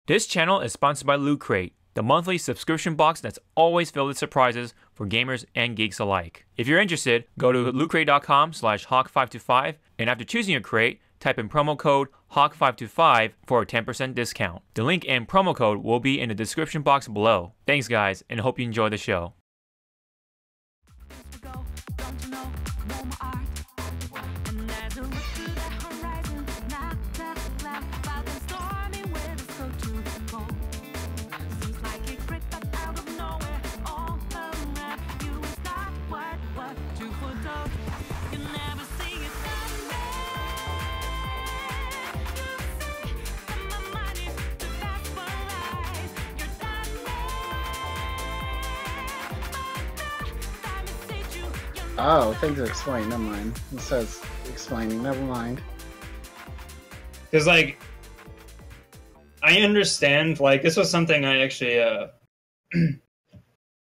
This channel is sponsored by Loot Crate, the monthly subscription box that's always filled with surprises for gamers and geeks alike. If you're interested, go to lootcrate.com/hawk525 and after choosing your crate, type in promo code HAWK525 for a 10% discount. The link and promo code will be in the description box below. Thanks guys, and hope you enjoy the show. Oh, things are explained. Never mind. It says explaining. Never mind. Because, like, I understand. Like, this was something I actually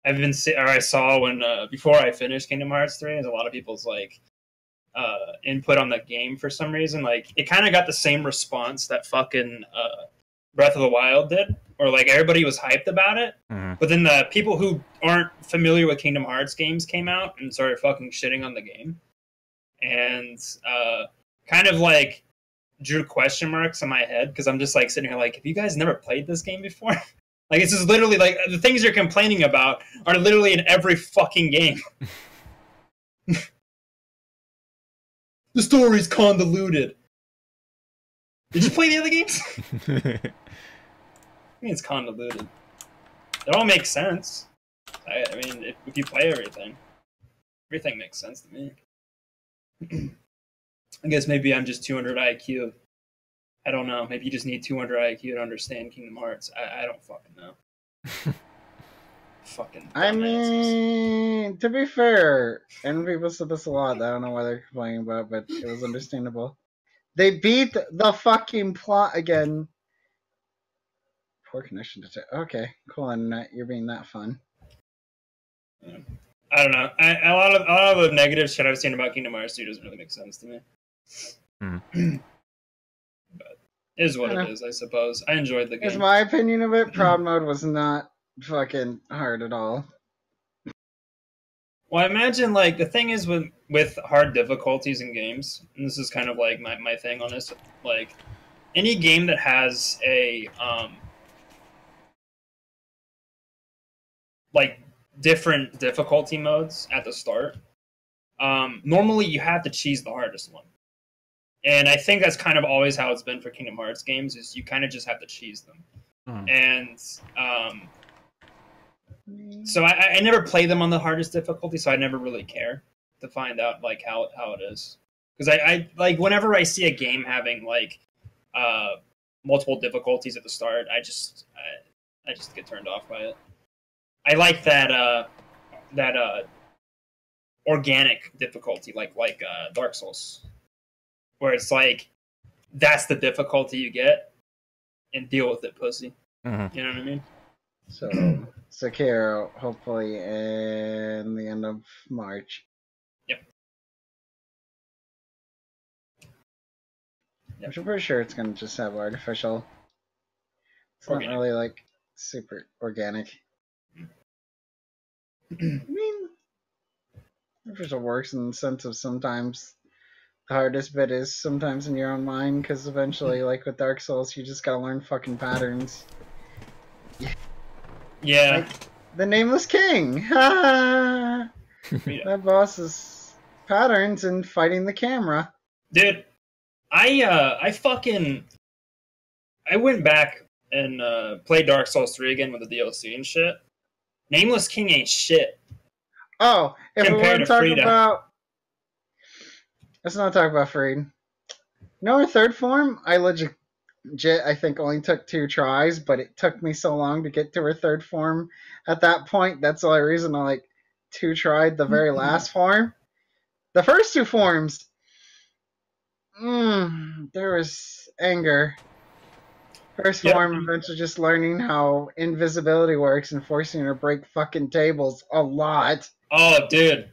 I saw when before I finished Kingdom Hearts 3. There's a lot of people's like input on the game for some reason. Like, it kind of got the same response that fucking Breath of the Wild did, or like everybody was hyped about it. But then the people who aren't familiar with Kingdom Hearts games came out and started fucking shitting on the game, and kind of like drew question marks in my head because I'm just like sitting here like, have you guys never played this game before? Like, it's just literally like the things you're complaining about are literally in every fucking game. The story's convoluted. Did you play the other games? I mean, it's convoluted. It all makes sense. I mean, if you play everything makes sense to me. I guess maybe I'm just 200 IQ. I don't know. Maybe you just need 200 IQ to understand Kingdom Hearts. I don't fucking know. Fucking. I mean, to be fair, and people said this a lot that I don't know why they're complaining about, but it was understandable. They beat the fucking plot again. Poor connection to okay, cool, and you're being that fun. Yeah. I don't know. A lot of the negative shit I've seen about Kingdom Hearts 2 doesn't really make sense to me. But it is what it is, I suppose. I enjoyed the game. That's my opinion of it. Proud mode was not fucking hard at all. Well, I imagine, like, the thing is with hard difficulties in games, and this is kind of like my thing on this, like, any game that has a like different difficulty modes at the start, normally you have to choose the hardest one. And I think that's kind of always how it's been for Kingdom Hearts games, is you kind of just have to choose them. And so I never play them on the hardest difficulty, so I never really care to find out like how it is. Because I like, whenever I see a game having like multiple difficulties at the start, I just get turned off by it. I like that organic difficulty, like Dark Souls, where it's like, that's the difficulty you get, and deal with it, pussy. You know what I mean? So, Sekiro, hopefully in the end of March. Yep. Which I'm pretty sure it's gonna just have artificial. It's organic. Not really like super organic. I mean, artificial works in the sense of sometimes the hardest bit is sometimes in your own mind, because eventually, like with Dark Souls, you just gotta learn fucking patterns. Yeah. Like the Nameless King! Ha! That boss's patterns in fighting the camera. Dude, I went back and played Dark Souls 3 again with the DLC and shit. Nameless King ain't shit. Oh, if we want to talk Frida. about... Let's not talk about Freed. No, her third form, I legit, I think, only took 2 tries, but it took me so long to get to her third form. At that point, that's the only reason I, like, 2 tried the very last form. The first 2 forms, there was anger. First form, eventually just learning how invisibility works and forcing her to break fucking tables a lot. Oh, dude.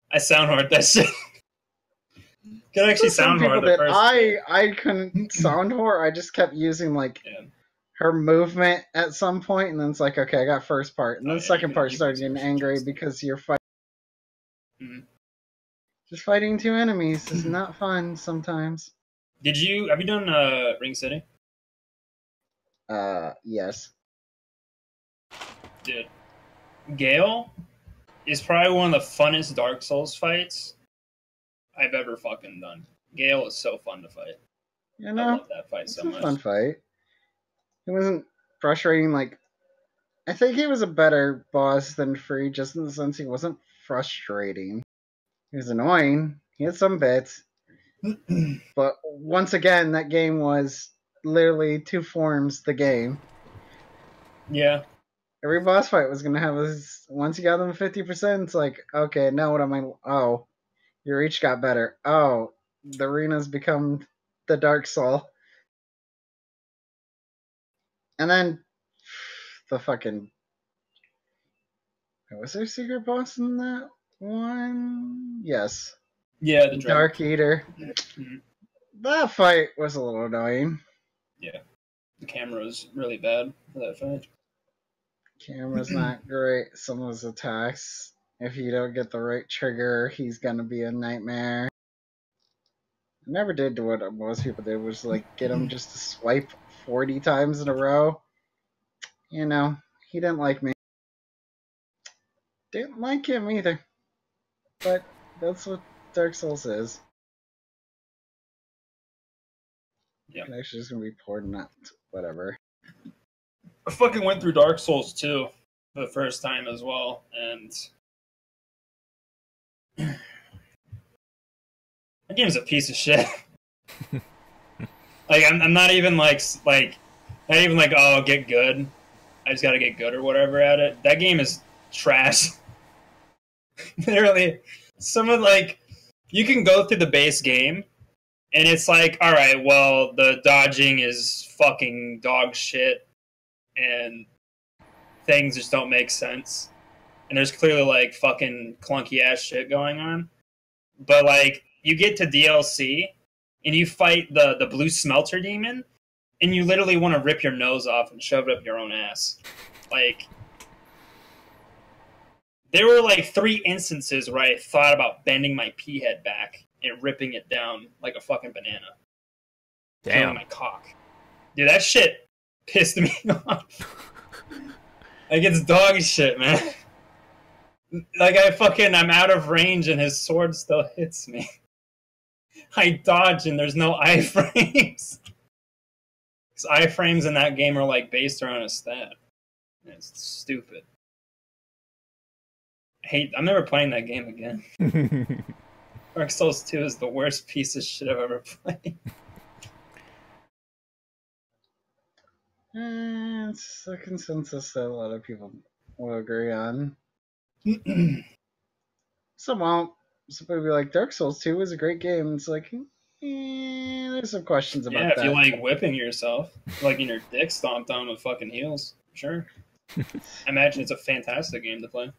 I sound hard that shit. Could actually sound hard at first. I couldn't sound hard. I just kept using like her movement at some point, and then it's like, okay, I got first part, and then the second part started getting angry because you're fighting. Mm-hmm. Just fighting two enemies is not fun sometimes. Have you done Ring City? Yes. Dude, Gale is probably one of the funnest Dark Souls fights I've ever fucking done. Gale is so fun to fight. You know, I love that fight so much. It's a fun fight. It wasn't frustrating. Like, I think he was a better boss than Free, just in the sense he wasn't frustrating. He was annoying. He had some bits. But once again, that game was literally two forms the game. Yeah. Every boss fight was going to have this. Once you got them 50%, it's like, okay, now what am I? Oh, your reach got better. Oh, the arena's become the Dark Soul. And then the fucking. Was there a secret boss in that one? Yes. Yeah, the Dark Eater. Mm-hmm. That fight was a little annoying. Yeah. The camera was really bad for that fight. Camera's not great. Some of his attacks, if you don't get the right trigger, he's gonna be a nightmare. I never did do what most people did, was like get him just to swipe 40 times in a row. You know, he didn't like me. Didn't like him either. But that's what Dark Souls is. Yeah. It's actually just gonna be poured, not whatever. I fucking went through Dark Souls 2 for the first time as well, and that game's a piece of shit. Like, I'm not even like not even like, oh, I'll get good. I just gotta get good or whatever at it. That game is trash. Literally, some of like, you can go through the base game, and it's like, all right, well, the dodging is fucking dog shit, and things just don't make sense. And there's clearly like fucking clunky ass shit going on. But like, you get to DLC, and you fight the blue smelter demon, and you literally want to rip your nose off and shove it up your own ass. Like, there were like 3 instances where I thought about bending my pea head back and ripping it down like a fucking banana. Damn. Killing my cock. Dude, that shit pissed me off. Like, it's dog shit, man. Like, I'm out of range and his sword still hits me. I dodge and there's no iframes. Because iframes in that game are like based around a stat. It's stupid. I'm never playing that game again. Dark Souls 2 is the worst piece of shit I've ever played. It's a consensus that a lot of people will agree on. Some won't. Some people be like, Dark Souls 2 is a great game. It's like, there's some questions about that. Yeah, if you like whipping yourself, like getting your dick stomped on with fucking heels, sure. I imagine it's a fantastic game to play.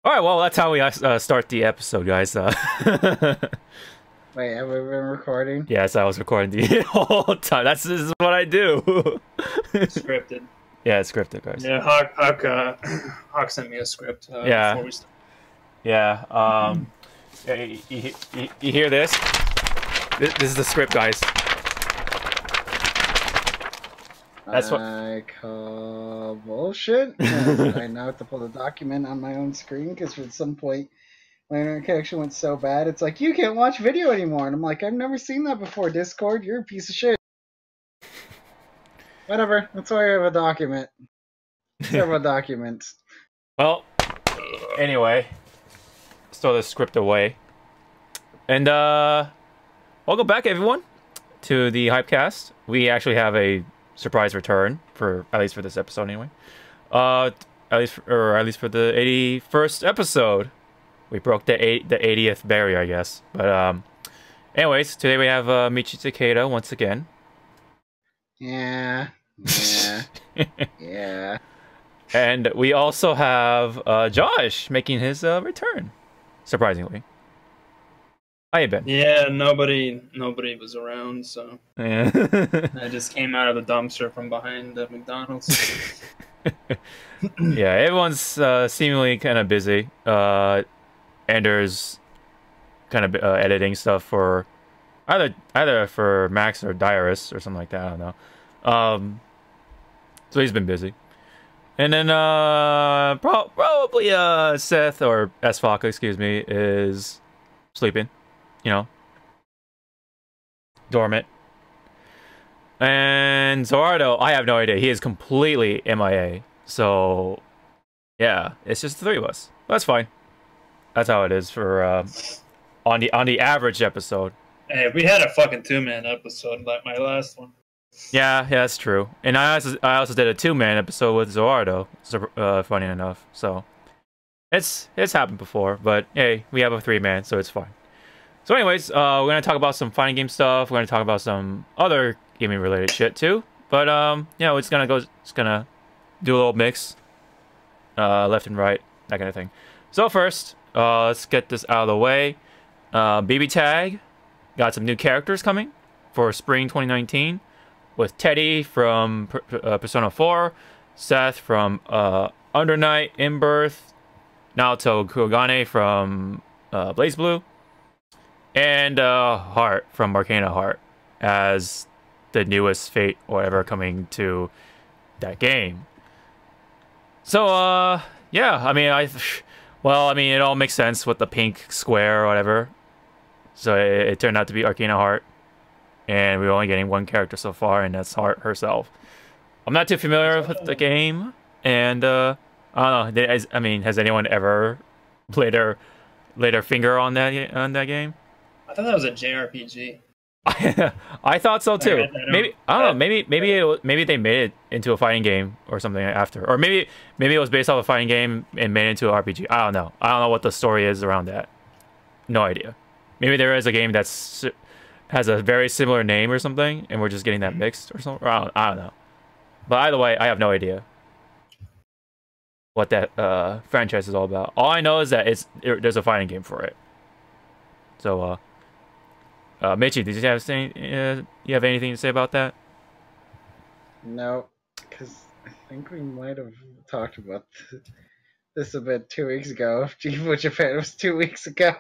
All right, well, that's how we start the episode, guys. Wait, have we been recording? Yes, I was recording the whole time. This is what I do. Scripted. Yeah, it's scripted, guys. Yeah, Hawk sent me a script Yeah. before we started. Yeah, you hear this? This is the script, guys. That's what I call bullshit. I now have to pull the document on my own screen because at some point my internet connection went so bad, it's like, you can't watch video anymore. And I'm like, I've never seen that before, Discord. You're a piece of shit. Whatever. That's why I have a document. Several documents. Well, anyway, let's throw the script away. And welcome back, everyone, to the Hypecast. We actually have a surprise return, for at least for this episode anyway. At least for the 81st episode. We broke the 80th barrier, I guess. But anyways, today we have MichiTakeda once again. Yeah. Yeah. And we also have Josh making his return, surprisingly. How you been? Yeah, nobody was around, so Yeah. I just came out of the dumpster from behind the McDonald's. Yeah, everyone's seemingly kind of busy. Ender's kind of editing stuff for either for Max or Dyrus or something like that. I don't know. So he's been busy. And then probably Seth or S-Faka, excuse me, is sleeping. You know, dormant. And Zorardo, I have no idea. He is completely MIA. So, yeah, it's just the three of us. That's fine. That's how it is for on the average episode. Hey, we had a fucking 2-man episode like my last one. Yeah, that's true. And I also did a 2-man episode with Zorardo. Funny enough. So, it's happened before. But hey, we have a 3-man, so it's fine. So anyways, we're going to talk about some fighting game stuff. We're going to talk about some other gaming related shit too. But, you know, it's going to do a little mix. Left and right, that kind of thing. So first, let's get this out of the way. BB Tag got some new characters coming for spring 2019. With Teddy from Persona 4, Seth from Under Night, In Birth, Naoto Kurogane from Blaze Blue, and Heart from Arcana Heart as the newest fate or whatever coming to that game. So yeah, I mean it all makes sense with the pink square or whatever. So it turned out to be Arcana Heart, and we're only getting one character so far, and that's Heart herself. I'm not too familiar with the game, and I don't know. Has anyone ever laid their finger on that game? I thought that was a JRPG. I thought so too. Maybe they made it into a fighting game or something after, or maybe it was based off a fighting game and made it into an RPG. I don't know. I don't know what the story is around that. No idea. Maybe there is a game that's has a very similar name or something, and we're just getting that mixed or something. I don't know. But either way, I have no idea what that franchise is all about. All I know is that there's a fighting game for it. So, Michi, did you have anything to say about that? No, because I think we might have talked about this a bit 2 weeks ago. EVO Japan was 2 weeks ago.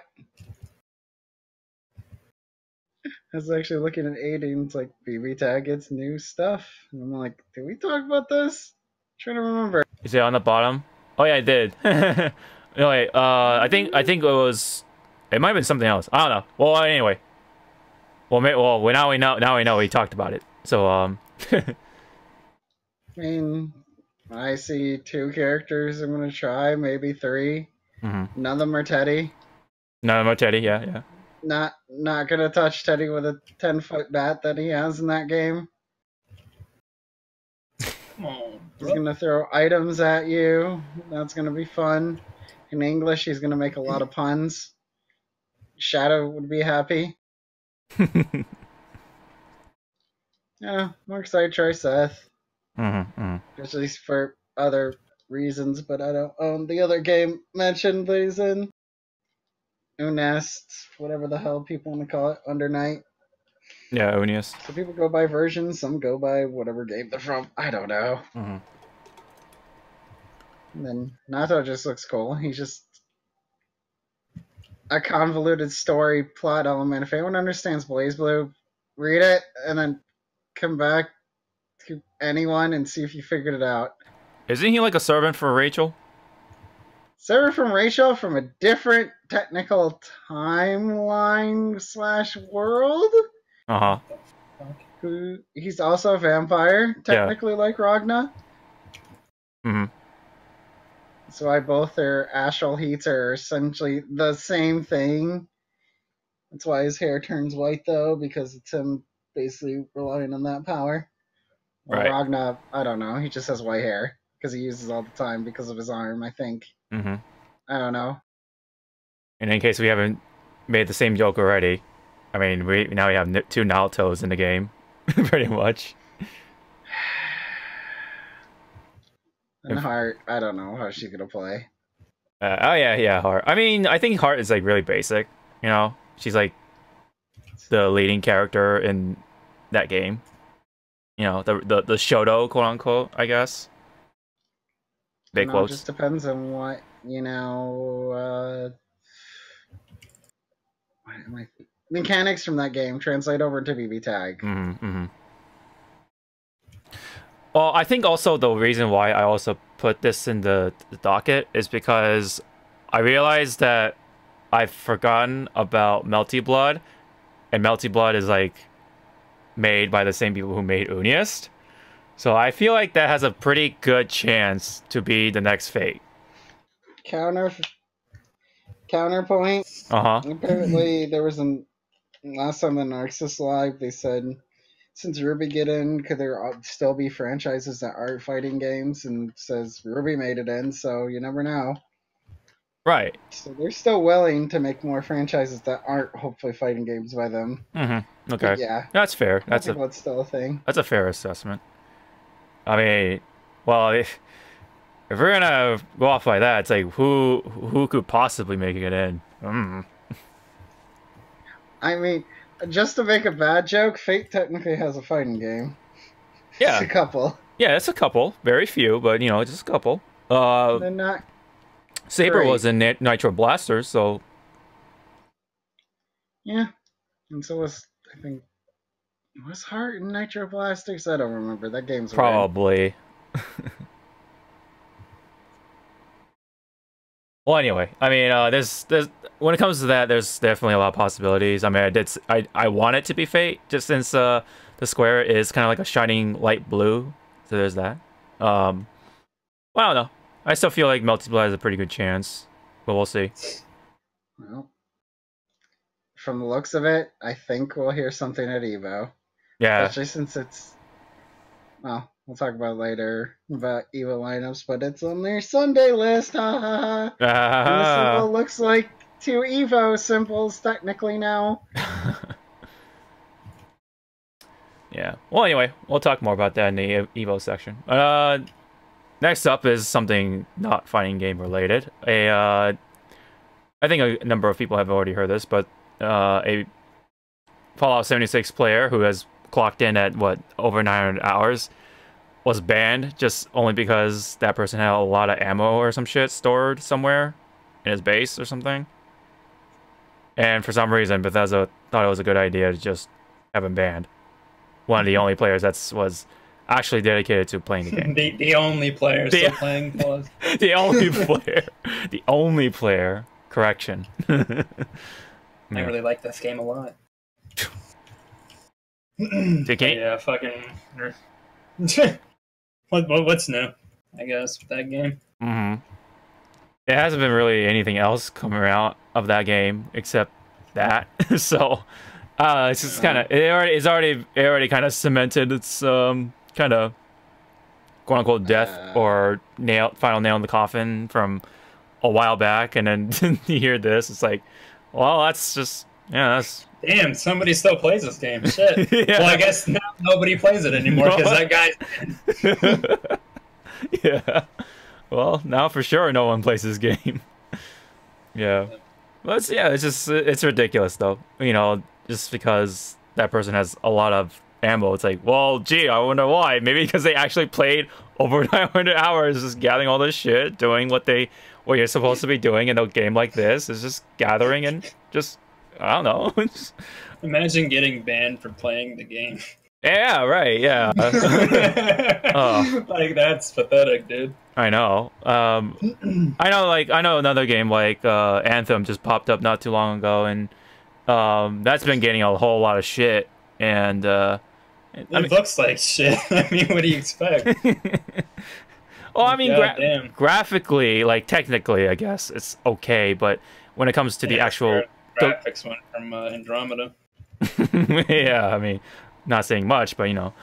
I was actually looking at 18, it's like BB Tag gets new stuff. And I'm like, did we talk about this? I'm trying to remember. Is it on the bottom? Oh yeah, I did. Anyway, I think it was. It might have been something else. I don't know. Well, anyway. Well, now we know. Now we know we talked about it. So I mean, I see 2 characters I'm gonna try, maybe 3. Mm-hmm. None of them are Teddy. None of them are Teddy. Yeah. Not gonna touch Teddy with a 10-foot bat that he has in that game. Come on, He's gonna throw items at you. That's gonna be fun. In English, he's gonna make a lot of puns. Shadow would be happy. Yeah, more excited to try Seth. At least for other reasons, but I don't own the other game mentioned that he's in. Unest, whatever the hell people want to call it, Under Night. Yeah, Unest. So people go by versions, some go by whatever game they're from. I don't know. Mm-hmm. And then Nato just looks cool. He's just a convoluted story plot element. If anyone understands Blaze Blue, read it and then come back to anyone and see if you figured it out. Isn't he like a servant for Rachel? Servant from Rachel from a different technical timeline / world. Uh-huh. He's also a vampire, technically, like Ragna. Mm-hmm. That's why both their astral heats are essentially the same thing. That's why his hair turns white, though, because it's him basically relying on that power. Well, Right. Ragna, I don't know. He just has white hair because he uses all the time because of his arm, I think. Mm-hmm. I don't know. And in case we haven't made the same joke already, I mean, we have 2 Narutos in the game, pretty much. And Heart, I don't know how she's gonna play. Oh yeah, Heart. I mean, I think Heart is like really basic. You know, she's like the leading character in that game. You know, the Shoto, quote unquote, I guess. Big It quotes. just depends on what mechanics from that game translate over to BB Tag. Well, I think also the reason why I also put this in the docket is because I realized that I've forgotten about Melty Blood, and Melty Blood is like made by the same people who made Uniest. So I feel like that has a pretty good chance to be the next Fate. Counterpoint. Uh-huh. Apparently, there was last time the Narcissus Live, they said, since Ruby get in, could there still be franchises that aren't fighting games? And says Ruby made it in, so you never know. Right. So they're still willing to make more franchises that aren't hopefully fighting games by them. Okay. But yeah, That's fair. That's still a thing. That's a fair assessment. I mean, well, if we're gonna go off by that, it's like who could possibly make it in? I mean, just to make a bad joke, Fate technically has a fighting game. Yeah, It's a couple. Yeah, it's a couple. Very few, but you know, just a couple. They're not. Saber great. was in Nitro Blasters, so Yeah, and so was I think was Heart in Nitro Blasters. I don't remember. That game's weird. probably. Well, anyway, I mean, there's when it comes to that, there's definitely a lot of possibilities. I mean, I want it to be Fate, just since the square is kind of like a shining light blue, so there's that. Well, I don't know. I still feel like Melty Blood has a pretty good chance, but we'll see. Well, from the looks of it, I think we'll hear something at EVO. Yeah. Especially since it's, well, we'll talk about it later about EVO lineups, but it's on their Sunday list. Ha ha ha. And the symbol looks like 2 EVO symbols technically now. Yeah. Well, anyway, we'll talk more about that in the EVO section. Next up is something not fighting game related. I think a number of people have already heard this, but a Fallout 76 player who has clocked in at over 900 hours was banned just only because that person had a lot of ammo or some shit stored somewhere in his base or something. And for some reason, Bethesda thought it was a good idea to just have him banned. One of the only players that was actually dedicated to playing the game. the only player still playing Fallout. The only player. The only player. Correction. I really like this game a lot. Yeah, fucking. What's new? I guess with that game. It hasn't been really anything else coming out of that game except that. So it's just kind of it already kind of cemented its kind of quote unquote death or final nail in the coffin from a while back, and then you hear this, it's like, well, that's just that's. Damn, somebody still plays this game. Shit. Yeah. Well, I guess now nobody plays it anymore because that guy's. Yeah. Well, now for sure no one plays this game. Yeah. But it's ridiculous though. You know, just because that person has a lot of ammo, it's like, well, gee, I wonder why. Maybe because they actually played over 900 hours just gathering all this shit, doing what you're supposed to be doing in a game like this, is just gathering and just, I don't know. Imagine getting banned for playing the game. Yeah, right, yeah. Like, that's pathetic, dude. I know. I know another game like Anthem just popped up not too long ago, and that's been getting a whole lot of shit, and it looks like shit. I mean, what do you expect? Well, I mean, graphically, like, technically, I guess it's okay, but when it comes to the actual graphics one from Andromeda. Yeah, I mean, not saying much, but you know.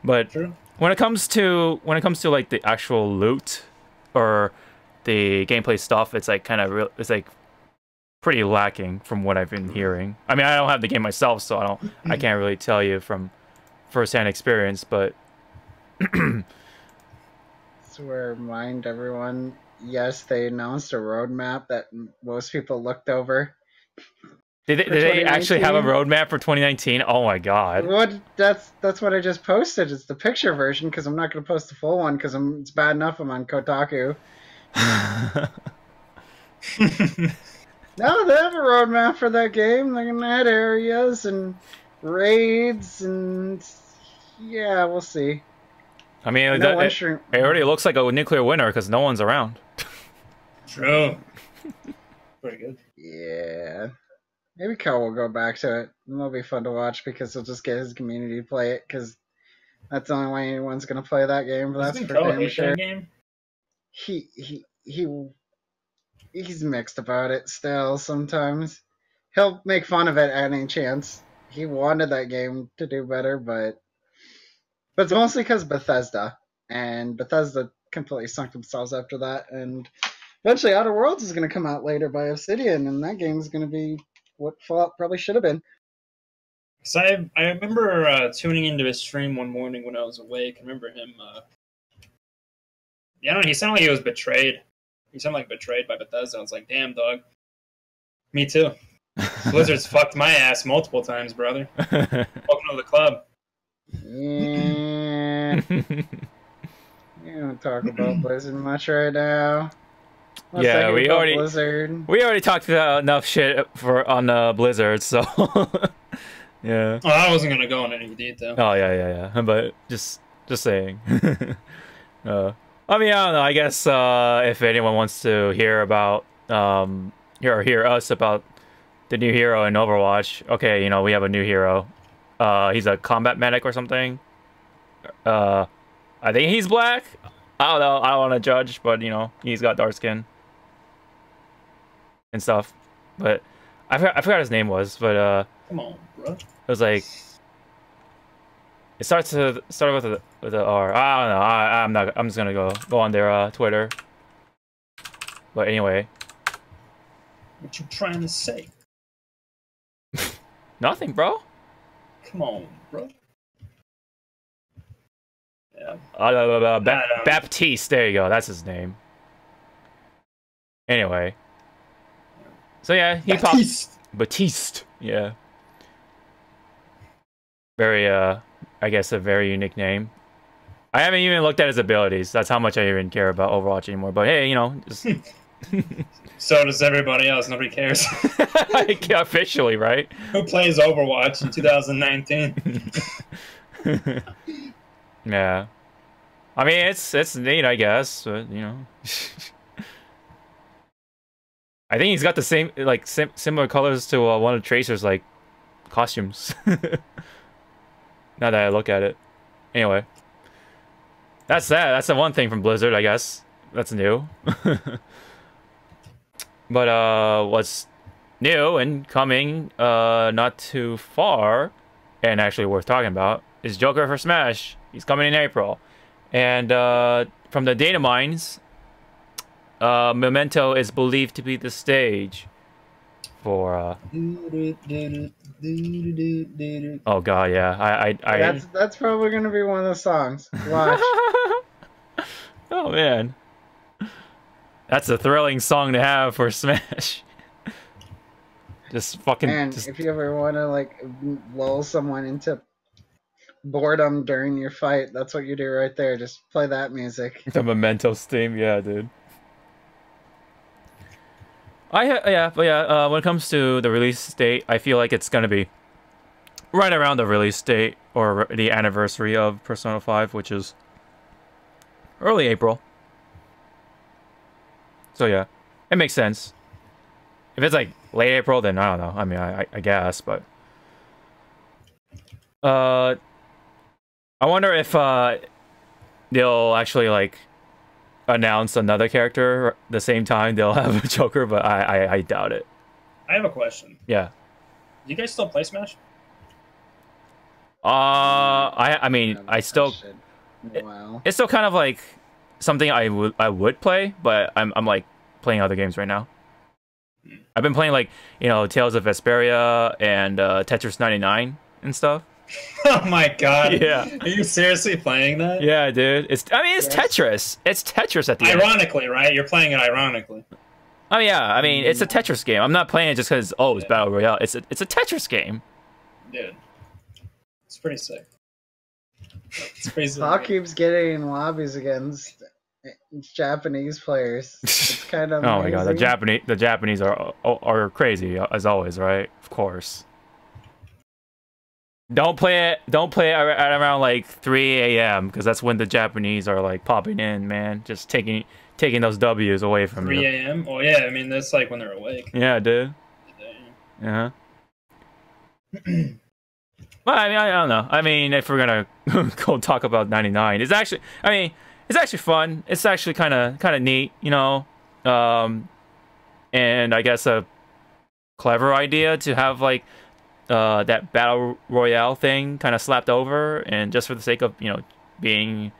But true. when it comes to like the actual loot or the gameplay stuff, it's like it's like pretty lacking from what I've been hearing. I mean, I don't have the game myself, so I can't really tell you from firsthand experience, but To remind everyone, yes, they announced a roadmap that most people looked over. Did they actually have a roadmap for 2019? Oh my god. What? That's what I just posted. It's the picture version because I'm not going to post the full one because it's bad enough I'm on Kotaku. No, they have a roadmap for that game. They're going to add areas and raids and yeah, we'll see. I mean, it already looks like a nuclear winter because no one's around. True. Pretty good. Yeah. Maybe Kel will go back to it. It'll be fun to watch because he'll just get his community to play it because that's the only way anyone's going to play that game. But that's for damn sure. Game? He's mixed about it still sometimes. He'll make fun of it at any chance. He wanted that game to do better, but it's mostly because Bethesda. And Bethesda completely sunk themselves after that. And eventually Outer Worlds is going to come out later by Obsidian, and that game is going to be what Fallout probably should have been. So I remember tuning into his stream one morning when I was awake. I remember him. I don't know. He sounded like he was betrayed. He sounded like betrayed by Bethesda. I was like, damn, dog. Me too. Blizzard's fucked my ass multiple times, brother. Welcome to the club. Yeah. You don't talk about Blizzard much right now. Yeah, we already talked about enough shit on Blizzard, so yeah. Oh, I wasn't gonna go into any detail. Oh yeah. But just saying. I mean, I don't know. I guess if anyone wants to hear about hear us about the new hero in Overwatch, okay, you know, we have a new hero. He's a combat medic or something. I think he's black. I don't know. I don't want to judge, but you know, he's got dark skin and stuff. But I forgot his name was. But come on, bro. It was like it started with a R. I don't know. I'm just gonna go on their Twitter. But anyway, what you trying to say? Nothing, bro. Come on, bro. Yeah. Baptiste. There you go. That's his name. Anyway. So yeah, he popped. Baptiste. Yeah. Very I guess a very unique name. I haven't even looked at his abilities. That's how much I even care about Overwatch anymore. But hey, you know, just so does everybody else. Nobody cares. Officially, right? Who plays Overwatch in 2019? Yeah. I mean, it's neat, I guess, but, you know. I think he's got the same, like, similar colors to one of Tracer's, like, costumes. Now that I look at it. Anyway. That's that. That's the one thing from Blizzard, I guess. That's new. But, what's new and coming, not too far, and actually worth talking about, is Joker for Smash. He's coming in April. And, from the data mines, Memento is believed to be the stage for, oh god, yeah. That's probably gonna be one of the songs. Watch. Oh man. That's a thrilling song to have for Smash. Just fucking... And if you ever want to, like, lull someone into boredom during your fight, that's what you do right there. Just play that music. The Memento theme, yeah, dude. When it comes to the release date, I feel like it's gonna be right around the release date or the anniversary of Persona 5, which is early April. So yeah, it makes sense. If it's like late April, then I don't know. I mean, I guess, but I wonder if they'll actually like announce another character the same time they'll have a Joker, but I doubt it. I have a question. Yeah. Do you guys still play Smash? I mean, I still. It's still kind of like something I would play, but I'm like playing other games right now. I've been playing like, you know, Tales of Vesperia and Tetris 99 and stuff. Oh my god. Yeah. Are you seriously playing that? Yeah, dude. It's Tetris. It's Tetris at the end. Ironically, right? You're playing it ironically. Oh yeah, I mean it's a Tetris game. I'm not playing it just because it's Battle Royale. It's a Tetris game. Dude, it's pretty sick. It's pretty sick. Paul keeps getting in lobbies against Japanese players. It's kind of Oh my god, the Japanese are crazy as always, right? Of course. Don't play it at around like 3 a.m. because that's when the Japanese are like popping in, man. Just taking those W's away from 3 you. 3 a.m. Oh yeah, I mean that's like when they're awake. Yeah, dude. Yeah. Well, I mean, I don't know. I mean, if we're gonna go talk about 99, it's actually fun. It's actually kind of neat, you know. And I guess a clever idea to have like that battle royale thing kind of slapped over, and just for the sake of being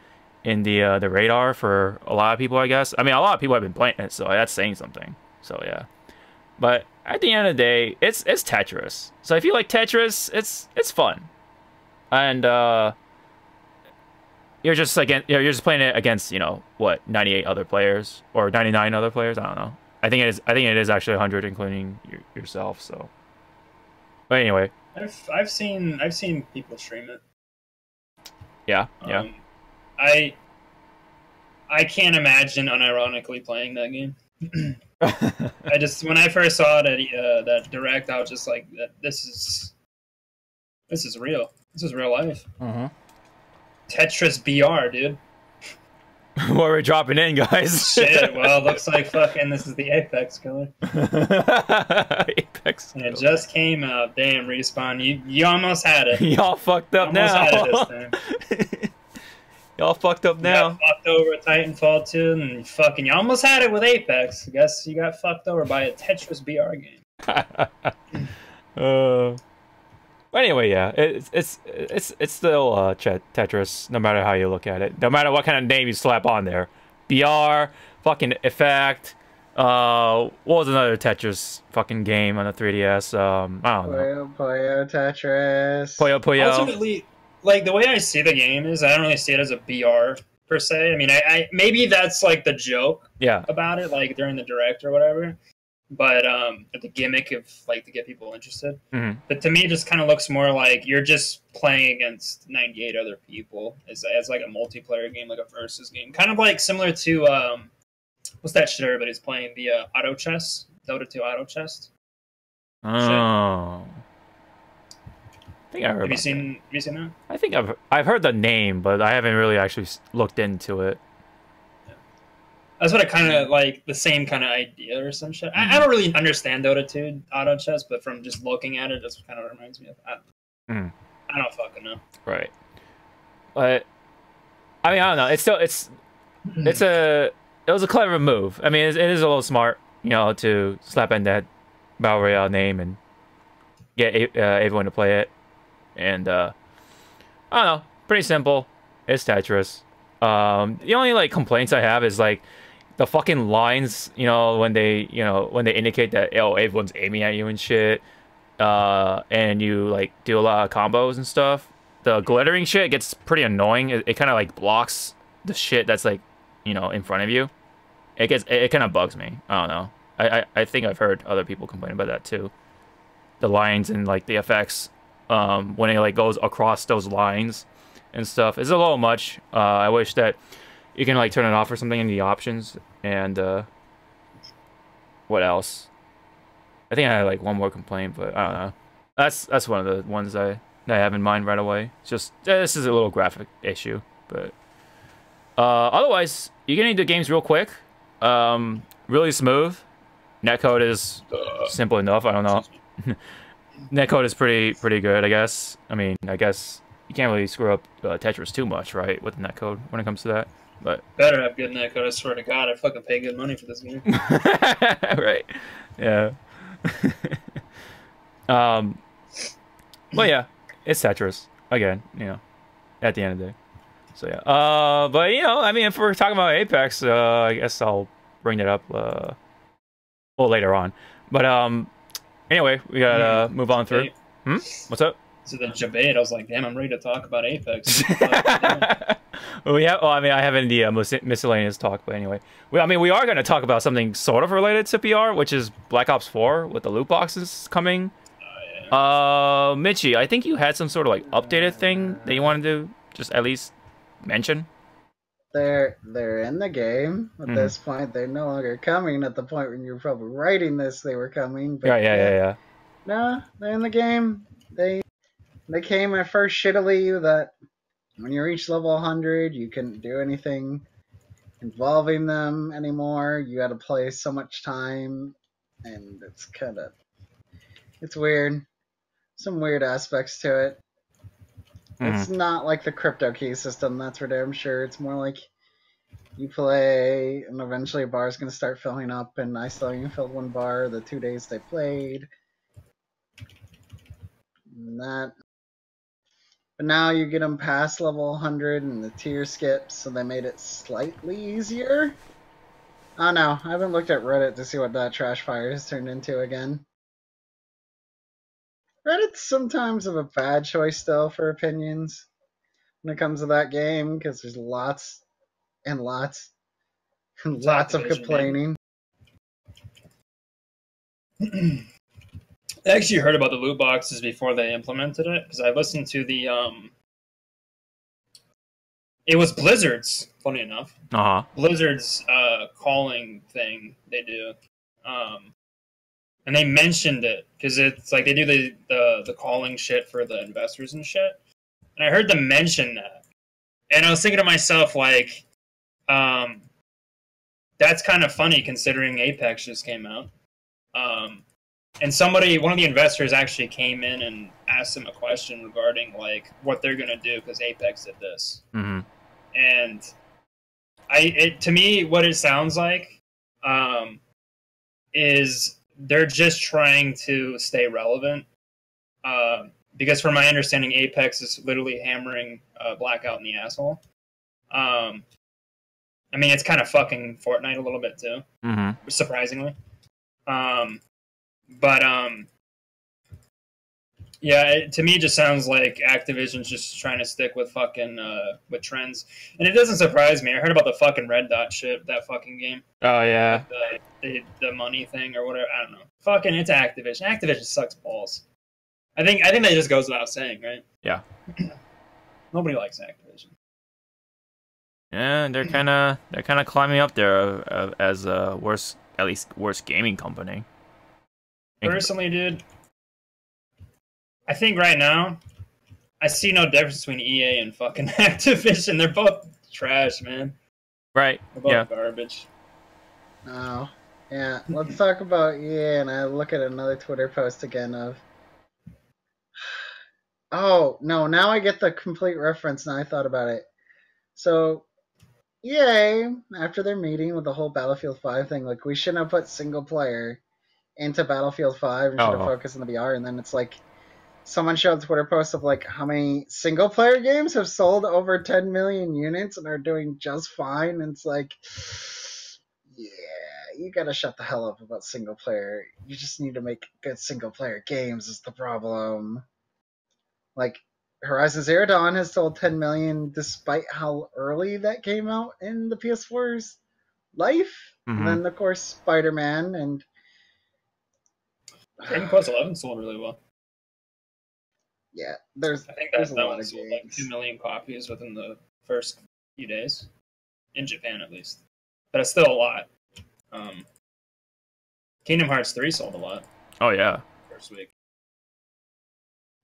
in the radar for a lot of people, I guess. I mean, a lot of people have been playing it, so that's saying something. So yeah, but at the end of the day, it's Tetris. So if you like Tetris, it's fun, and you're just playing it against 98 other players or 99 other players. I don't know. I think it is actually 100, including yourself. So. But anyway, I've seen people stream it. Yeah. I can't imagine unironically playing that game. When I first saw that direct, I was just like, this is real. This is real life. Tetris BR, dude. What we're dropping in, guys. Shit, well, looks like fucking this is the Apex killer. Apex killer. And it just came out. Damn, Respawn. You almost had it. Y'all fucked up now. Had it this time. Y'all fucked up now. You got fucked over at Titanfall 2, and you almost had it with Apex. I guess you got fucked over by a Tetris BR game. But anyway, yeah, it's still Tetris, no matter how you look at it. No matter what kind of name you slap on there. BR, fucking Effect. What was another Tetris fucking game on the 3DS? I don't know. Puyo Tetris. Puyo. Ultimately, like the way I see the game is, I don't really see it as a BR per se. I mean, I maybe that's like the joke about it, like during the direct or whatever. But the gimmick of like to get people interested. But to me, it just kind of looks more like you're just playing against 98 other people as like a multiplayer game, like a versus game, kind of like similar to what's that shit everybody's playing, the auto chess, Dota 2 auto chess. Oh, I think I heard. Have you seen that? I think I've heard the name, but I haven't really actually looked into it. That's what I kind of like, the same kind of idea or some shit. I don't really understand Dota 2 auto chess, but from just looking at it, that's what kind of reminds me of. I don't fucking know. Right. But I mean, I don't know. It was a clever move. I mean, it is a little smart, to slap in that Battle Royale name and get everyone to play it. And I don't know, pretty simple. It's Tetris. The only like complaints I have is like the fucking lines, when they indicate that everyone's aiming at you and shit, and you like do a lot of combos and stuff. The glittering shit gets pretty annoying. It kind of like blocks the shit that's like in front of you. It kind of bugs me. I don't know. I think I've heard other people complain about that too. The lines and like the effects when it like goes across those lines and stuff is a little much. I wish that you can like turn it off or something in the options. And what else? I think I had like one more complaint, but I don't know. That's one of the ones that I have in mind right away. It's just this is a little graphic issue, but otherwise you get into games real quick. Really smooth. Netcode is simple enough. I don't know. Netcode is pretty good, I guess. I mean, I guess you can't really screw up Tetris too much, right, with the netcode when it comes to that. But better have good netcode. I swear to God, I fucking pay good money for this game. Right? Yeah. But yeah, it's Tetris again. At the end of the day. So yeah. But I mean, if we're talking about Apex, I guess I'll bring that up later on. But anyway, we gotta move on through. What's up? So the debate, I was like, damn, I'm ready to talk about Apex. We have. Well, I mean, I have in the miscellaneous talk, but anyway, we are going to talk about something sort of related to PR, which is Black Ops 4 with the loot boxes coming. Michi, I think you had some sort of like updated thing that you wanted to just at least mention. They're in the game at this point. They're no longer coming. At the point when you were probably writing this, they were coming. But Yeah. No, they're in the game. They came at first shittily that when you reach level 100, you couldn't do anything involving them anymore. You had to play so much time, and it's weird. Some weird aspects to it. It's not like the crypto key system, that's for damn sure. It's more like you play, and eventually a bar is going to start filling up, and I still only filled one bar the 2 days they played. But now you get them past level 100 and the tier skips, so they made it slightly easier. Oh no, I haven't looked at Reddit to see what that trash fire has turned into again. Reddit's sometimes of a bad choice still for opinions when it comes to that game, because there's lots and lots and lots of complaining. I actually heard about the loot boxes before they implemented it, because I listened to the it was Blizzard's, funny enough. Blizzard's calling thing they do. And they mentioned it because it's like they do the calling shit for the investors and shit. And I heard them mention that, and I was thinking to myself, like, that's kind of funny considering Apex just came out. And one of the investors actually came in and asked them a question regarding like what they're gonna do because Apex did this. And to me, what it sounds like is they're just trying to stay relevant. Because from my understanding, Apex is literally hammering Blackout in the asshole. I mean, it's kind of fucking Fortnite a little bit too, surprisingly. Yeah, to me, it just sounds like Activision's just trying to stick with fucking with trends, and it doesn't surprise me. I heard about the fucking Red Dot shit, that fucking game. Oh yeah, the money thing or whatever. I don't know. Fucking, it's Activision. Activision sucks balls. I think that just goes without saying, right? Yeah. Nobody likes Activision. Yeah, they're kind of climbing up there as a worst gaming company. Personally, dude, I think right now I see no difference between EA and fucking Activision. They're both trash, man. Right. They're both garbage. Oh, yeah. Let's talk about EA, and I look at another Twitter post again of. Oh no! Now I get the complete reference. Now I thought about it. So, EA, after their meeting with the whole Battlefield 5 thing, like we shouldn't have put single player into Battlefield 5 and should have focused on the VR. And then it's like someone showed a Twitter post of like how many single player games have sold over 10 million units and are doing just fine. And it's like, yeah, you gotta shut the hell up about single player. You just need to make good single player games is the problem. Like Horizon Zero Dawn has sold 10 million despite how early that came out in the PS4's life. And then of course Spider-Man and Dragon Quest 11 sold really well. Yeah, I think that one sold like 2 million copies within the first few days, in Japan at least. But it's still a lot. Kingdom Hearts 3 sold a lot. Oh yeah, first week.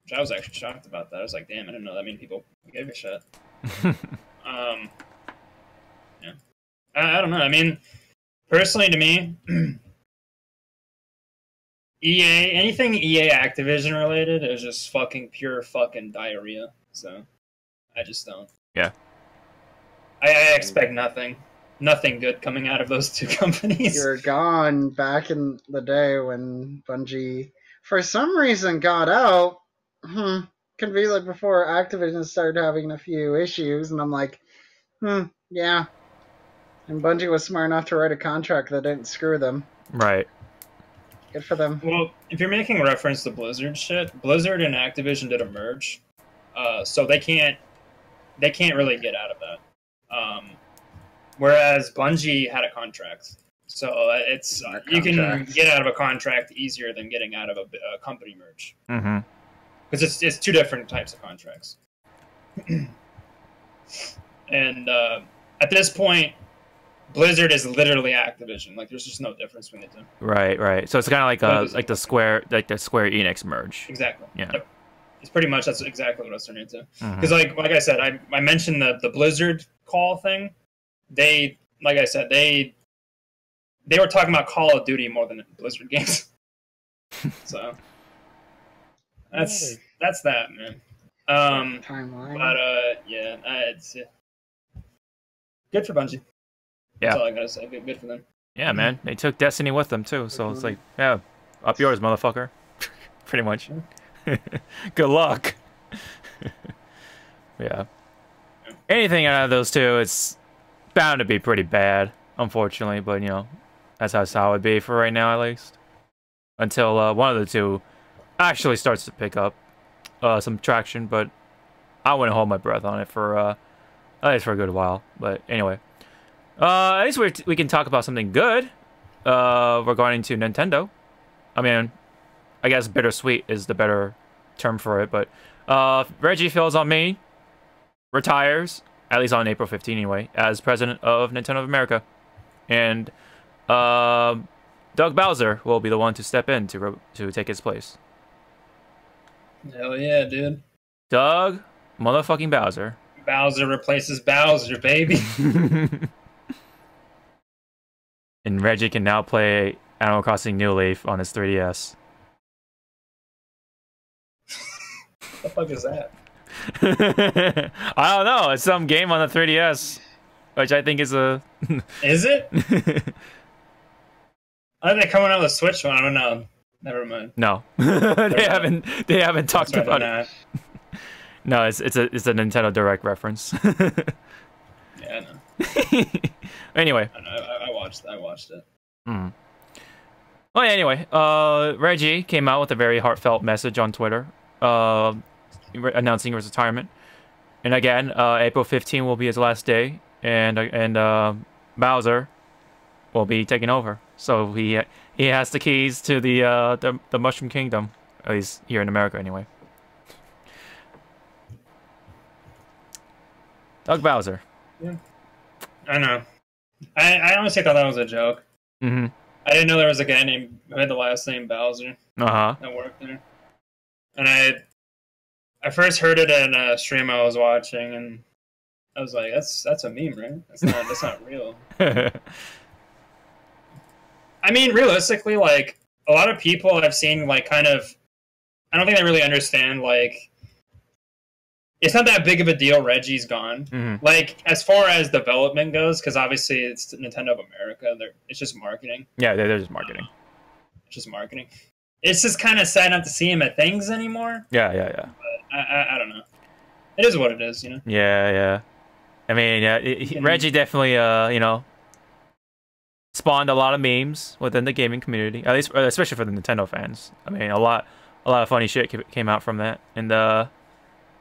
Which I was actually shocked about that. I was like, damn, I didn't know that many people gave a shit. Yeah, I don't know. I mean, personally, to me. EA, anything EA Activision related is just fucking pure fucking diarrhea. So, I just don't. Yeah. I expect nothing good coming out of those two companies. You're gone back in the day when Bungie, for some reason, got out. Could be like before Activision started having a few issues, and I'm like, yeah. And Bungie was smart enough to write a contract that didn't screw them. Right. Good for them. Well, if you're making reference to Blizzard shit, Blizzard and Activision did a merge, so they can't really get out of that. Whereas Bungie had a contract. So it's you can get out of a contract easier than getting out of a company merge. Mm-hmm. Because it's two different types of contracts. And at this point, Blizzard is literally Activision. Like, there's just no difference between the two. Right, right. So it's kind of like the Square Enix merge. Exactly. Yeah. Yep. It's pretty much that's exactly what it's turning into. Mm-hmm. Because like I said, I mentioned the Blizzard call thing. They were talking about Call of Duty more than Blizzard games. So that's that, man. Timeline. But yeah, it's good for Bungie. Yeah. That's all I gotta say. Good for them. Yeah, man. They took Destiny with them too, so it's like, yeah, up yours, motherfucker. Pretty much. Good luck. Yeah. Anything out of those two, it's bound to be pretty bad, unfortunately. But you know, that's how it would be for right now, at least. Until one of the two actually starts to pick up some traction. But I wouldn't hold my breath on it for at least for a good while. But anyway, at least we can talk about something good regarding to Nintendo. I mean, I guess bittersweet is the better term for it. But Reggie Fils-aime retires, at least on April 15 anyway, as president of Nintendo of America. And Doug Bowser will be the one to step in to take his place. Hell yeah, dude. Doug motherfucking Bowser. Bowser replaces Bowser, baby. And Reggie can now play Animal Crossing New Leaf on his 3DS. What the fuck is that? I don't know. It's some game on the 3DS, which I think is a. Is it? Are they coming out with a Switch one? I don't know. Never mind. No, they haven't talked about it. No, it's a Nintendo Direct reference. Yeah, I know. Anyway, I know. I watched it. Mm. Well, yeah, anyway, Reggie came out with a very heartfelt message on Twitter, announcing his retirement. And again, April 15 will be his last day, and Bowser will be taking over. So he has the keys to the Mushroom Kingdom, at least here in America, anyway. Doug Bowser. Yeah, I know. I honestly thought that was a joke. Mm-hmm. I didn't know there was a guy named who had the last name Bowser. Uh-huh. That worked there. And I first heard it in a stream I was watching, and I was like, "That's a meme, right? That's not real." I mean, realistically, like a lot of people I've seen, like kind of, I don't think they really understand. Like, it's not that big of a deal. Reggie's gone. Mm-hmm. Like as far as development goes, because obviously it's Nintendo of America. It's just marketing. Yeah, they're just marketing. It's just marketing. It's just kind of sad not to see him at things anymore. Yeah. But I don't know. It is what it is, you know. Yeah. I mean, Reggie definitely, spawned a lot of memes within the gaming community, at least, especially for the Nintendo fans. I mean, a lot of funny shit came out from that, and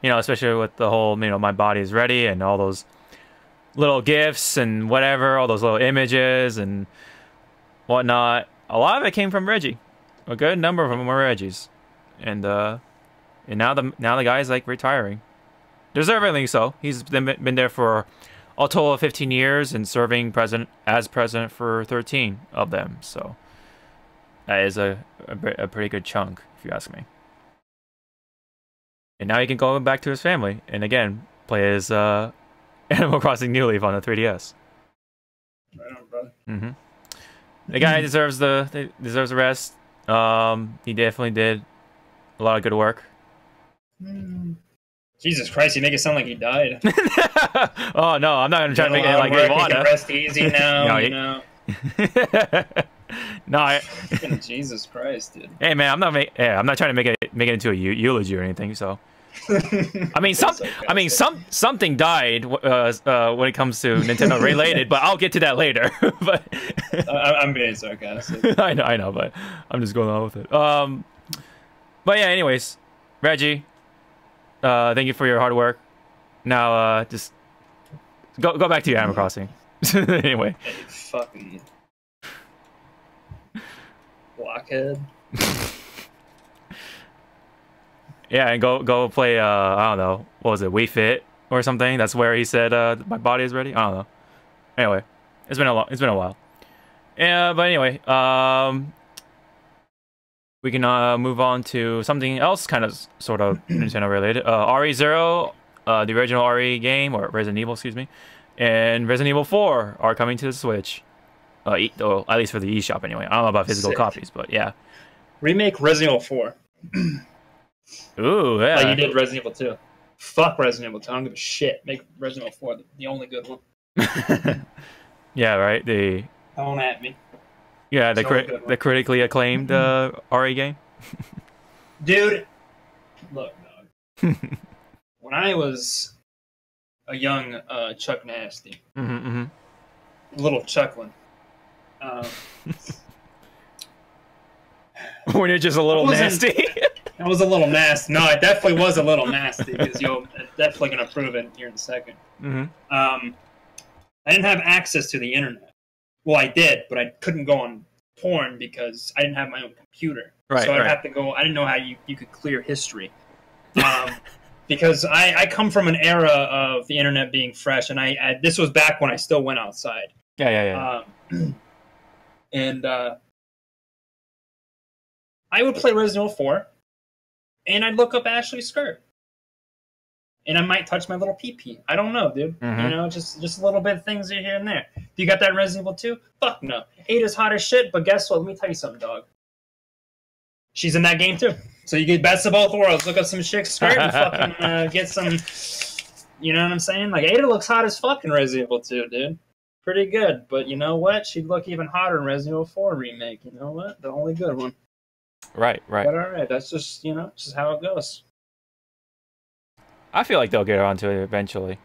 especially with the whole, my body is ready, and all those little gifs and whatever, all those little images and whatnot. A lot of it came from Reggie. A good number of them were Reggie's, and now the guy's like retiring, deservedly so. He's been there for a total of 15 years and serving as president for 13 of them. So that is a pretty good chunk, if you ask me. And now he can go back to his family and again play his Animal Crossing New Leaf on the 3DS. Right on, brother. Mm-hmm. The guy deserves the rest. He definitely did a lot of good work. Jesus Christ, you make it sound like he died. Oh no, I'm not gonna try to make it like he can rest easy now. No, No, Jesus Christ, dude. Hey man, I'm not trying to make it into a eulogy or anything. So, I mean, something died when it comes to Nintendo related, but I'll get to that later. But I'm being sarcastic. I know, but I'm just going on with it. But yeah, anyways, Reggie, thank you for your hard work. Now, just Go back to your Animal Crossing. Anyway. Hey, fucking blockhead. Yeah, and go play. I don't know. What was it? Wii Fit or something? That's where he said my body is ready. I don't know. Anyway, it's been a while. Yeah, but anyway, we can move on to something else, kind of sort of Nintendo related. RE0, the original RE game, or Resident Evil, excuse me, and Resident Evil 4 are coming to the Switch. Well, at least for the eShop anyway. I don't know about physical copies, but yeah. Remake Resident Evil 4. Ooh, yeah. Like you did Resident Evil 2. Fuck Resident Evil 2. I don't give a shit. Make Resident Evil 4 the only good one. Yeah, right. Don't at me. Yeah, the critically acclaimed RE game. Dude, look, dog. When I was a young Chuck Nasty, little Chucklin, when you're just a little nasty. I was a little nasty. No, I definitely was a little nasty because you're definitely gonna prove it here in a second. I didn't have access to the internet. Well, I did, but I couldn't go on porn because I didn't have my own computer. Right. So I'd have to go. I didn't know how you could clear history. Because I come from an era of the internet being fresh, and I this was back when I still went outside. Yeah. And I would play Resident Evil 4, and I'd look up Ashley's skirt. And I might touch my little pee-pee. I don't know, dude. You know, just a little bit of things here and there. Do you got that Resident Evil 2? Fuck no. Ada's hot as shit, but guess what? Let me tell you something, dog. She's in that game, too. So you get best of both worlds. Look up some chick's skirt and fucking get some... You know what I'm saying? Like, Ada looks hot as fuck in Resident Evil 2, dude. Pretty good. But you know what? She'd look even hotter in Resident Evil 4 remake. You know what? The only good one. Right. But alright, that's just, you know, just how it goes. I feel like they'll get onto it eventually.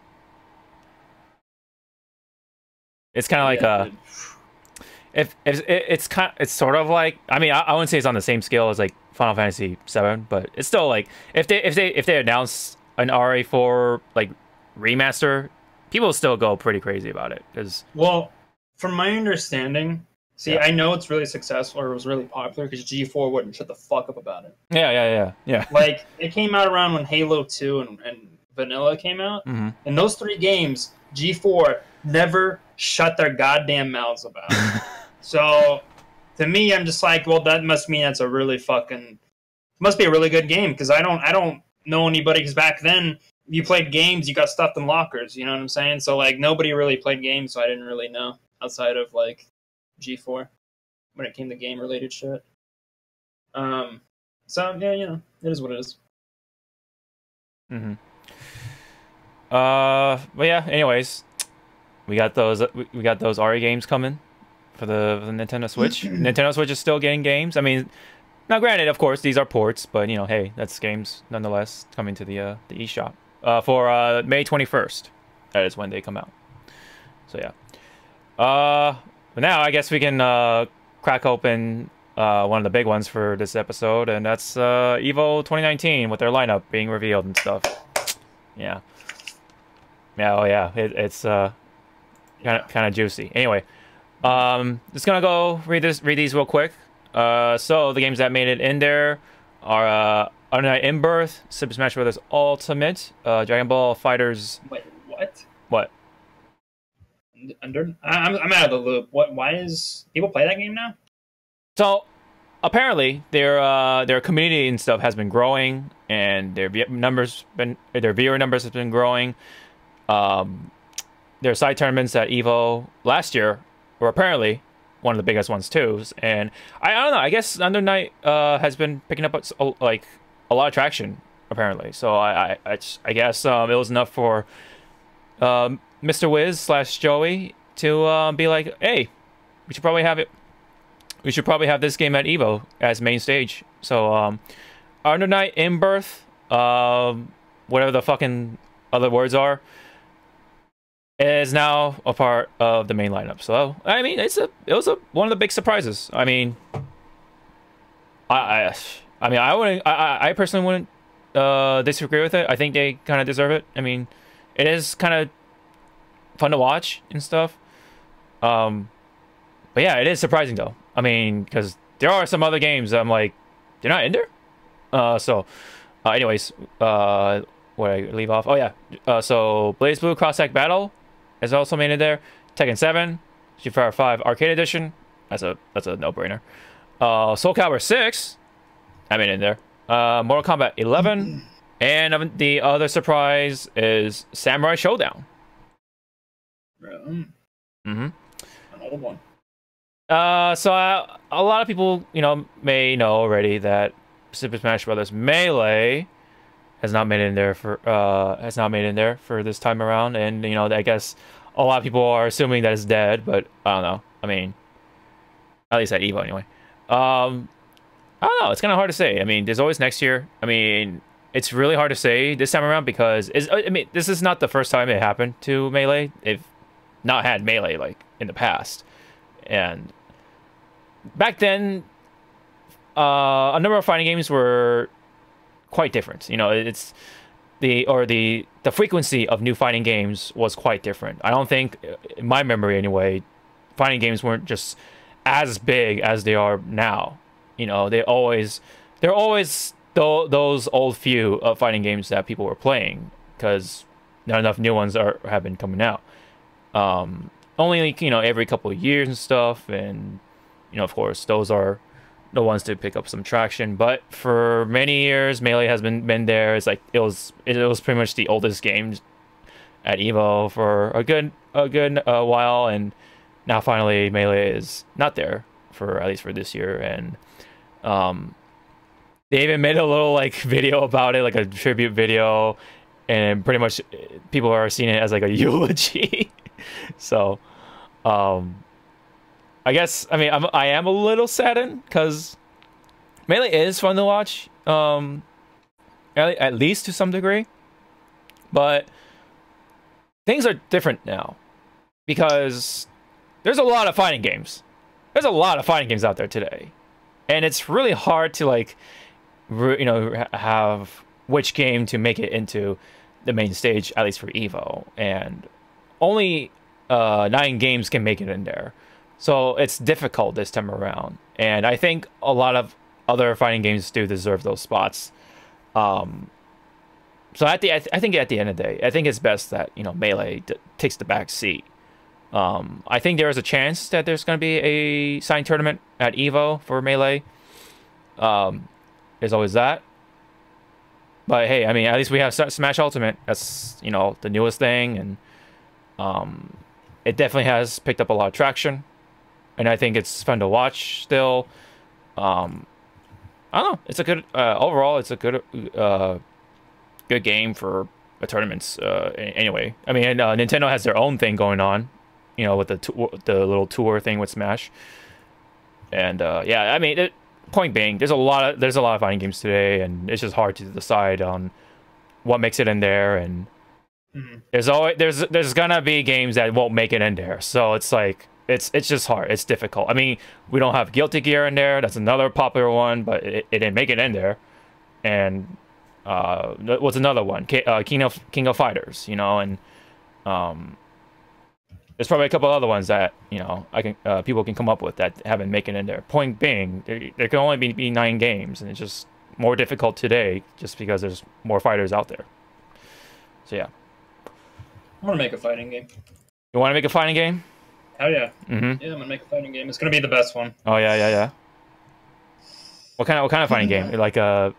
It's kind of like it's sort of like, I mean, I wouldn't say it's on the same scale as like Final Fantasy VII, but it's still like if they announce an RE4 like remaster, people will still go pretty crazy about it. Well, from my understanding, I know it's really successful or it was really popular because G4 wouldn't shut the fuck up about it. Yeah. Like, it came out around when Halo 2 and Vanilla came out. And those three games, G4 never shut their goddamn mouths about it. So, to me, I'm just like, well, that must mean that's a really must be a really good game because I don't know anybody because back then, you played games, you got stuffed in lockers, you know what I'm saying? So, like, nobody really played games, so I didn't really know outside of, like, G4 when it came to game related shit. So yeah, you know, it is what it is. But yeah, anyways, we got those RE games coming for the Nintendo Switch. Nintendo Switch is still getting games. I mean, now granted, of course, these are ports, but you know, hey, that's games nonetheless coming to the eShop for May 21st. That is when they come out. So yeah. But now I guess we can crack open one of the big ones for this episode, and that's EVO 2019 with their lineup being revealed and stuff. Yeah. It's kind of juicy. Anyway, just gonna go read these real quick. So the games that made it in there are Under Night in Birth, Super Smash Bros. Ultimate, Dragon Ball FighterZ. Wait, what? What? I'm out of the loop. Why is people play that game now? So apparently their community and stuff has been growing, and their viewer numbers has been growing. Their side tournaments at EVO last year were apparently one of the biggest ones too. And I don't know. I guess Under Night has been picking up like a lot of traction apparently. So I guess it was enough for Mr. Wiz / Joey to be like, hey, we should probably have it. We should probably have this game at EVO as main stage. So, Under Night in Birth, whatever the fucking other words are, is now a part of the main lineup. So, I mean, it was one of the big surprises. I mean, I personally wouldn't disagree with it. I think they kind of deserve it. I mean, it is kind of fun to watch and stuff. But yeah, it is surprising though. I mean, because there are some other games that I'm like, they're not in there. Anyways, where I leave off? Oh yeah. So Blaze Blue Cross Tag Battle is also made in there. Tekken 7, Street Fighter 5 Arcade Edition. That's a no-brainer. Soul Calibur 6, I made in there. Mortal Kombat 11, and the other surprise is Samurai Showdown. Another one. So a lot of people, may know already that Super Smash Bros. Melee has not made it in there for this time around, and I guess a lot of people are assuming that it's dead, but I don't know. I mean, at least at EVO anyway. I don't know. It's kind of hard to say. I mean, there's always next year. I mean, it's really hard to say this time around because this is not the first time it happened to Melee. They've not had Melee like in the past, and back then, a number of fighting games were quite different. It's the frequency of new fighting games was quite different. I don't think, in my memory anyway, fighting games weren't just as big as they are now. They're always those old few fighting games that people were playing because not enough new ones have been coming out. Only every couple of years and stuff, and of course those are the ones to pick up some traction. But for many years, Melee has been there. It's like it was pretty much the oldest game at EVO for a good while, and now finally Melee is not there for at least for this year. And they even made a little like video about it, like a tribute video, and pretty much people are seeing it as like a eulogy. So I guess I am a little saddened because Melee is fun to watch, at least to some degree, but things are different now because there's a lot of fighting games. There's a lot of fighting games out there today, and it's really hard to like have which game to make it into the main stage, at least for EVO, and only 9 games can make it in there. So it's difficult this time around, and I think a lot of other fighting games do deserve those spots. So I think at the end of the day, I think it's best that Melee takes the back seat. I think there is a chance that there's going to be a signed tournament at EVO for Melee. There's always that. But hey, at least we have Smash Ultimate. That's the newest thing, and it definitely has picked up a lot of traction. And I think it's fun to watch still. I don't know. It's a good overall. It's a good good game for tournaments. Anyway, Nintendo has their own thing going on, with the little tour thing with Smash. And yeah, point being, there's a lot of fighting games today, and it's just hard to decide on what makes it in there. And there's gonna be games that won't make it in there. So it's like. It's just hard. It's difficult. We don't have Guilty Gear in there. That's another popular one, but it didn't make it in there. And what's another one? King of Fighters, and there's probably a couple other ones that people can come up with that haven't made it in there. Point being, there can only be 9 games, and it's just more difficult today just because there's more fighters out there. So yeah, I want to make a fighting game. You want to make a fighting game? Oh yeah. Yeah, I'm gonna make a fighting game. It's gonna be the best one. Oh yeah. What kind of fighting game? Like a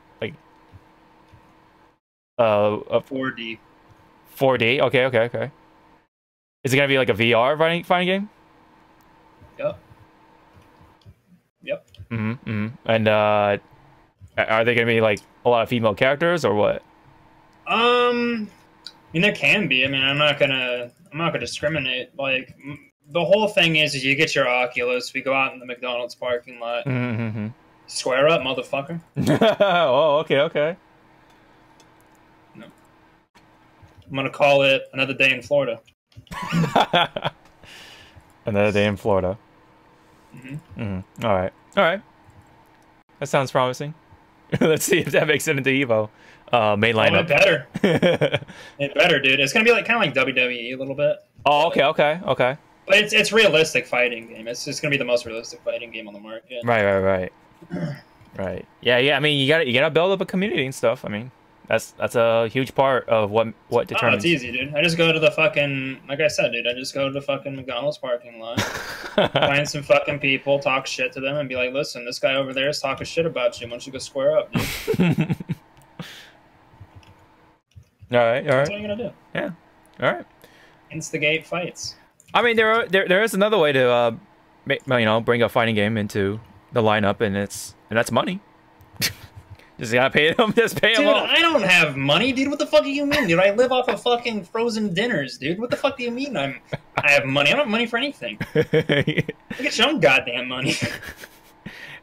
4D. 4D. Okay. Is it gonna be like a VR fighting game? Yep. And are they gonna be like a lot of female characters or what? There can be. I'm not gonna discriminate. Like. The whole thing is you get your Oculus, we go out in the McDonald's parking lot. Square up, motherfucker. Oh, okay. No. I'm gonna call it Another Day in Florida. Another Day in Florida. All right. That sounds promising. Let's see if that makes it into EVO. Main lineup. It better. It better, dude. It's gonna be like kind of like WWE a little bit. Oh, okay. But it's realistic fighting game. It's just gonna be the most realistic fighting game on the market. Right. Right. Yeah. I mean, you gotta build up a community and stuff. I mean, that's a huge part of what determines. Oh, it's easy, dude. I just go to the fucking, like I said, dude. I just go to the fucking McDonald's parking lot, find some fucking people, talk shit to them, and be like, "Listen, this guy over there is talking shit about you. Why don't you go square up, dude?" All right. That's what you're gonna do. Yeah. All right. Instigate fights. I mean, there is another way to, bring a fighting game into the lineup, and that's money. Just gotta pay them. Just pay them Dude, all. I don't have money, dude. What the fuck do you mean, dude? I live off of fucking frozen dinners, dude. What the fuck do you mean I have money? I don't have money for anything. Get your own goddamn money.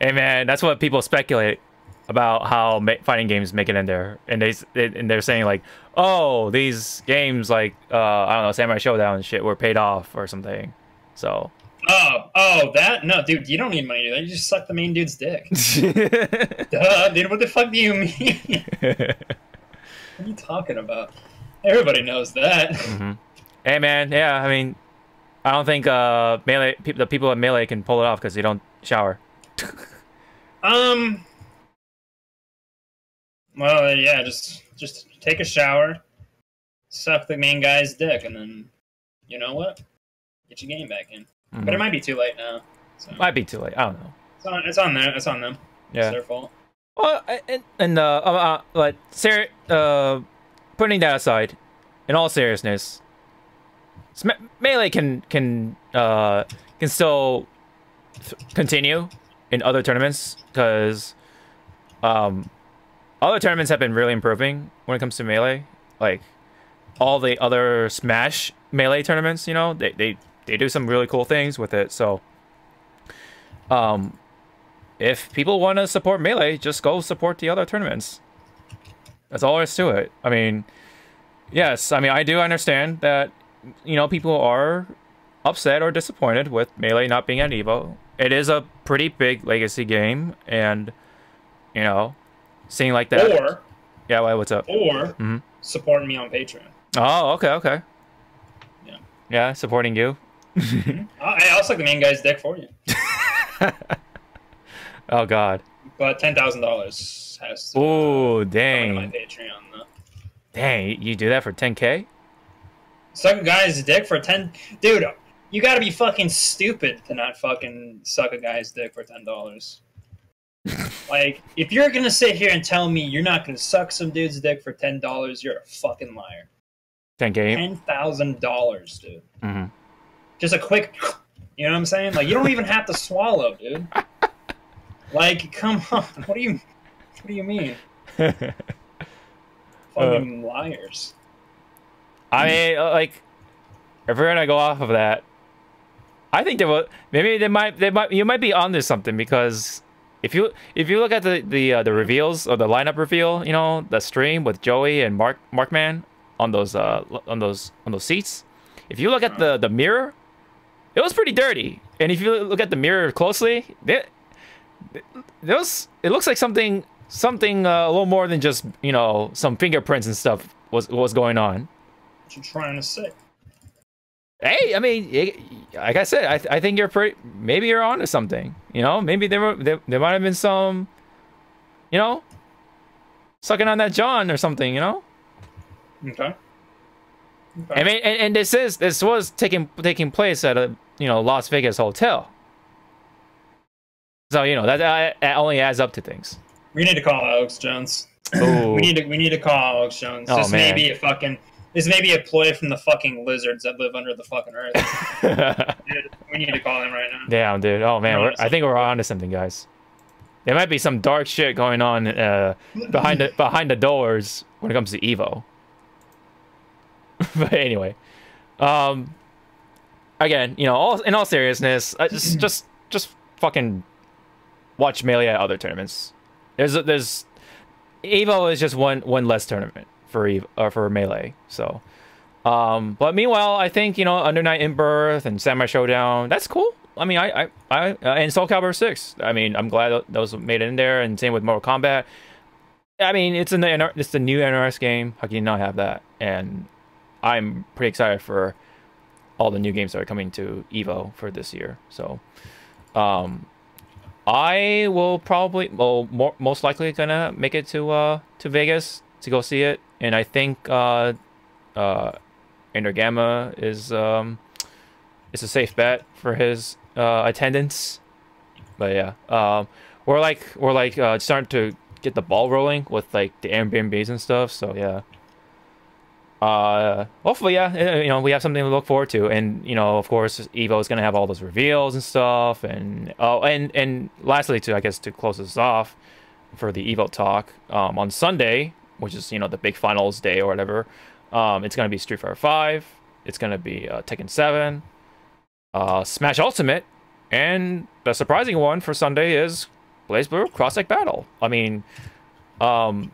Hey man, that's what people speculate about how fighting games make it in there, and they're saying like, oh, these games like I don't know, Samurai Showdown and shit were paid off or something. So. Oh, that? No, dude, you don't need money, dude. You just suck the main dude's dick. Duh, dude, what the fuck do you mean? What are you talking about? Everybody knows that. Mm-hmm. Hey, man, yeah, I mean, I don't think Melee the people at Melee can pull it off because they don't shower. Well, yeah, just take a shower, suck the main guy's dick, and then, you know what? Get your game back in. Mm-hmm. But it might be too late now. So. Might be too late. I don't know. It's on there. It's on them. Yeah. It's their fault. Well, but putting that aside, in all seriousness, Melee can still continue in other tournaments because other tournaments have been really improving when it comes to Melee. Like all the other Smash Melee tournaments, you know, they do some really cool things with it. So, if people want to support Melee, just go support the other tournaments. That's all there is to it. I mean, yes, I mean, I do understand that, you know, people are upset or disappointed with Melee not being at EVO. It is a pretty big legacy game, and, you know, seeing like that. Or, yeah, what's up? Or supporting me on Patreon. Oh, okay. Yeah. Yeah, supporting you. I'll suck the main guy's dick for you. Oh God! But $10,000 has to. Oh dang! My Patreon though. Dang, you do that for 10K? Suck a guy's dick for 10, dude. You got to be fucking stupid to not fucking suck a guy's dick for $10. Like, if you're gonna sit here and tell me you're not gonna suck some dude's dick for $10, you're a fucking liar. 10K? $10,000, dude. Mm-hmm. Just a quick, you know what I'm saying? Like, you don't even have to swallow, dude. Like, come on. What do you mean? Fucking liars. I mean, like, if we're gonna go off of that, I think you might be onto something, because if you look at the reveals, or the lineup reveal, you know, the stream with Joey and Markman on those seats. If you look at the mirror, it was pretty dirty. And if you look at the mirror closely, it looks like something a little more than just, you know, some fingerprints and stuff was going on. What you trying to say? Hey, I mean, like I said, I think maybe you're onto something. You know, maybe there might have been some, you know, sucking on that John or something. You know. Okay. I mean, and this was taking place at a, you know, Las Vegas hotel. So, you know, that only adds up to things. We need to call Alex Jones. Ooh. we need to call Alex Jones. Oh, This man. This may be a ploy from the fucking lizards that live under the fucking earth. Dude, we need to call him right now. Damn, dude. Oh man, I think we're onto something, guys. There might be some dark shit going on behind the doors when it comes to EVO. But anyway, again, you know, in all seriousness, just fucking watch Melee at other tournaments. There's EVO is just one less tournament for Melee. So, but meanwhile, I think, you know, Under Night in Birth and Samurai Showdown, that's cool. I mean, I and Soul Calibur 6. I mean, I'm glad those made it in there, and same with Mortal Kombat. I mean, it's the new NRS game. How can you not have that? And I'm pretty excited for all the new games that are coming to EVO for this year. So, I will probably, most likely gonna make it to Vegas to go see it, and I think Endergamma is a safe bet for his attendance. But yeah, we're starting to get the ball rolling with like the Airbnbs and stuff. So yeah. Hopefully, yeah, you know, we have something to look forward to, and you know, of course, Evo is gonna have all those reveals and stuff, and and lastly, I guess to close this off for the Evo talk, on Sunday, which is, you know, the big finals day or whatever, it's gonna be Street Fighter 5, it's gonna be Tekken 7, Smash Ultimate, and the surprising one for Sunday is BlazBlue Cross-Tech Battle. I mean, when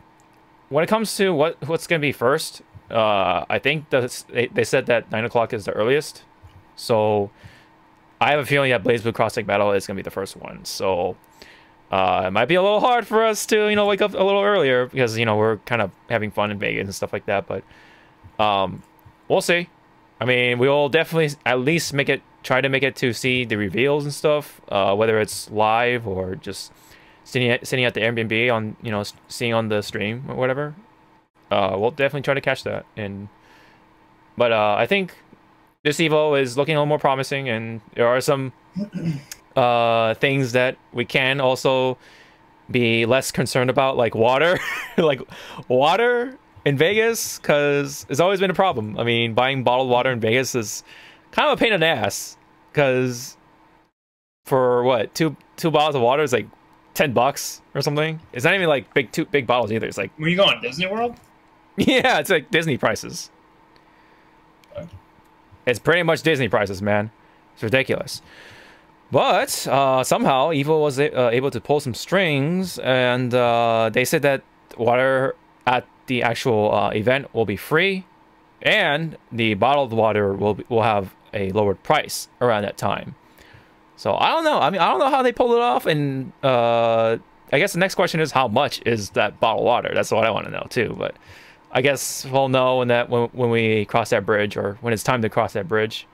it comes to what's gonna be first. I think they said that 9 o'clock is the earliest, so I have a feeling that BlazBlue Cross-Tech Battle is gonna be the first one. So it might be a little hard for us to, you know, wake up a little earlier because, you know, we're kind of having fun in Vegas and stuff like that. But we'll see. I mean, we'll definitely at least try to make it to see the reveals and stuff, whether it's live or just sitting at the Airbnb on, you know, seeing on the stream or whatever. We'll definitely try to catch that. But I think this Evo is looking a little more promising, and there are some things that we can also be less concerned about, like water, like water in Vegas, because it's always been a problem. I mean, buying bottled water in Vegas is kind of a pain in the ass, because for what, two bottles of water is like $10 or something. It's not even like two big bottles either. It's like, were you going Disney World? Yeah, it's like Disney prices. It's pretty much Disney prices, man. It's ridiculous. But somehow EVO was able to pull some strings, and they said that water at the actual event will be free, and the bottled water will have a lowered price around that time. So I don't know. I mean, I don't know how they pulled it off, and I guess the next question is, how much is that bottled water? That's what I want to know too. But I guess we'll know when we cross that bridge, or when it's time to cross that bridge.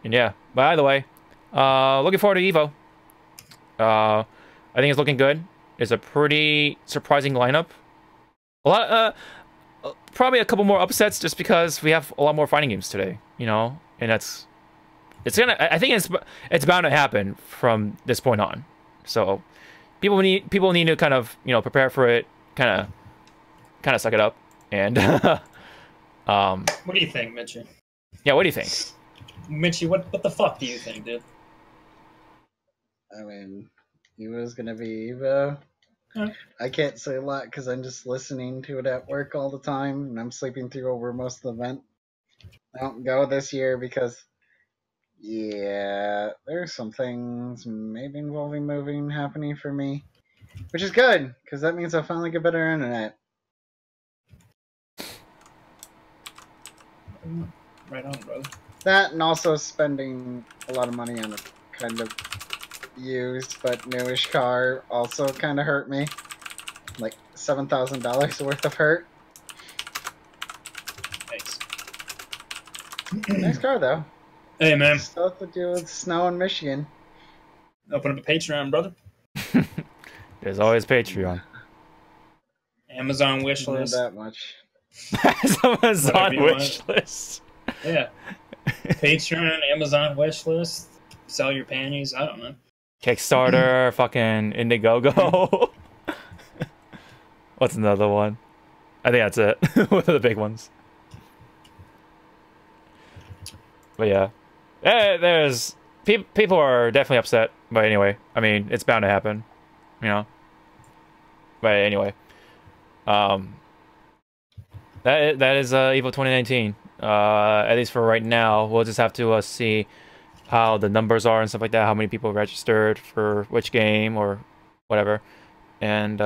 And yeah, but either way, looking forward to EVO. I think it's looking good. It's a pretty surprising lineup. A lot, probably a couple more upsets just because we have a lot more fighting games today, you know, and I think it's bound to happen from this point on. So people need to kind of, you know, prepare for it, kind of suck it up. And what do you think, Mitchie? Yeah, what do you think? Mitchie, what the fuck do you think, dude? I mean, Evo's gonna be Evo. I can't say a lot because I'm just listening to it at work all the time, and I'm sleeping through over most of the event. I don't go this year because, yeah, there's some things maybe involving moving happening for me, which is good because that means I'll finally get better internet. Right on, brother. That, and also spending a lot of money on a kind of used but newish car also kind of hurt me. Like $7,000 worth of hurt. Nice. Nice car though. Hey man. Still have to deal with snow in Michigan. Open up a Patreon, brother. There's always Patreon. Amazon wish list. Not that much. Amazon wish list. Yeah. Patreon, Amazon wish list. Sell your panties. I don't know. Kickstarter, fucking Indiegogo. What's another one? I think that's it. One of the big ones. But yeah, there's people are definitely upset. But anyway, I mean, it's bound to happen, you know. But anyway, that is EVO 2019. At least for right now, we'll just have to see how the numbers are and stuff like that. How many people registered for which game or whatever, and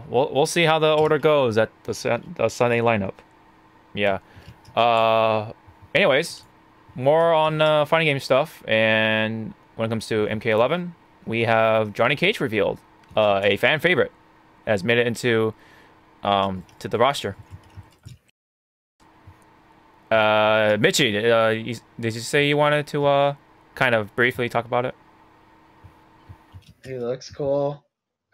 we'll see how the order goes at the Sunday lineup. Yeah. Anyways, more on fighting game stuff, and when it comes to MK11, we have Johnny Cage revealed, a fan favorite, has made it into to the roster. Michi, did you say you wanted to kind of briefly talk about it? He looks cool.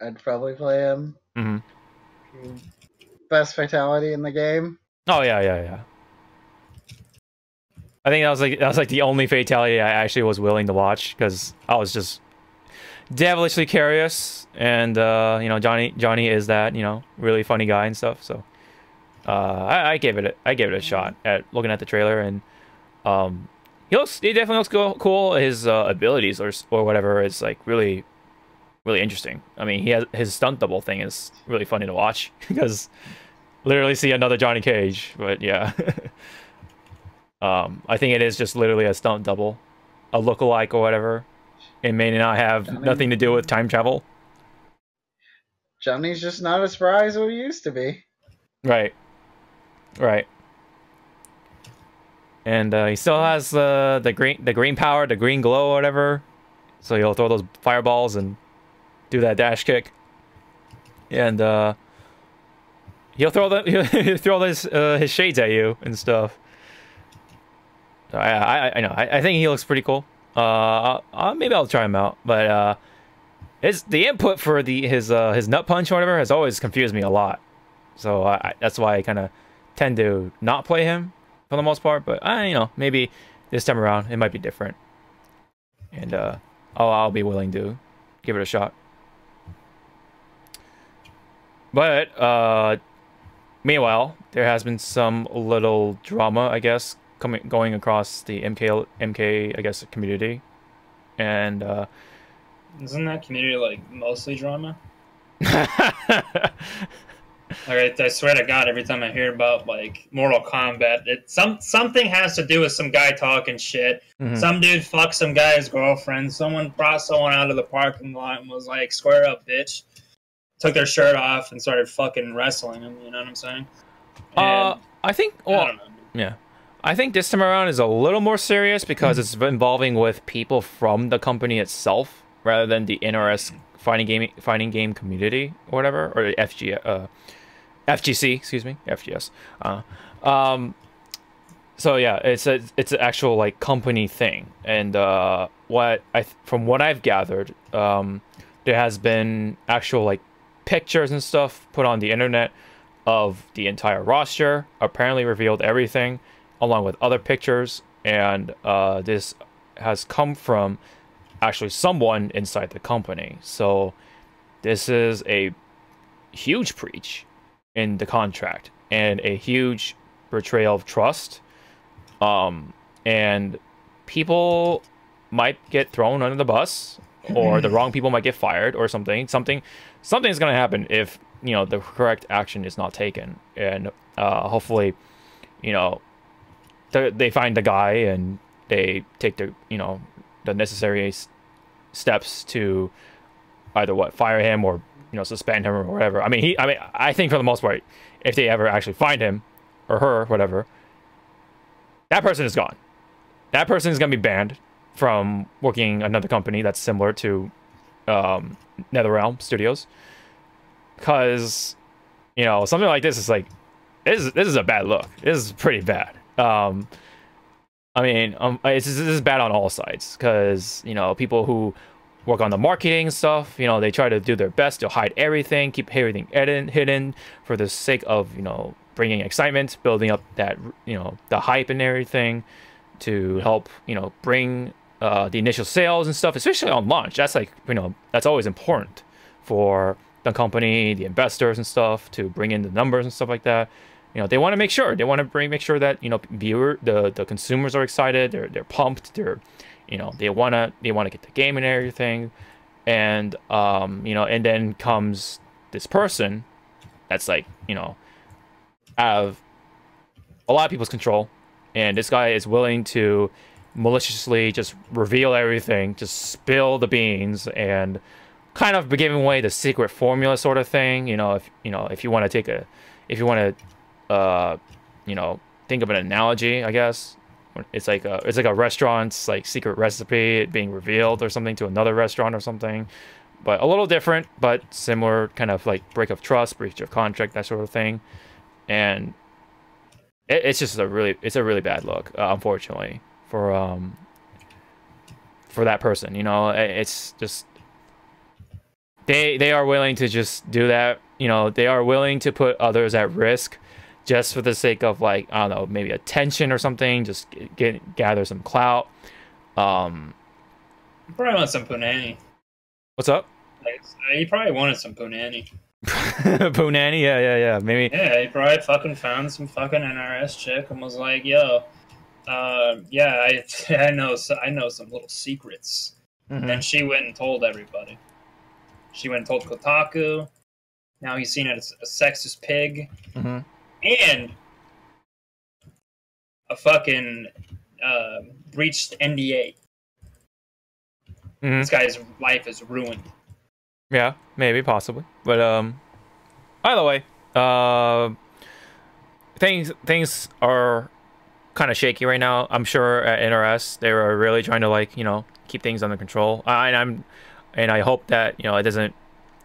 I'd probably play him. Mm-hmm. Best fatality in the game. Oh yeah. I think that was like the only fatality I actually was willing to watch because I was just devilishly curious, and you know, Johnny is that, you know, really funny guy and stuff. So I gave it a shot at looking at the trailer, and he definitely looks cool. His abilities or whatever is like really interesting. I mean, he has his stunt double thing is really funny to watch because literally see another Johnny Cage. But yeah, I think it is just literally a stunt double, a lookalike or whatever. It may not have nothing to do with time travel. Johnny's just not as spry as what he used to be. Right. And he still has the green power, the green glow, or whatever. So he'll throw those fireballs and do that dash kick. And he'll throw his shades at you and stuff. So I know. I think he looks pretty cool. Maybe I'll try him out. But the input for his nut punch or whatever has always confused me a lot. So that's why I kind of tend to not play him for the most part. But you know, maybe this time around it might be different. And I'll be willing to give it a shot. But meanwhile, there has been some little drama, I guess, going across the MK I guess community, and isn't that community like mostly drama? Like, I swear to God, every time I hear about like Mortal Kombat, something has to do with some guy talking shit. Mm-hmm. Some dude fucked some guy's girlfriend. Someone brought someone out of the parking lot and was like, "Square up, bitch." Took their shirt off and started fucking wrestling him. You know what I'm saying? And, I think. Well, I don't know. Yeah. I think this time around is a little more serious because it's involving with people from the company itself rather than the NRS fighting game community or whatever, or FGC, excuse me, FGS. So yeah, it's an actual like company thing, and from what I've gathered, there has been actual like pictures and stuff put on the internet of the entire roster, apparently revealed everything, along with other pictures, and this has come from actually someone inside the company. So this is a huge breach in the contract and a huge betrayal of trust, and people might get thrown under the bus, or the wrong people might get fired, or something's going to happen if, you know, the correct action is not taken. And hopefully, you know, they find the guy and they take the necessary steps to either fire him or, you know, suspend him or whatever. I think for the most part, if they ever actually find him or her, whatever, that person is gone. That person is going to be banned from working another company that's similar to NetherRealm Studios, because, you know, something like this is like this is a bad look. This is pretty bad. This is bad on all sides, because, you know, people who work on the marketing stuff, you know, they try to do their best to hide everything, keep everything hidden for the sake of, you know, bringing excitement, building up that, you know, the hype and everything to help, you know, bring the initial sales and stuff, especially on launch. That's like, you know, that's always important for the company, the investors and stuff, to bring in the numbers and stuff like that. You know, they want to make sure make sure that, you know, the consumers are excited, they're pumped, you know, they want to get the game and everything. And you know, and then comes this person that's like, you know, out of a lot of people's control, and this guy is willing to maliciously just reveal everything, just spill the beans, and kind of be giving away the secret formula sort of thing. You know, if you want to you know, think of an analogy, I guess it's like a restaurant's like secret recipe being revealed or something to another restaurant or something. but a little different, but similar kind of like break of trust, breach of contract, that sort of thing. And it's just a really bad look, unfortunately, for that person. You know, it's just they are willing to just do that. You know, they are willing to put others at risk just for the sake of, like, I don't know, maybe attention or something, just gather some clout. Probably want some punani. What's up? Like, he probably wanted some punani. Punani, yeah, maybe. Yeah, he probably fucking found some fucking NRS chick and was like, "Yo, yeah, I know some little secrets." Mm-hmm. And she went and told everybody. She went and told Kotaku. Now he's seen as a sexist pig. Mm-hmm. And a fucking breached NDA. Mm-hmm. This guy's life is ruined. Yeah, maybe, possibly. But either way, things are kind of shaky right now. I'm sure at NRS they were really trying to, like, you know, keep things under control. And I hope that, you know, it doesn't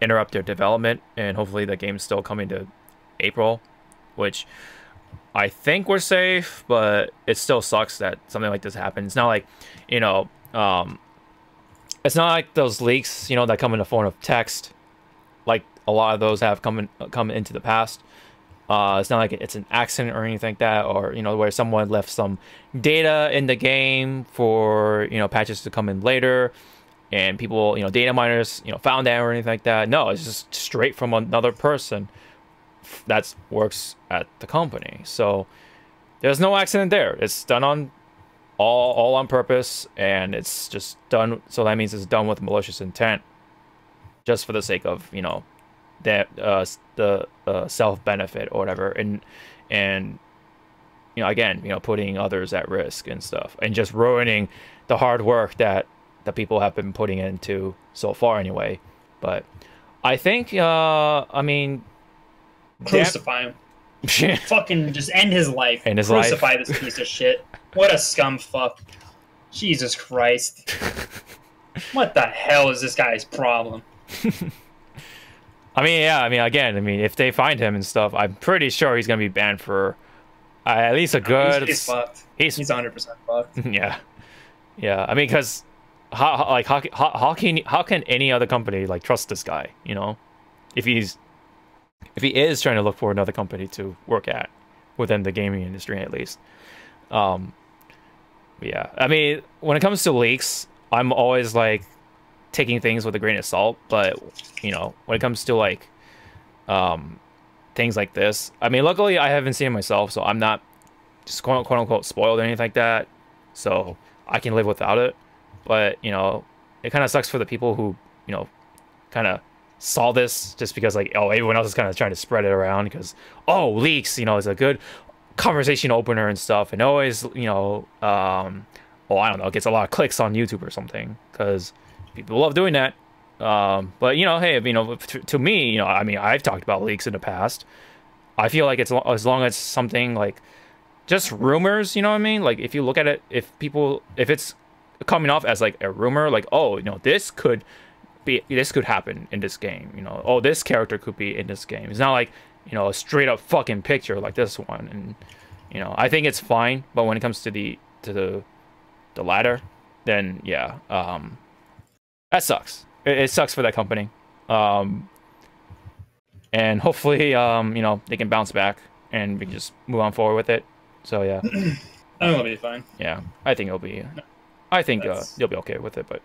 interrupt their development, and hopefully the game's still coming to April, which I think we're safe, but it still sucks that something like this happens. It's not like, you know, it's not like those leaks, you know, that come in the form of text, like a lot of those have come into the past. It's not like it's an accident or anything like that, or, you know, where someone left some data in the game for, you know, patches to come in later, and people, you know, data miners, you know, found that or anything like that. No, it's just straight from another person that works at the company. So there's no accident there. It's done on all on purpose, and it's just done. So that means it's done with malicious intent, just for the sake of, you know, that the self benefit or whatever, and you know, again, you know, putting others at risk and stuff, and just ruining the hard work that the people have been putting into so far anyway. But I think I mean, crucify him. Fucking just end his life. Crucify this piece of shit. What a scum fuck. Jesus Christ. What the hell is this guy's problem? I mean, yeah, I mean, again, I mean, if they find him and stuff, I'm pretty sure he's going to be banned for at least a good... He's fucked. He's 100% fucked. Yeah. Yeah, I mean, because how can any other company, like, trust this guy, you know? If he is trying to look for another company to work at within the gaming industry, at least. Yeah, I mean, when it comes to leaks, I'm always like taking things with a grain of salt, but, you know, when it comes to, like, things like this, I mean, luckily I haven't seen it myself, so I'm not just quote unquote spoiled or anything like that, so I can live without it. But, you know, it kind of sucks for the people who, you know, kind of saw this just because, like, oh, everyone else is kind of trying to spread it around because, oh, leaks, you know, is a good conversation opener and stuff, and always, you know, well, I don't know, it gets a lot of clicks on YouTube or something because people love doing that. But, you know, hey, you know, to me, you know, I mean, I've talked about leaks in the past. I feel like it's as long as something like just rumors, you know what I mean? Like, if you look at it, if it's coming off as like a rumor, like, oh, you know, this could happen in this game, you know, oh, this character could be in this game. It's not like, you know, a straight up fucking picture like this one. And, you know, I think it's fine, but when it comes to the latter, then yeah, that sucks. It sucks for that company. And hopefully, you know, they can bounce back and we can just move on forward with it. So yeah. I think it'll be fine. Yeah, I think it'll be. I think you'll be okay with it, but.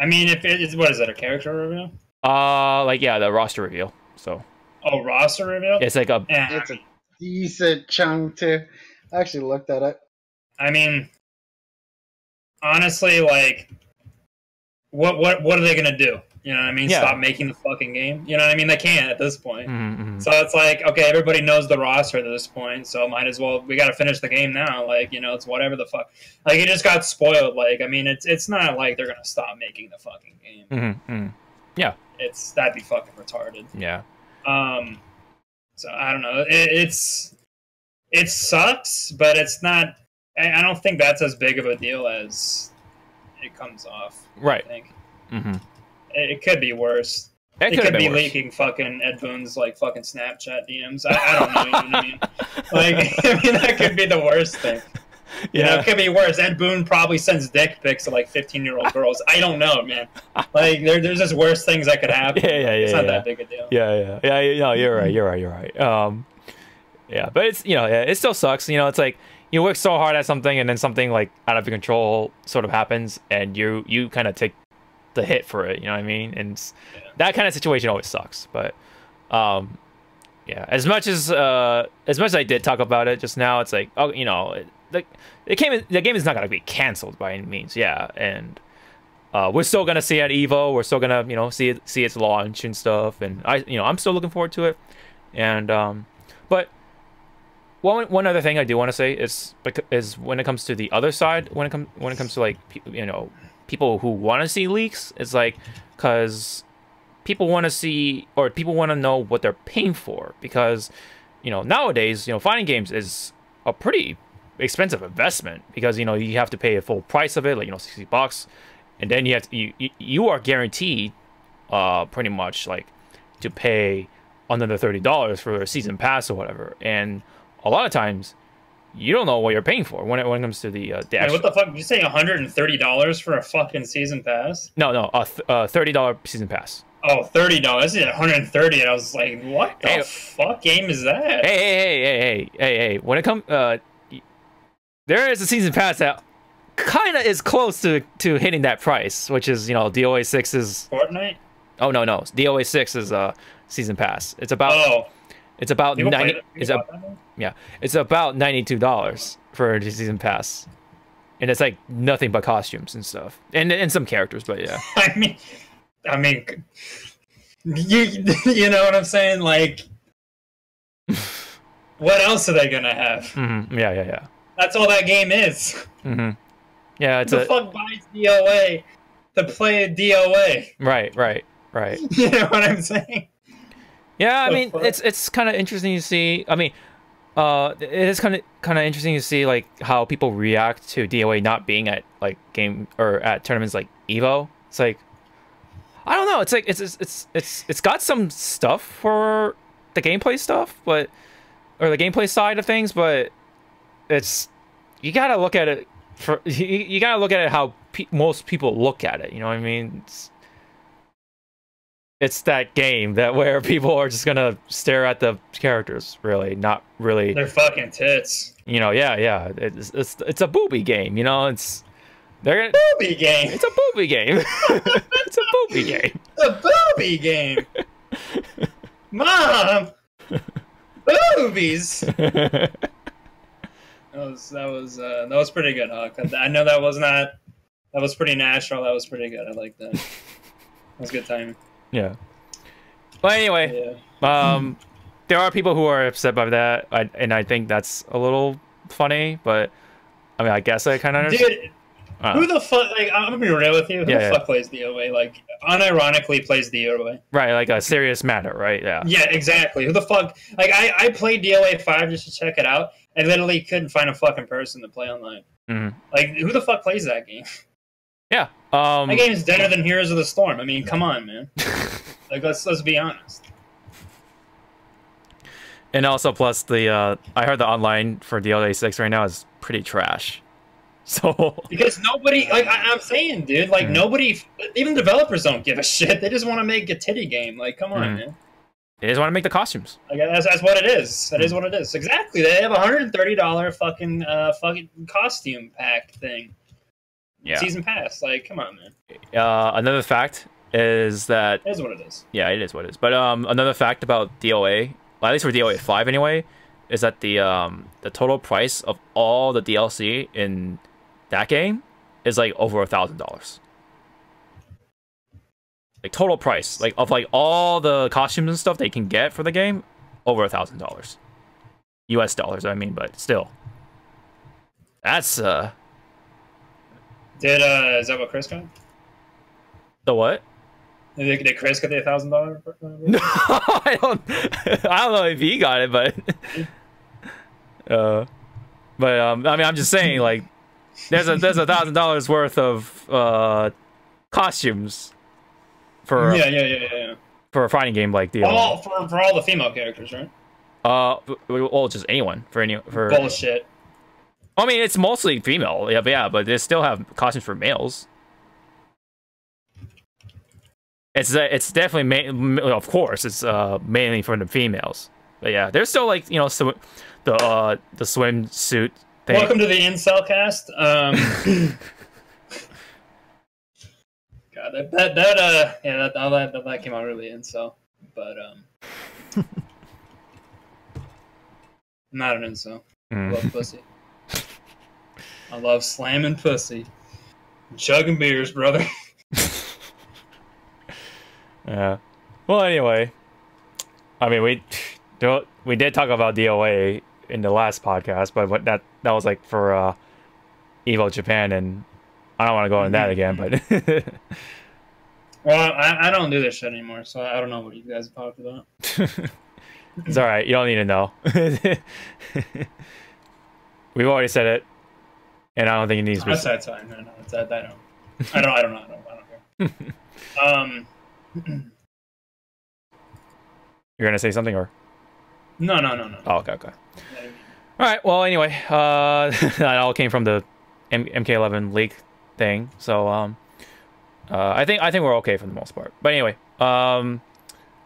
I mean, if it's, what is that, a character reveal? Like, yeah, the roster reveal. So. Oh, roster reveal? It's like a. Yeah. It's a decent chunk too. I actually looked at it. I mean, honestly, like, what are they gonna do? You know what I mean? Yeah. Stop making the fucking game? You know what I mean? They can't at this point. Mm-hmm. So it's like, okay, everybody knows the roster at this point, so might as well, we gotta finish the game now. Like, you know, it's whatever the fuck. Like, it just got spoiled. Like, I mean, it's not like they're gonna stop making the fucking game. Mm-hmm. Yeah. That'd be fucking retarded. Yeah. So I don't know. It sucks, but it's not. I don't think that's as big of a deal as it comes off. Right. I think. Mm-hmm. It could be worse. It could be leaking fucking Ed Boon's like fucking Snapchat DMs. I don't know. You know what I mean? Like, I mean, that could be the worst thing. You know, it could be worse. Ed Boon probably sends dick pics to like 15-year-old girls. I don't know, man. Like, there's just worse things that could happen. It's not that big a deal. Yeah. No, you're right. Yeah, but it's it still sucks. You know, it's like you work so hard at something, and then something like out of your control sort of happens, and you kind of take the hit for it. You know what I mean? And that kind of situation always sucks. But yeah, as much as I did talk about it just now, it's like, oh, you know, the game is not gonna be canceled by any means. Yeah, and we're still gonna see it at EVO. We're still gonna see its launch and stuff. And I'm still looking forward to it. And but one other thing I do want to say is when it comes to the other side, when it comes to like people who want to see leaks, it's like because people want to see, or people want to know what they're paying for, because nowadays finding games is a pretty expensive investment, because you have to pay a full price of it, like $60, and then you are guaranteed pretty much like to pay under the $30 for a season pass or whatever. And a lot of times you don't know what you're paying for when it comes to the Wait, what the fuck? Did you say $130 for a fucking season pass? No, a $30 season pass. Oh, $30. This is $130, and I was like, what the fuck game is that? Hey. When it comes, there is a season pass that kind of is close to hitting that price, which is DOA 6 is Fortnite. Oh no, DOA 6 is a season pass. It's about it's about it's about $92 for a season pass, and it's like nothing but costumes and stuff, and some characters, but yeah. I mean, you know what I'm saying? Like, what else are they gonna have? Mm-hmm. Yeah. That's all that game is. Mm-hmm. Yeah, it's the fuck buys DOA to play a DOA. Right. You know what I'm saying? Yeah, I mean, it's kind of interesting to see. I mean, it is kind of interesting to see like how people react to DOA not being at like game or at tournaments like EVO. It's like, I don't know. It's like it's got some stuff for the gameplay stuff, or the gameplay side of things, but you gotta look at it you gotta look at it how most people look at it. You know what I mean? It's that game where people are just gonna stare at the characters, really, not really. They're fucking tits. Yeah. It's a booby game. Booby game. It's a booby game. It's a booby game. A booby game. Mom. Boobies. That was pretty good, Huck. I know that was pretty natural. That was pretty good. I like that. That was good timing. Yeah. Well, anyway, there are people who are upset by that, and I think that's a little funny. But I mean, I guess I kind of understand. Dude, who the fuck? Like, I'm gonna be real with you. Who the fuck plays DOA? Like, unironically plays DOA. Right, like a serious matter, right? Yeah. Yeah, exactly. Who the fuck? Like, I played DOA 5 just to check it out. I literally couldn't find a fucking person to play online. Mm-hmm. Like, who the fuck plays that game? Yeah. That game's deader than Heroes of the Storm. I mean, come on, man. Like, let's be honest. And also, plus I heard the online for DOA 6 right now is pretty trash. So because nobody, like I'm saying, dude, like nobody, even developers don't give a shit. They just want to make a titty game. Like, come on, man. They just want to make the costumes. Like, that's what it is. That is what it is. Exactly. They have a $130 fucking costume pack thing. Yeah. Season pass. Like, come on, man. Another fact is that it is what it is. Yeah, it is what it is. But another fact about DOA, well, at least for DOA 5 anyway, is that the total price of all the DLC in that game is like over $1,000. Like total price, like of like all the costumes and stuff they can get for the game, over $1,000. US dollars, I mean, but still. That's is that what Chris got? The what? Did Chris get the $1,000? No, I don't know if he got it, but I mean, I'm just saying, like, there's $1,000 worth of costumes for Yeah. for a fighting game like the For all the female characters, right? well, just anyone for. Bullshit. I mean, it's mostly female, but they still have costumes for males. It's definitely of course it's mainly for the females, but yeah, there's still like the swimsuit thing. Welcome to the Incel Cast. God, that came out really incel, but I'm not an incel. I love pussy. I love slamming pussy, and chugging beers, brother. Yeah. Well, anyway, I mean, we did talk about DOA in the last podcast, but that was like for EVO Japan, and I don't want to go into that again. But well, I don't do this shit anymore, so I don't know what you guys have talked about. It's all right. You don't need to know. We've already said it, and I don't think it needs to be. That's fine. No, I don't care. You're gonna say something, or no. Oh, okay. All right. Well, anyway, that all came from the MK11 leak thing. So, I think we're okay for the most part. But anyway,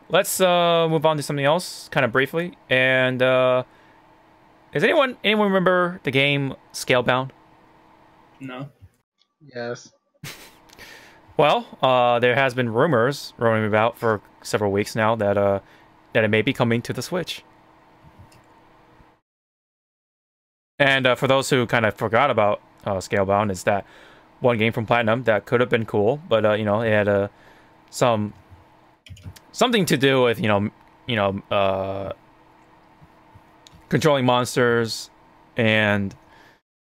let's move on to something else, kind of briefly. And does anyone remember the game Scalebound? No. Yes. Well, there has been rumors roaming about for several weeks now that it may be coming to the Switch. And for those who kind of forgot about Scalebound, it's that one game from Platinum that could have been cool, but it had something to do with controlling monsters and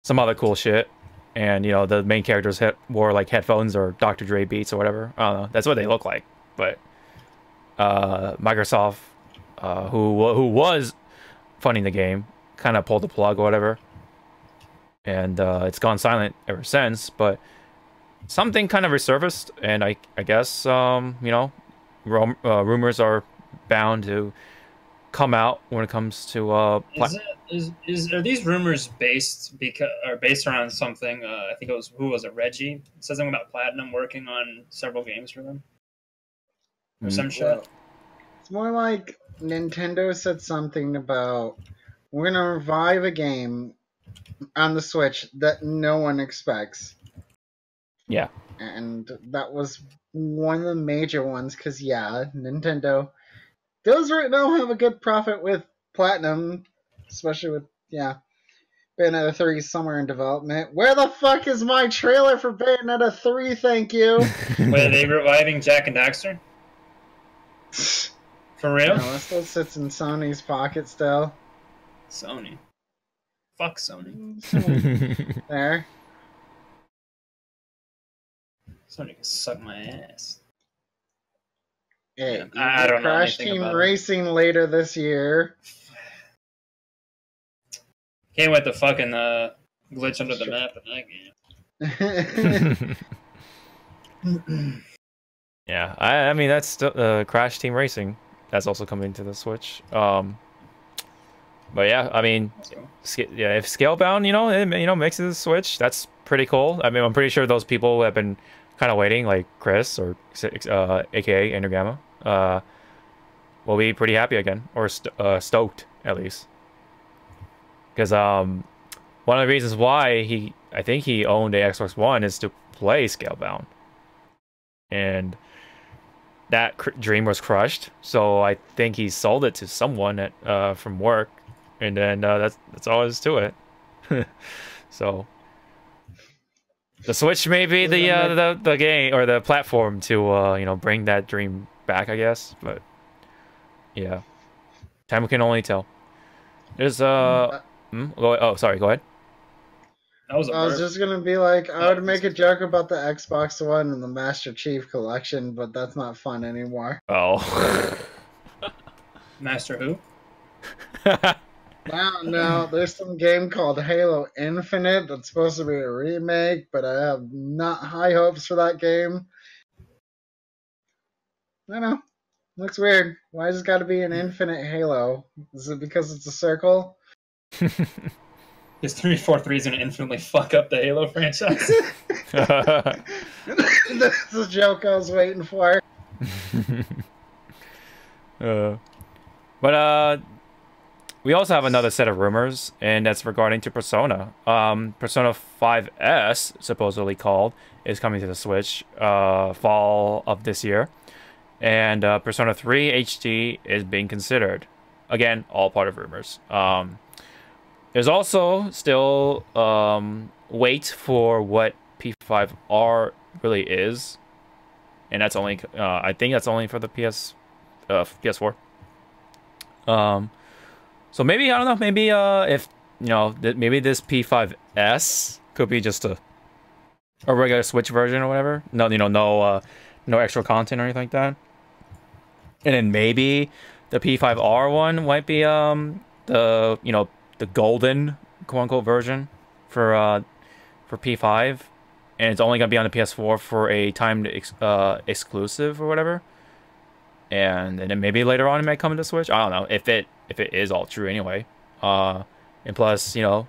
some other cool shit. And the main characters wore like headphones or Dr. Dre beats or whatever. I don't know. That's what they look like. But Microsoft, who was funding the game, kind of pulled the plug or whatever, and it's gone silent ever since. But something kind of resurfaced, and I guess rumors are bound to come out when it comes to are these rumors based around something? I think it was Reggie? It said something about Platinum working on several games for them or some shit. It's more like Nintendo said something about we're gonna revive a game on the Switch that no one expects. Yeah, and that was one of the major ones because Nintendo does right now have a good profit with Platinum, especially with Bayonetta 3 somewhere in development. Where the fuck is my trailer for Bayonetta 3? Thank you. Wait, are they reviving Jak and Daxter? For real? No, it still sits in Sony's pocket still. Sony. Fuck Sony. There. Sony can suck my ass. Hey, I don't know Crash anything Team about it. Racing later this year. Can't wait to fucking glitch under the map in that game. yeah. I mean that's still Crash Team Racing. That's also coming to the Switch. But yeah, I mean, if Scalebound, makes it to the Switch, that's pretty cool. I mean, I'm pretty sure those people have been kind of waiting, like Chris or aka Endergamma, will be pretty happy again, or stoked at least, because one of the reasons why I think he owned a Xbox One is to play Scalebound, and that dream was crushed. So I think he sold it to someone from work, and then that's all there is to it. So the Switch may be the game or the platform to bring that dream back, I guess. But yeah, time can only tell. There's sorry, go ahead. I was just gonna be like, I would make a joke about the Xbox One and the Master Chief Collection, but that's not fun anymore. Oh. Master who? No, there's some game called Halo Infinite that's supposed to be a remake, but I have not high hopes for that game. I know. Looks weird. Why has it got to be an infinite Halo? Is it because it's a circle? His 343 is going to infinitely fuck up the Halo franchise. That's the joke I was waiting for. But we also have another set of rumors, and that's regarding to Persona. Persona 5S, supposedly called, is coming to the Switch fall of this year. And Persona 3 HD is being considered. Again, all part of rumors. There's also still wait for what P5R really is. And that's only, I think that's only for the PS4. So maybe, I don't know, maybe if, you know, maybe this P5S could be just a regular Switch version or whatever. No, you know, no extra content or anything like that. And then maybe the P5R one might be the, you know, the golden quote unquote version for P5, and it's only gonna be on the PS4 for a timed exclusive or whatever. And then maybe later on it might come to Switch. I don't know if it is all true anyway. And plus, you know,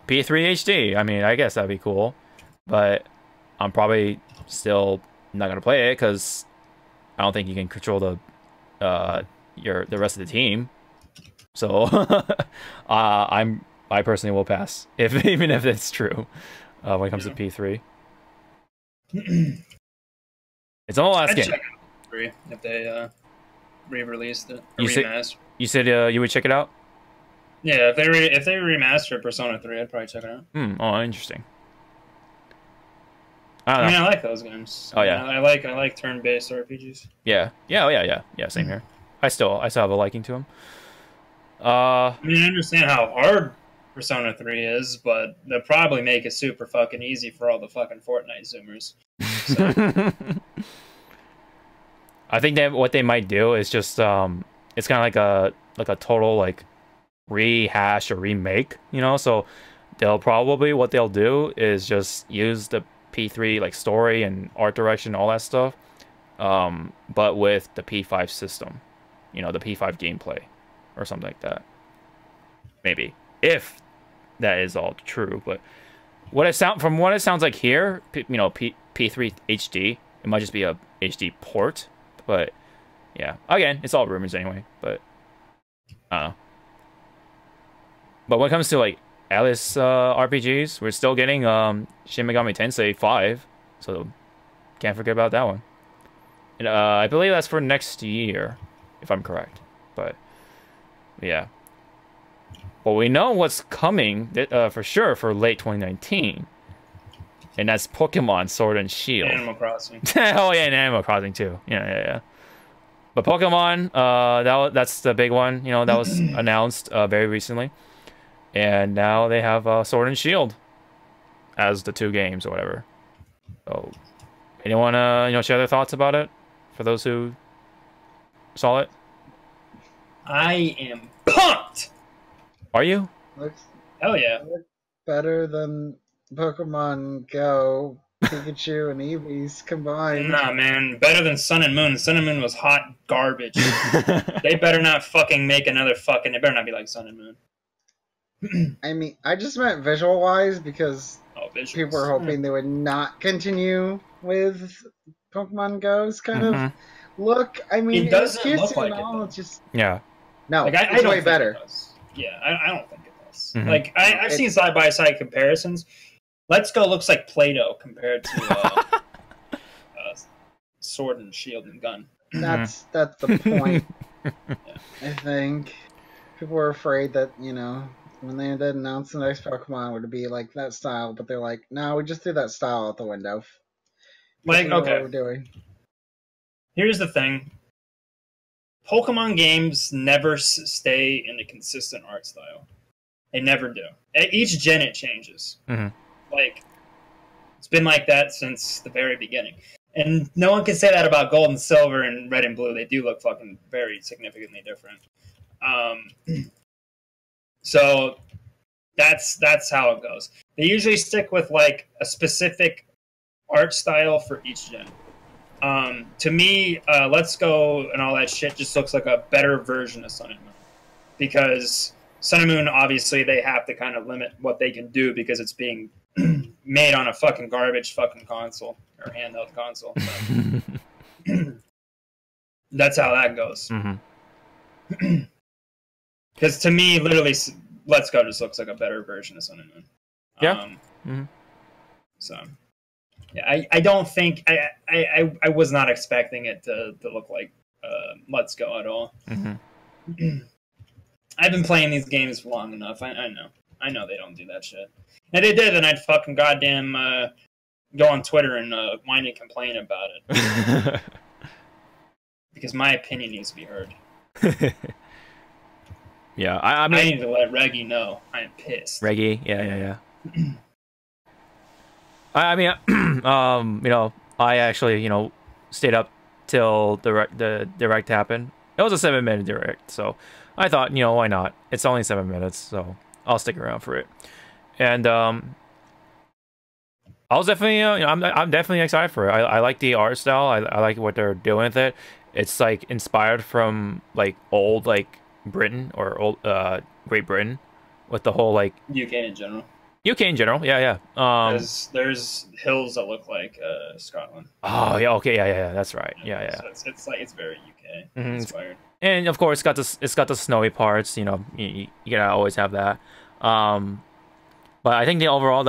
P3 HD. I mean, I guess that'd be cool, but I'm probably still not gonna play it because I don't think you can control the rest of the team. So I personally will pass even if it's true when it comes to P3. It's on the last game. If they re-released it or remastered. You said you would check it out? Yeah, if they remastered Persona 3, I'd probably check it out. Oh, interesting. I mean, I like those games. Oh yeah, I like turn-based RPGs. Yeah. Same here. I still have a liking to them. I mean, I understand how hard Persona 3 is, but they'll probably make it super fucking easy for all the fucking Fortnite zoomers. So. I think that what they might do is just it's kind of like a total like rehash or remake, you know. So what they'll do is just use the P3 like story and art direction, all that stuff, but with the P5 system, you know, the P5 gameplay or something like that. Maybe if that is all true, but from what it sounds like here, you know, P3 HD, it might just be a HD port. But yeah, again, it's all rumors anyway. But I don't know. But when it comes to like Alice RPGs, we're still getting Shin Megami Tensei 5, so can't forget about that one. And I believe that's for next year, if I'm correct. But yeah. But we know what's coming for sure for late 2019. And that's Pokemon Sword and Shield. Animal Crossing. Oh yeah, and Animal Crossing too. Yeah. But Pokemon, that's the big one. You know, that was announced very recently, and now they have Sword and Shield as the two games or whatever. So, anyone share their thoughts about it? For those who saw it, I am pumped. Are you? Hell yeah! Better than Pokemon Go, Pikachu, and Eevees combined. Nah, man. Better than Sun and Moon. Sun and Moon was hot garbage. They better not fucking make another fucking... It better not be like Sun and Moon. I mean, I just meant visual-wise because people were hoping they would not continue with Pokemon Go's kind of look. I mean, it doesn't look like it's just... Yeah. No, like, it's way better. Yeah, I don't think it does. Like, I've seen side-by-side comparisons. Let's Go looks like Play-Doh compared to Sword and Shield and Gun. That's the point. I think people were afraid that, you know, when they did announce the next Pokemon would be like that style, but they're like, no, we just threw that style out the window. Like, okay. What we're doing. Here's the thing. Pokemon games never stay in a consistent art style. They never do. At each gen it changes. Like, it's been like that since the very beginning. And no one can say that about Gold and Silver and Red and Blue. They do look fucking very significantly different. So that's how it goes. They usually stick with like a specific art style for each gen. To me, Let's Go and all that shit just looks like a better version of Sun and Moon. Because Sun and Moon, obviously, they have to kind of limit what they can do because it's being made on a fucking garbage fucking console or handheld console. So. That's how that goes. Because to me, literally, Let's Go just looks like a better version of Sun and Moon. Yeah. So, yeah, I don't think I was not expecting it to look like Let's Go at all. I've been playing these games long enough. I know they don't do that shit. And they did, and I'd fucking goddamn go on Twitter and whine and complain about it. Because my opinion needs to be heard. Yeah, I mean, I need to let Reggie know I'm pissed. Reggie, yeah. I mean, you know, I actually, you know, stayed up till the direct happened. It was a 7-minute direct, so I thought, you know, why not? It's only 7 minutes, so I'll stick around for it. And I was definitely, you know, I'm definitely excited for it. I like the art style. I like what they're doing with it. It's like inspired from like old like Britain or old Great Britain, with the whole like UK in general. UK in general, yeah. There's hills that look like Scotland. Oh yeah, okay, yeah. That's right. Yeah. So it's like it's very UK inspired. And of course, it's got the snowy parts. You know, you gotta always have that. But I think the overall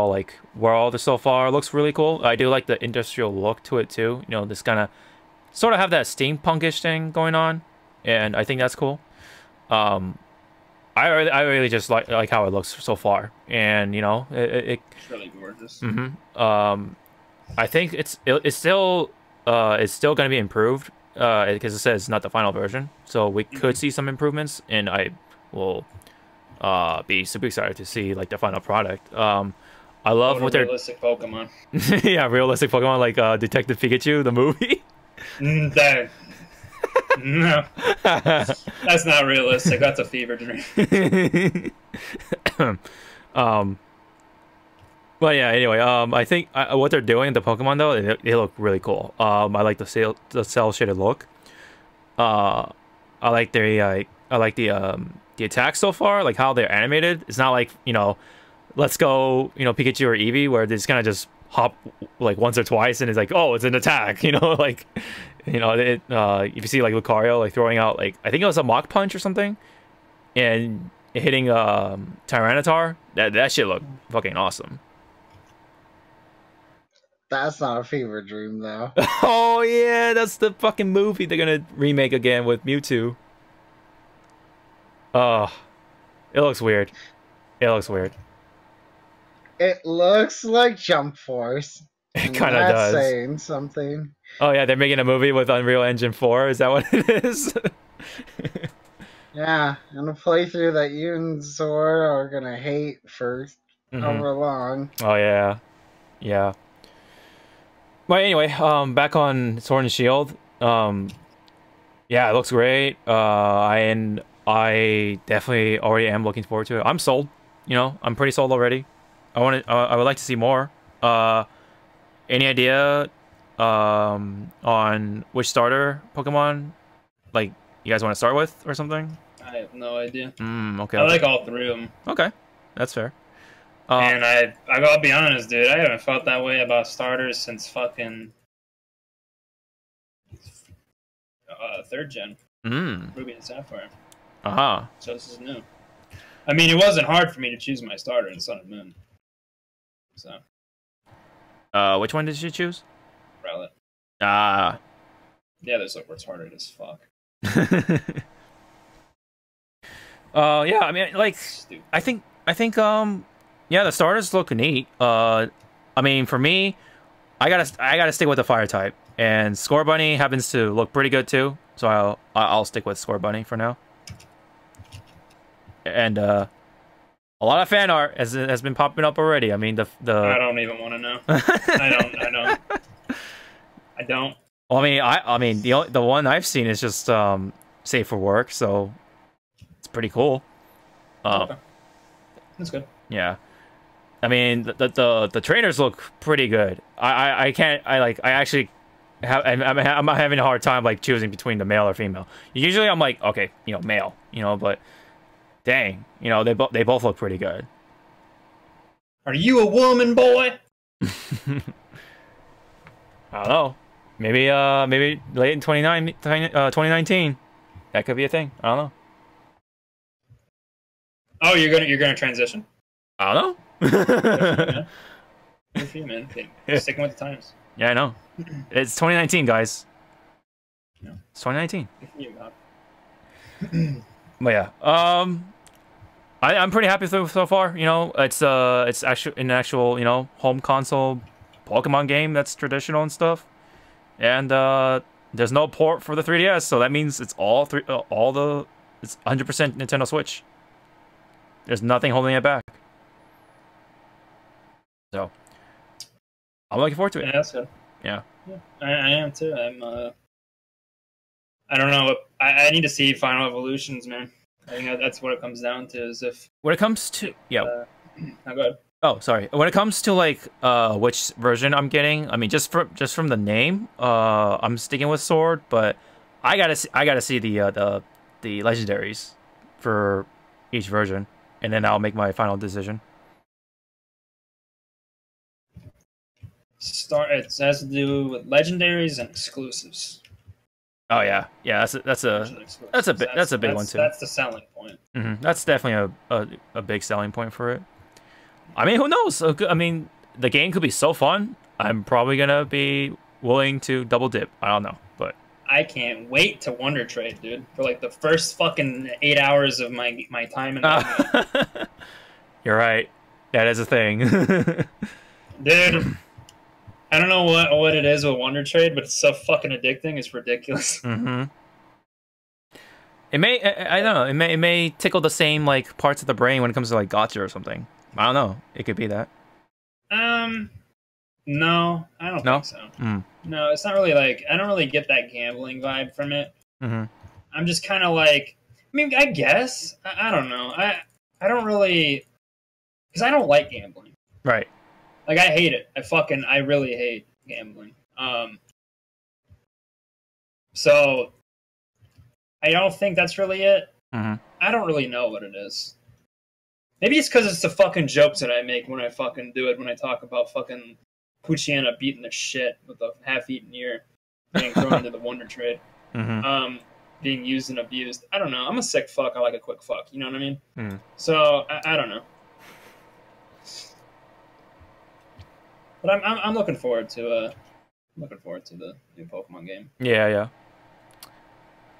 like world so far looks really cool. I do like the industrial look to it too. You know, this kind of sort of have that steampunkish thing going on, and I think that's cool. I really just like how it looks so far, and you know, it's really gorgeous. I think it's still going to be improved because it says not the final version, so we could see some improvements, and I will be super excited to see like the final product. I love what they're realistic Pokemon. Yeah, realistic Pokemon like Detective Pikachu, the movie. No, that's not realistic. That's a fever dream. But yeah, anyway, I think what they're doing, the Pokemon though, they look really cool. I like the cell shaded look. I like the attacks so far, like how they're animated. It's not like, you know, Let's Go, you know, Pikachu or Eevee, where they just kind of just hop like once or twice and it's like, oh, it's an attack, you know, like, you know, if you see like Lucario like throwing out like, I think it was a Mach Punch or something, and hitting Tyranitar, that shit looked fucking awesome. That's not a fever dream though. Oh yeah, that's the fucking movie they're gonna remake again with Mewtwo. It looks weird. It looks like Jump Force. It kind of does. That's saying something. Oh yeah, they're making a movie with Unreal Engine 4. Is that what it is? Yeah, and a playthrough that you and Zora are gonna hate for however long. Oh yeah. But anyway, back on Sword and Shield. Yeah, it looks great. And I definitely already am looking forward to it. I'm sold. You know, I'm pretty sold already. I would like to see more. Any idea on which starter Pokemon like you guys want to start with or something? I have no idea. Okay. I like all three of them. Okay, that's fair. And I gotta be honest, dude. I haven't felt that way about starters since fucking 3rd gen. Ruby and Sapphire. So this is new. I mean, it wasn't hard for me to choose my starter in Sun and Moon. So. Which one did you choose? Rowlet. Yeah, this look was harder as fuck. Yeah, I mean, like, Stupid. I think, yeah, the starters look neat. I mean, for me, I gotta stick with the fire type, and Score Bunny happens to look pretty good too, so I'll stick with Score Bunny for now. And a lot of fan art has been popping up already. I mean, the I don't even want to know. I don't. Well, I mean, the one I've seen is just safe for work, so it's pretty cool. Okay. That's good. Yeah, I mean the trainers look pretty good. I actually I'm having a hard time like choosing between the male or female. Usually I'm like, okay, you know, male, you know, but dang, you know, they both look pretty good. Are you a woman, boy? I don't know. Maybe late in 2019. That could be a thing. I don't know. Oh, you're gonna transition. I don't know. Good for you, man. Okay, sticking with the times. Yeah, I know. It's 2019, guys. Yeah. It's 2019. Good for you, God. But yeah, I'm pretty happy so far. You know, it's actually an actual, you know, home console Pokemon game that's traditional and stuff. And there's no port for the 3DS, so that means it's it's 100% Nintendo Switch. There's nothing holding it back. So I'm looking forward to it. Yeah, that's good. Yeah. I am too. I don't know. I need to see Final Evolutions, man. I think that's what it comes down to. Is if when it comes to oh, go ahead. Oh, sorry. When it comes to like which version I'm getting, I mean just from the name, I'm sticking with Sword, but I gotta see the legendaries for each version, and then I'll make my final decision. It has to do with legendaries and exclusives. Oh yeah, that's a big one too. That's the selling point. That's definitely a big selling point for it. I mean, who knows? I mean, the game could be so fun. I'm probably gonna be willing to double dip. I don't know, but I can't wait to Wonder Trade, dude. For like the first fucking 8 hours of my time in the game. You're right. That is a thing. Dude, I don't know what it is with Wonder Trade, but it's so fucking addicting. It's ridiculous. It may, I don't know. It may tickle the same like parts of the brain when it comes to like gacha or something. I don't know. It could be that. No, I don't think so. No, it's not really like I don't really get that gambling vibe from it. I'm just kind of like, I mean, I guess I don't know. I don't really, because I don't like gambling. Right. Like I hate it. I really hate gambling. So I don't think that's really it. I don't really know what it is. Maybe it's because it's the fucking jokes that I make when I fucking do it, when I talk about fucking Puchiana beating the shit with a half-eaten ear, being thrown into the Wonder Trade, being used and abused. I don't know. I'm a sick fuck. I like a quick fuck. You know what I mean? So I don't know. But I'm looking forward to the new Pokemon game. Yeah.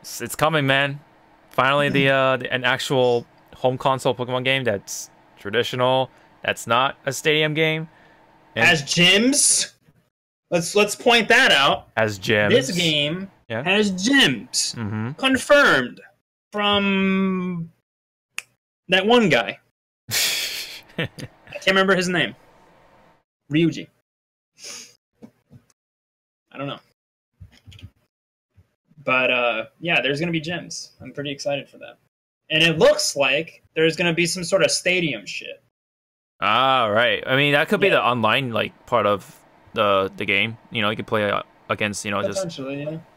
It's coming, man. Finally, an actual home console Pokemon game that's traditional. That's not a stadium game. And has gyms. Let's point that out. Has gyms. This game has gyms. Confirmed from that one guy. I can't remember his name. Ryuji. I don't know. But yeah, there's gonna be gyms. I'm pretty excited for that. And it looks like there's gonna be some sort of stadium shit. Ah, right. I mean, that could be the online like part of the game. You know, you could play against just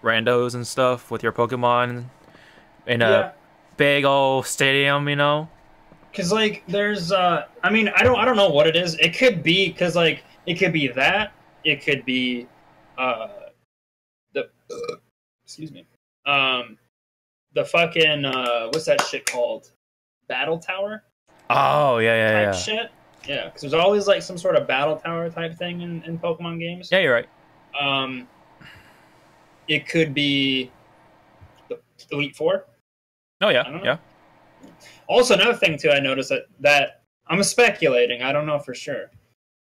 randos and stuff with your Pokemon in a big old stadium. You know, because like there's I mean I don't know what it is. It could be because like it could be that. It could be the excuse me the fucking what's that shit called? Battle Tower. Oh yeah. Shit. Yeah, because there's always like some sort of battle tower type thing in Pokemon games. Yeah, you're right. It could be the Elite Four. Oh yeah, yeah. Also, another thing too, I noticed that I'm speculating. I don't know for sure,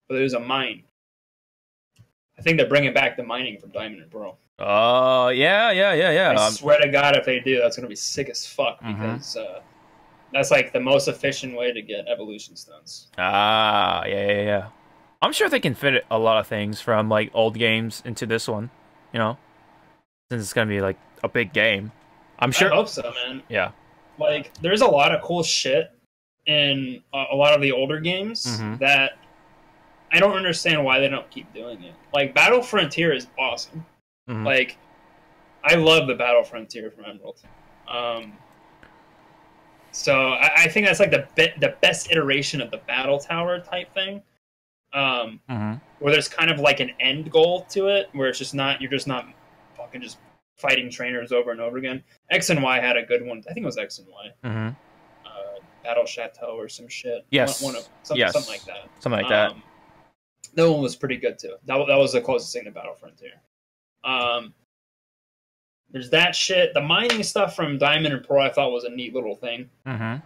but there's a mine. I think they're bringing back the mining from Diamond and Pearl. Oh yeah. I swear to God, if they do, that's gonna be sick as fuck because. That's like the most efficient way to get evolution stones. Ah, yeah. I'm sure they can fit a lot of things from like old games into this one, you know, since it's gonna be like a big game. I'm sure. I hope so, man. Yeah. Like, there's a lot of cool shit in a lot of the older games that I don't understand why they don't keep doing it. Like, Battle Frontier is awesome. Like, I love the Battle Frontier from Emerald. So I think that's like the best iteration of the Battle Tower type thing. Where there's kind of like an end goal to it, where it's just not you're just not fucking just fighting trainers over and over again. X and Y had a good one. I think it was X and Y. Battle Chateau or some shit. Yes. Something like that. Something like that. That one was pretty good too. That was the closest thing to Battle Frontier. There's that shit. The mining stuff from Diamond and Pearl I thought was a neat little thing. I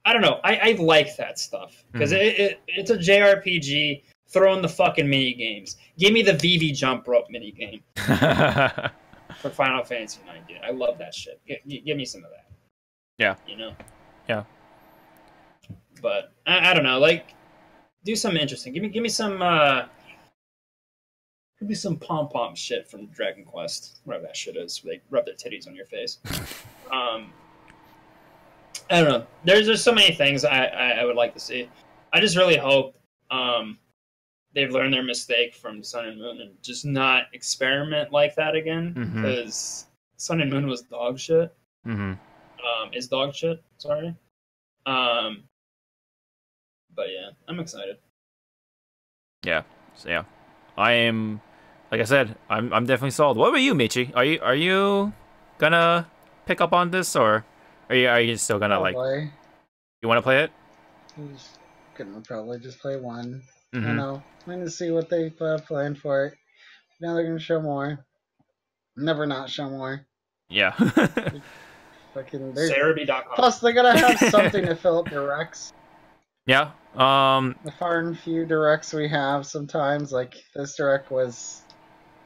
don't know. I like that stuff because it's a JRPG. Throw in the fucking mini games. Give me the VV jump rope mini game for Final Fantasy IX. Dude. I love that shit. Give me some of that. Yeah. You know. Yeah. But I don't know. Like, do something interesting. Give me some. Give me some pom pom shit from Dragon Quest, whatever that shit is. Where they rub their titties on your face. I don't know. There's so many things I would like to see. I just really hope they've learned their mistake from Sun and Moon and just not experiment like that again. Because Sun and Moon was dog shit. Is dog shit. Sorry. But yeah, I'm excited. Yeah. So yeah, I am. Like I said, I'm definitely sold. What about you, Michi? Are you gonna pick up on this, or are you still gonna Probably. You want to play it? I'm just gonna probably just play one. I don't know. I'm gonna see what they planned for it. Now they're gonna show more. Never not show more. Yeah. Fucking Cerebi.com. Plus, they're gonna have something to fill up directs. Yeah. The far and few directs we have sometimes, like this direct was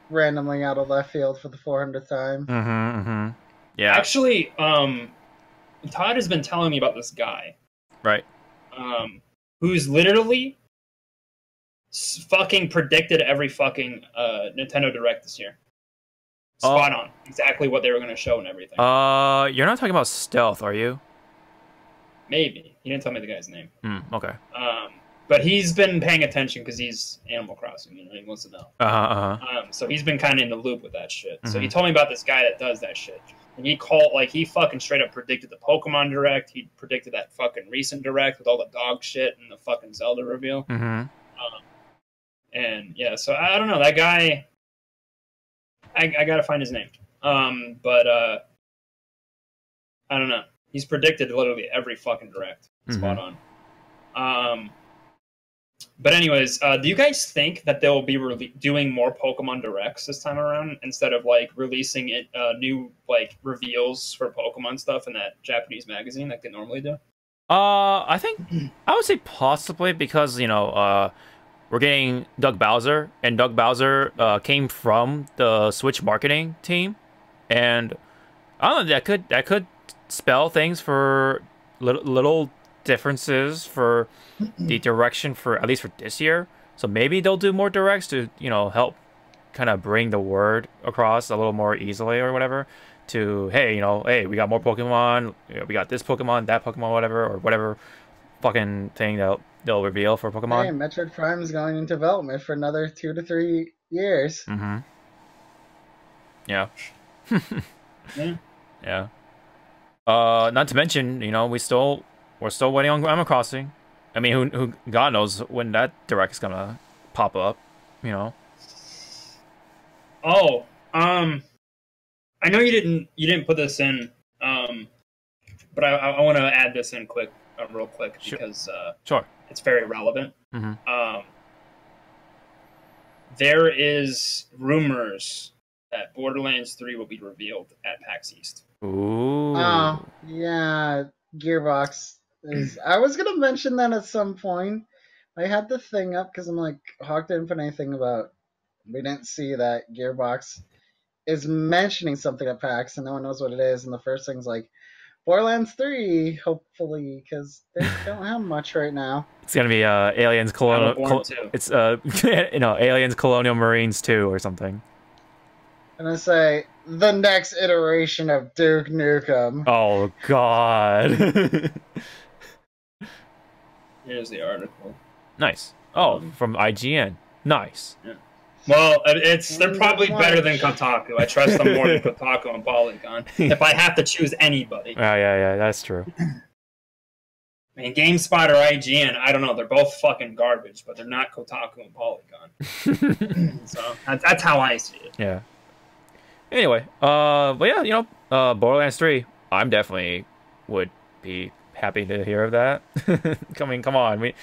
randomly out of left field for the 400th time. Yeah. Actually, Todd has been telling me about this guy. Right. Who's literally fucking predicted every fucking Nintendo Direct this year. Spot on. Exactly what they were going to show and everything. You're not talking about Stealth, are you? Maybe. He didn't tell me the guy's name. Okay. But he's been paying attention because he's Animal Crossing. You know, he wants to know. So he's been kind of in the loop with that shit. So he told me about this guy that does that shit. And he fucking straight up predicted the Pokemon Direct. He predicted that fucking recent Direct with all the dog shit and the fucking Zelda reveal. And yeah, so I don't know. That guy, I gotta find his name. But I don't know. He's predicted literally every fucking Direct. Spot on. But anyways, do you guys think that they'll be doing more Pokemon Directs this time around instead of like releasing it new like reveals for Pokemon stuff in that Japanese magazine like they normally do? I think I would say possibly because we're getting Doug Bowser, and Doug Bowser came from the Switch marketing team, and I don't know, that could spell things for little differences for the direction for at least for this year. So maybe they'll do more directs to help kind of bring the word across a little more easily or whatever. To hey we got more Pokemon, we got this Pokemon, that Pokemon, whatever, or whatever fucking thing they'll reveal for Pokemon. Hey, Metroid Prime is going into development for another 2 to 3 years. Yeah. Yeah. Yeah. Not to mention, we're still waiting on Animal Crossing. I mean, who God knows when that direct is gonna pop up, Oh, I know you didn't put this in, but I want to add this in real quick because sure, it's very relevant. There is rumors that Borderlands 3 will be revealed at PAX East. Ooh. Oh, yeah, Gearbox. I was going to mention that at some point. I had the thing up because I'm like, Hawk didn't put anything about. We didn't see that Gearbox is mentioning something at PAX and no one knows what it is. And the first thing's like, Borderlands 3, hopefully, because they don't have much right now. It's gonna be Aliens Colonial. It's Aliens Colonial Marines 2 or something. And I say the next iteration of Duke Nukem. Oh God. Here's the article. Nice. Oh, from IGN. Nice. Yeah. Well, they're probably better than Kotaku. I trust them more than Kotaku and Polygon. If I have to choose anybody. Yeah, that's true. I mean, GameSpot or IGN, I don't know. They're both fucking garbage, but they're not Kotaku and Polygon. So that's how I see it. Yeah. Anyway, but yeah, Borderlands 3, I'm definitely would be happy to hear of that. I mean, come on, we've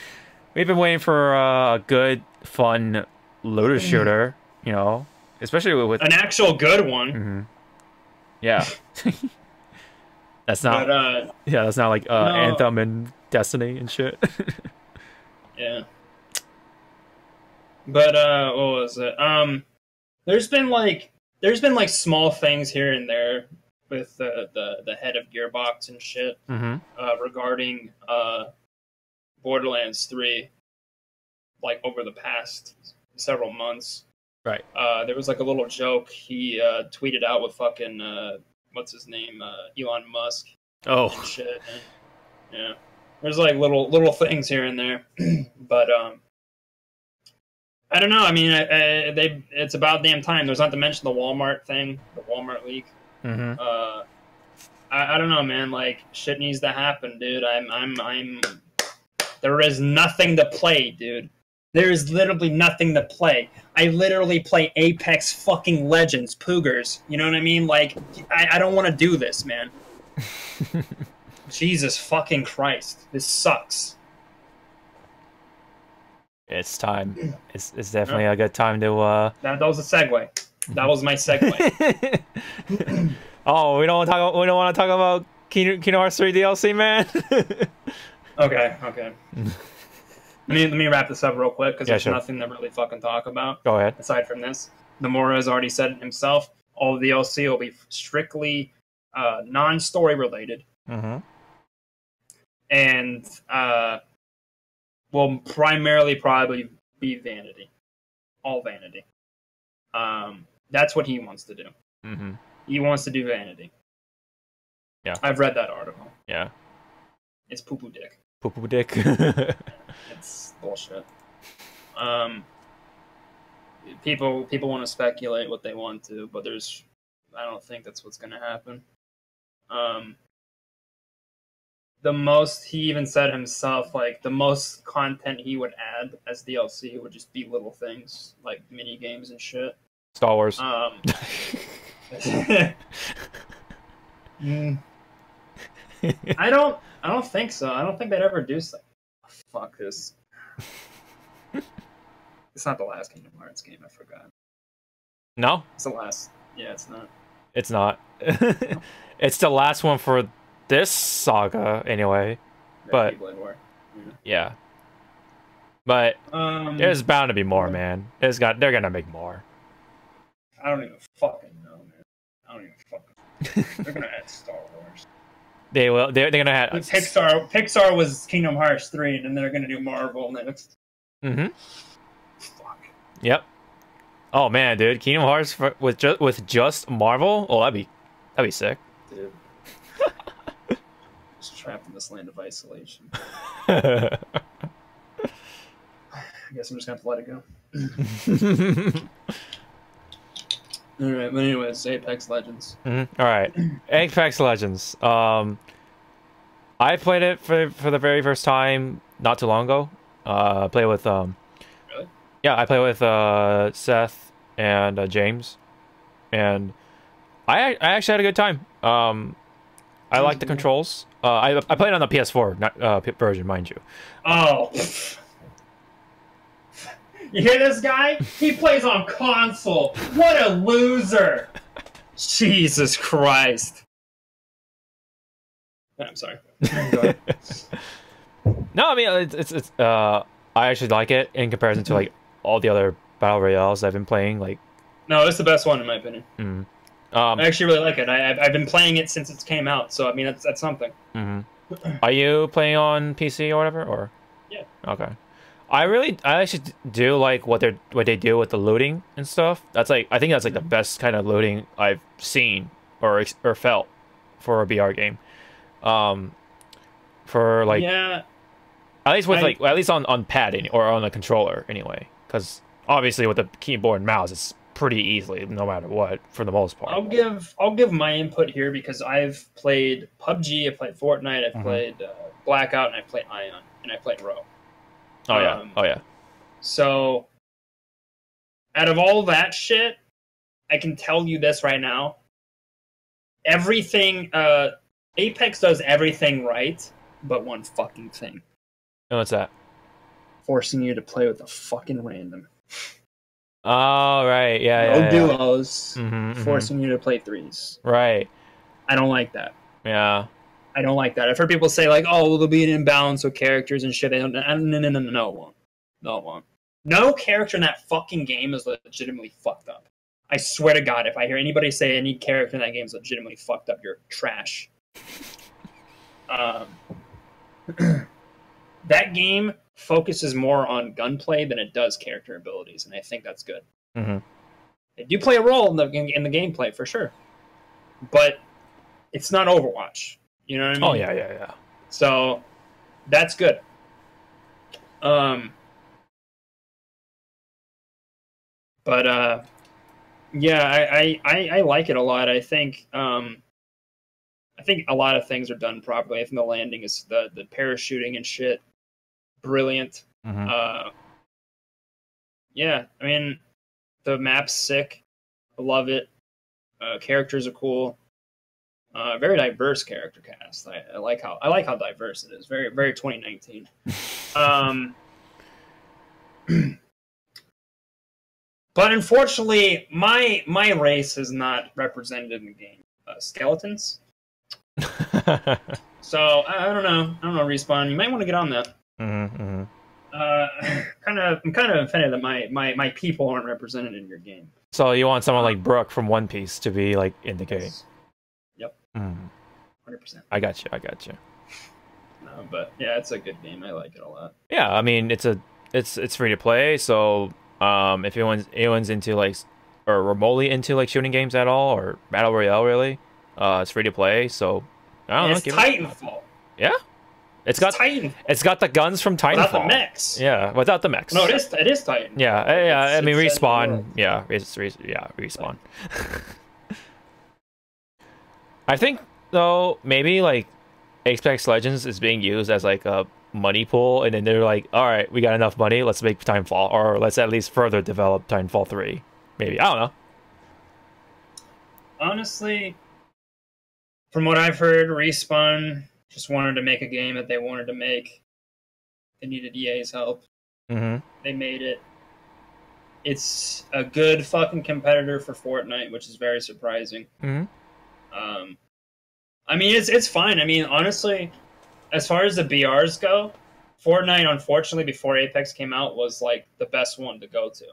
been waiting for a good, fun looter shooter, especially with an actual good one. Mm-hmm. Yeah. That's not. But, that's not like no. Anthem and Destiny and shit. Yeah. But what was it? There's been like small things here and there with the head of Gearbox and shit regarding Borderlands 3, like over the past several months. Right. There was like a little joke he tweeted out with fucking what's his name, Elon Musk. Oh. And shit. And, yeah. There's like little things here and there, but I don't know. I mean, it's about damn time. There's not to mention the Walmart thing, the Walmart leak. Mm-hmm. I don't know, man. Like shit needs to happen, dude. I'm. There is nothing to play, dude. There is literally nothing to play. I literally play Apex fucking Legends, Poogers. You know what I mean? Like, I don't want to do this, man. Jesus fucking Christ. This sucks. It's time. It's definitely a good time to... That was a segue. That was my segue. Oh, we don't want to talk about Kingdom Hearts 3 DLC, man? Okay. Let me wrap this up real quick, because there's nothing to really fucking talk about. Go ahead. Aside from this. Nomura has already said himself, all the DLC will be strictly non-story related. Mm-hmm. And will primarily probably be vanity. All vanity. That's what he wants to do. Mm-hmm. He wants to do vanity. Yeah. I've read that article. Yeah. It's poo-poo dick. Poo-poo dick. It's bullshit. People want to speculate what they want to, but I don't think that's what's going to happen. He even said himself, like, the most content he would add as DLC would just be little things, like mini games and shit. Star Wars. I don't think so. I don't think they'd ever do something. Fuck this. It's not the last Kingdom Hearts game, I forgot. No? It's the last. Yeah, it's not. It's not. It's the last one for this saga, anyway. But yeah. But there's bound to be more, man. They're gonna make more. I don't even fucking know, man. I don't even fucking. They're gonna add Star Wars. They will. They're gonna add. Pixar was Kingdom Hearts 3, and then they're gonna do Marvel next. Mm-hmm. Fuck. Yep. Oh man, dude, Kingdom Hearts with just Marvel? Oh, that'd be sick. Dude. Just trapped in this land of isolation. I guess I'm just gonna have to let it go. Alright, but anyways, Apex Legends. Mm-hmm. Alright. Apex Legends. I played it for the very first time not too long ago. I played with Really? Yeah, I played with Seth and James. And I actually had a good time. I like the controls. I played on the PS4 version, mind you. Oh. You hear this guy? He plays on console. What a loser! Jesus Christ. I'm sorry. Go ahead. No, I mean it's I actually like it in comparison to like all the other battle royales I've been playing. Like, no, it's the best one in my opinion. Mm-hmm. I actually really like it. I've been playing it since it came out, so I mean that's something. Mm-hmm. Are you playing on PC or whatever? Or yeah. Okay. I actually do like what they do with the looting and stuff. I think that's like the best kind of looting I've seen or felt for a BR game. For like, yeah, at least with at least on pad or on a controller anyway, because Obviously, with the keyboard and mouse, it's pretty easily, no matter what, for the most part. I'll give my input here because I've played PUBG, I've played Fortnite, I've played Blackout, and I've played Ion, and I played Row. Oh yeah. So, out of all that shit, I can tell you this right now. Everything, Apex does everything right, but one fucking thing. And what's that? Forcing you to play with a fucking random. Oh, right. Yeah, No yeah. duos, forcing you to play threes. Right. I don't like that. Yeah. I don't like that. I've heard people say, like, oh, well, there'll be an imbalance with characters and shit. No, it won't. No, it won't. No character in that fucking game is legitimately fucked up. I swear to God, if I hear anybody say any character in that game is legitimately fucked up, you're trash. That game focuses more on gunplay than it does character abilities, and I think that's good. They do play a role in the gameplay, for sure. But it's not Overwatch. You know what I mean? Oh, yeah. So, that's good. But yeah, I like it a lot. I think a lot of things are done properly. I think the landing is the parachuting and shit, brilliant. Yeah, I mean, the map's sick. I love it. Characters are cool. Very diverse character cast. I like how diverse it is. Very, very 2019. But unfortunately, my race is not represented in the game. Skeletons. So I don't know. Respawn. You might want to get on that. I'm kind of offended that my people aren't represented in your game. So you want someone like Brooke from One Piece to be like in the game? Yep. 100%. I got you. No, but yeah, it's a good game. I like it a lot. Yeah, I mean it's free to play, so if anyone's into like or remotely into like shooting games at all or battle royale really, it's free to play. So I don't know. It's Titanfall. Yeah. It's got the guns from Titanfall. Without the mechs. Yeah, without the mechs. No, it is Titan. Yeah, I mean Respawn. Yeah, Respawn. I think though maybe like Apex Legends is being used as like a money pool, and then they're like, all right, we got enough money, let's make Titanfall, or let's at least further develop Titanfall 3. Maybe, I don't know. Honestly, from what I've heard, Respawn just wanted to make a game that they wanted to make. They needed EA's help. They made it. It's a good fucking competitor for Fortnite, which is very surprising. I mean, it's fine. I mean, honestly, as far as the BRs go, Fortnite, unfortunately, before Apex came out, was like the best one to go to.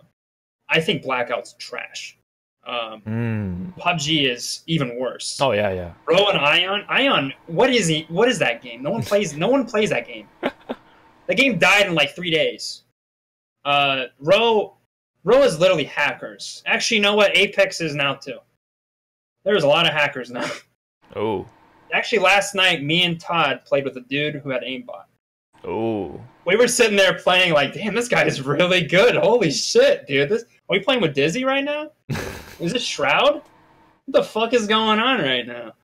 I think Blackout's trash. PUBG is even worse. Oh yeah. Row and Ion, what is that game? No one plays that game. The game died in like 3 days. Row is literally hackers. Actually, you know what? Apex is now too. There's a lot of hackers now. Oh. Actually, last night, me and Todd played with a dude who had aimbot. Oh. We were sitting there playing like, damn, this guy is really good. Holy shit, dude. Are we playing with Dizzy right now? Is this Shroud? What the fuck is going on right now?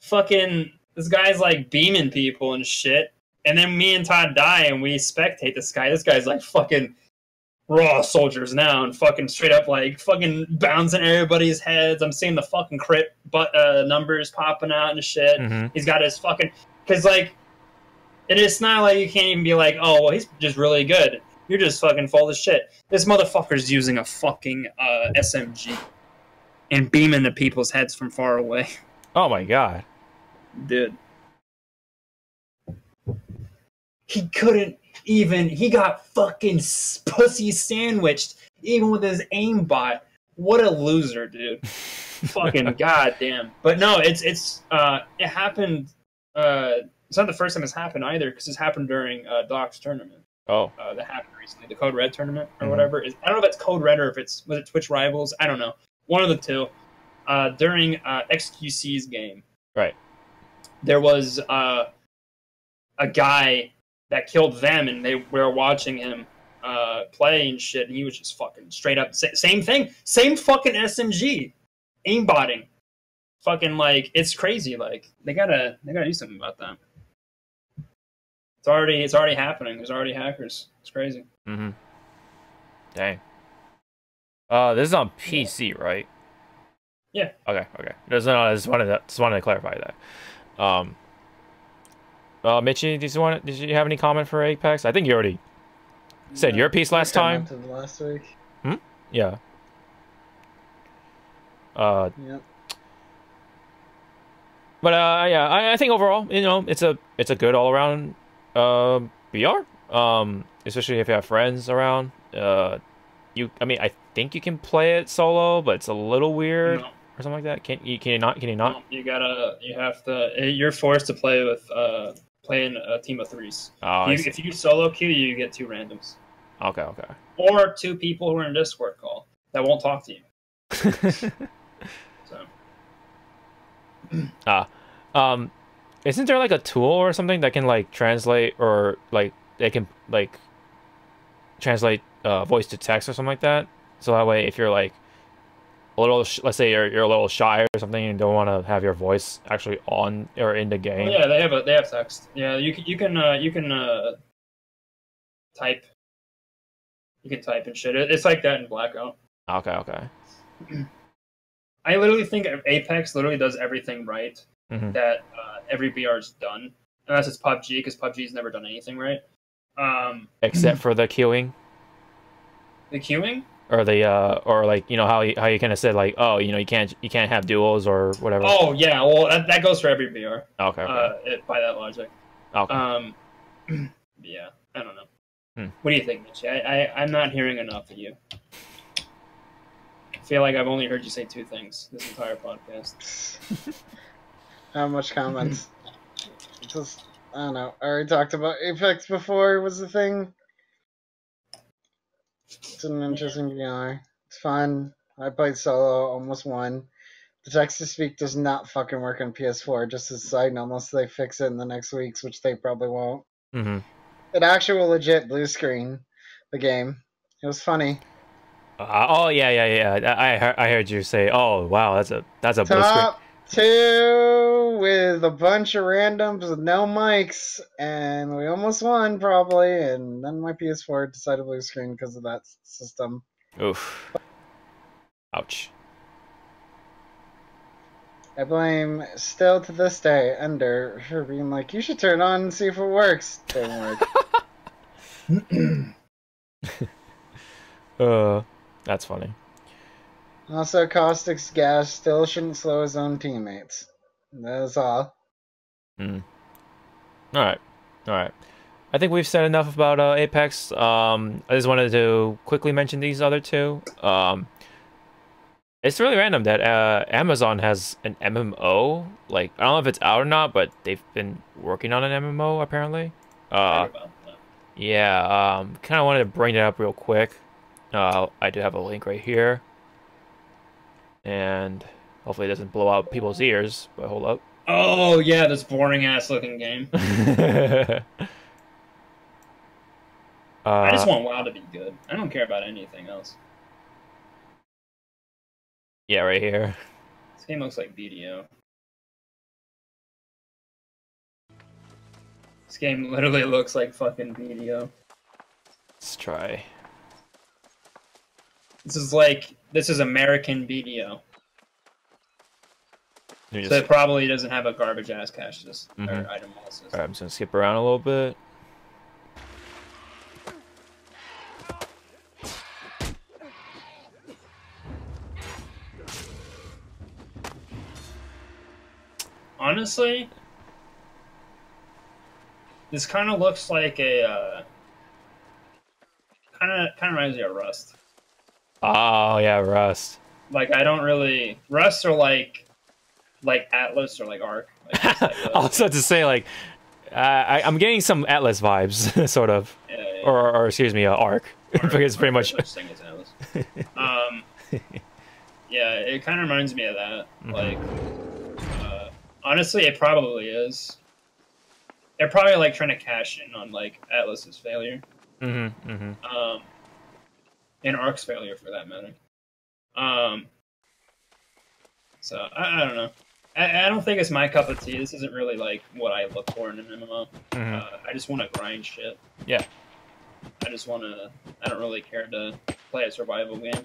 Fucking, this guy's like beaming people and shit. And then me and Todd die and we spectate this guy. This guy's like fucking raw soldiers now and fucking straight up like fucking bouncing everybody's heads. I'm seeing the fucking crit numbers popping out and shit. He's got his fucking, because like, it's not like you can't even be like, oh, well, he's just really good. You're just fucking full of shit. This motherfucker's using a fucking SMG and beaming the people's heads from far away. Oh my god. Dude. He couldn't even, he got fucking pussy sandwiched even with his aimbot. What a loser, dude. Fucking goddamn. But no, it happened, it's not the first time it's happened either, because it's happened during Doc's tournament. Oh. That happened recently, the Code Red tournament or whatever. I don't know if it's Code Red or if was it Twitch Rivals? I don't know. One of the two. During XQC's game. Right. There was a guy that killed them, and they were watching him play and shit, and he was just fucking straight up same thing, same fucking SMG, aimbotting, fucking like it's crazy. Like they gotta do something about that. It's already happening. There's already hackers. It's crazy. Mm-hmm. Dang. This is on PC, right? Yeah. Okay. I just wanted to clarify that. Michi, did you have any comment for Apex? I think you already said your piece last time. Last week. Yeah. Yep. But yeah, I think overall, it's a good all around VR. Especially if you have friends around. I mean, I think you can play it solo, but it's a little weird or something like that. Can you not? No, you're forced to play with playing a team of threes. Oh, if you solo queue, you get 2 randoms. Okay. Or 2 people who are in a Discord call that won't talk to you. So. Isn't there like a tool or something that can like translate or like they can like translate voice to text or something like that? So that way, if you're like a little, let's say you're a little shy or something and don't want to have your voice actually on or in the game. Yeah, they have text. Yeah, you can type. You can type and shit. It's like that in Blackout. Okay. I literally think Apex literally does everything right that every VR's done, unless it's PUBG, because PUBG's never done anything right. Except for the queuing. The queuing? Or the or like how you kind of said like, oh, you can't have duos or whatever. Oh yeah, well that goes for every VR. Okay. By that logic. Okay. Yeah, I don't know. What do you think, Mitch? I'm not hearing enough of you. I feel like I've only heard you say 2 things this entire podcast. How much comments? Just I don't know. I already talked about Apex before. Was the thing. It's an interesting VR. It's fun. I played solo, almost won. The text-to-speak does not fucking work on PS4, just as a side note, unless they fix it in the next weeks, which they probably won't. It actual legit blue screen, the game. It was funny. Oh yeah. I heard you say, oh wow, that's a blue screen. Top 2 with a bunch of randoms with no mics, and we almost won probably, and then my PS4 decided blue screen because of that system. Oof. Ouch. I blame, still to this day, Ender for being like, you should turn it on and see if it works. Didn't work. That's funny. Also, Caustic's gas still shouldn't slow his own teammates. That's all. Alright. I think we've said enough about Apex. I just wanted to quickly mention these other 2. It's really random that Amazon has an MMO. Like, I don't know if it's out or not, but they've been working on an MMO apparently. Yeah. Kind of wanted to bring it up real quick. I do have a link right here, and hopefully it doesn't blow out people's ears. But hold up. Oh yeah, this boring ass looking game. I just want WoW to be good. I don't care about anything else. Yeah, right here. This game looks like BDO. This game literally looks like fucking BDO. Let's try. This is American BDO. So it probably doesn't have a garbage ass cache system or item system. Alright, I'm just gonna skip around a little bit. Honestly, this kind of looks like a kind of reminds me of Rust. Oh yeah, Rust. Like I don't really Rust or like Atlas or like Ark. Like, I was about to say like I'm getting some Atlas vibes, sort of, yeah. or excuse me, Ark, because it's pretty much. Thing is Atlas. Yeah, it kind of reminds me of that. Like, honestly, it probably is. They're probably like trying to cash in on like Atlas's failure. And Ark's failure for that matter. So I don't know. I don't think it's my cup of tea. This isn't really like what I look for in an MMO. I just want to grind shit. Yeah. I just want to. I don't really care to play a survival game.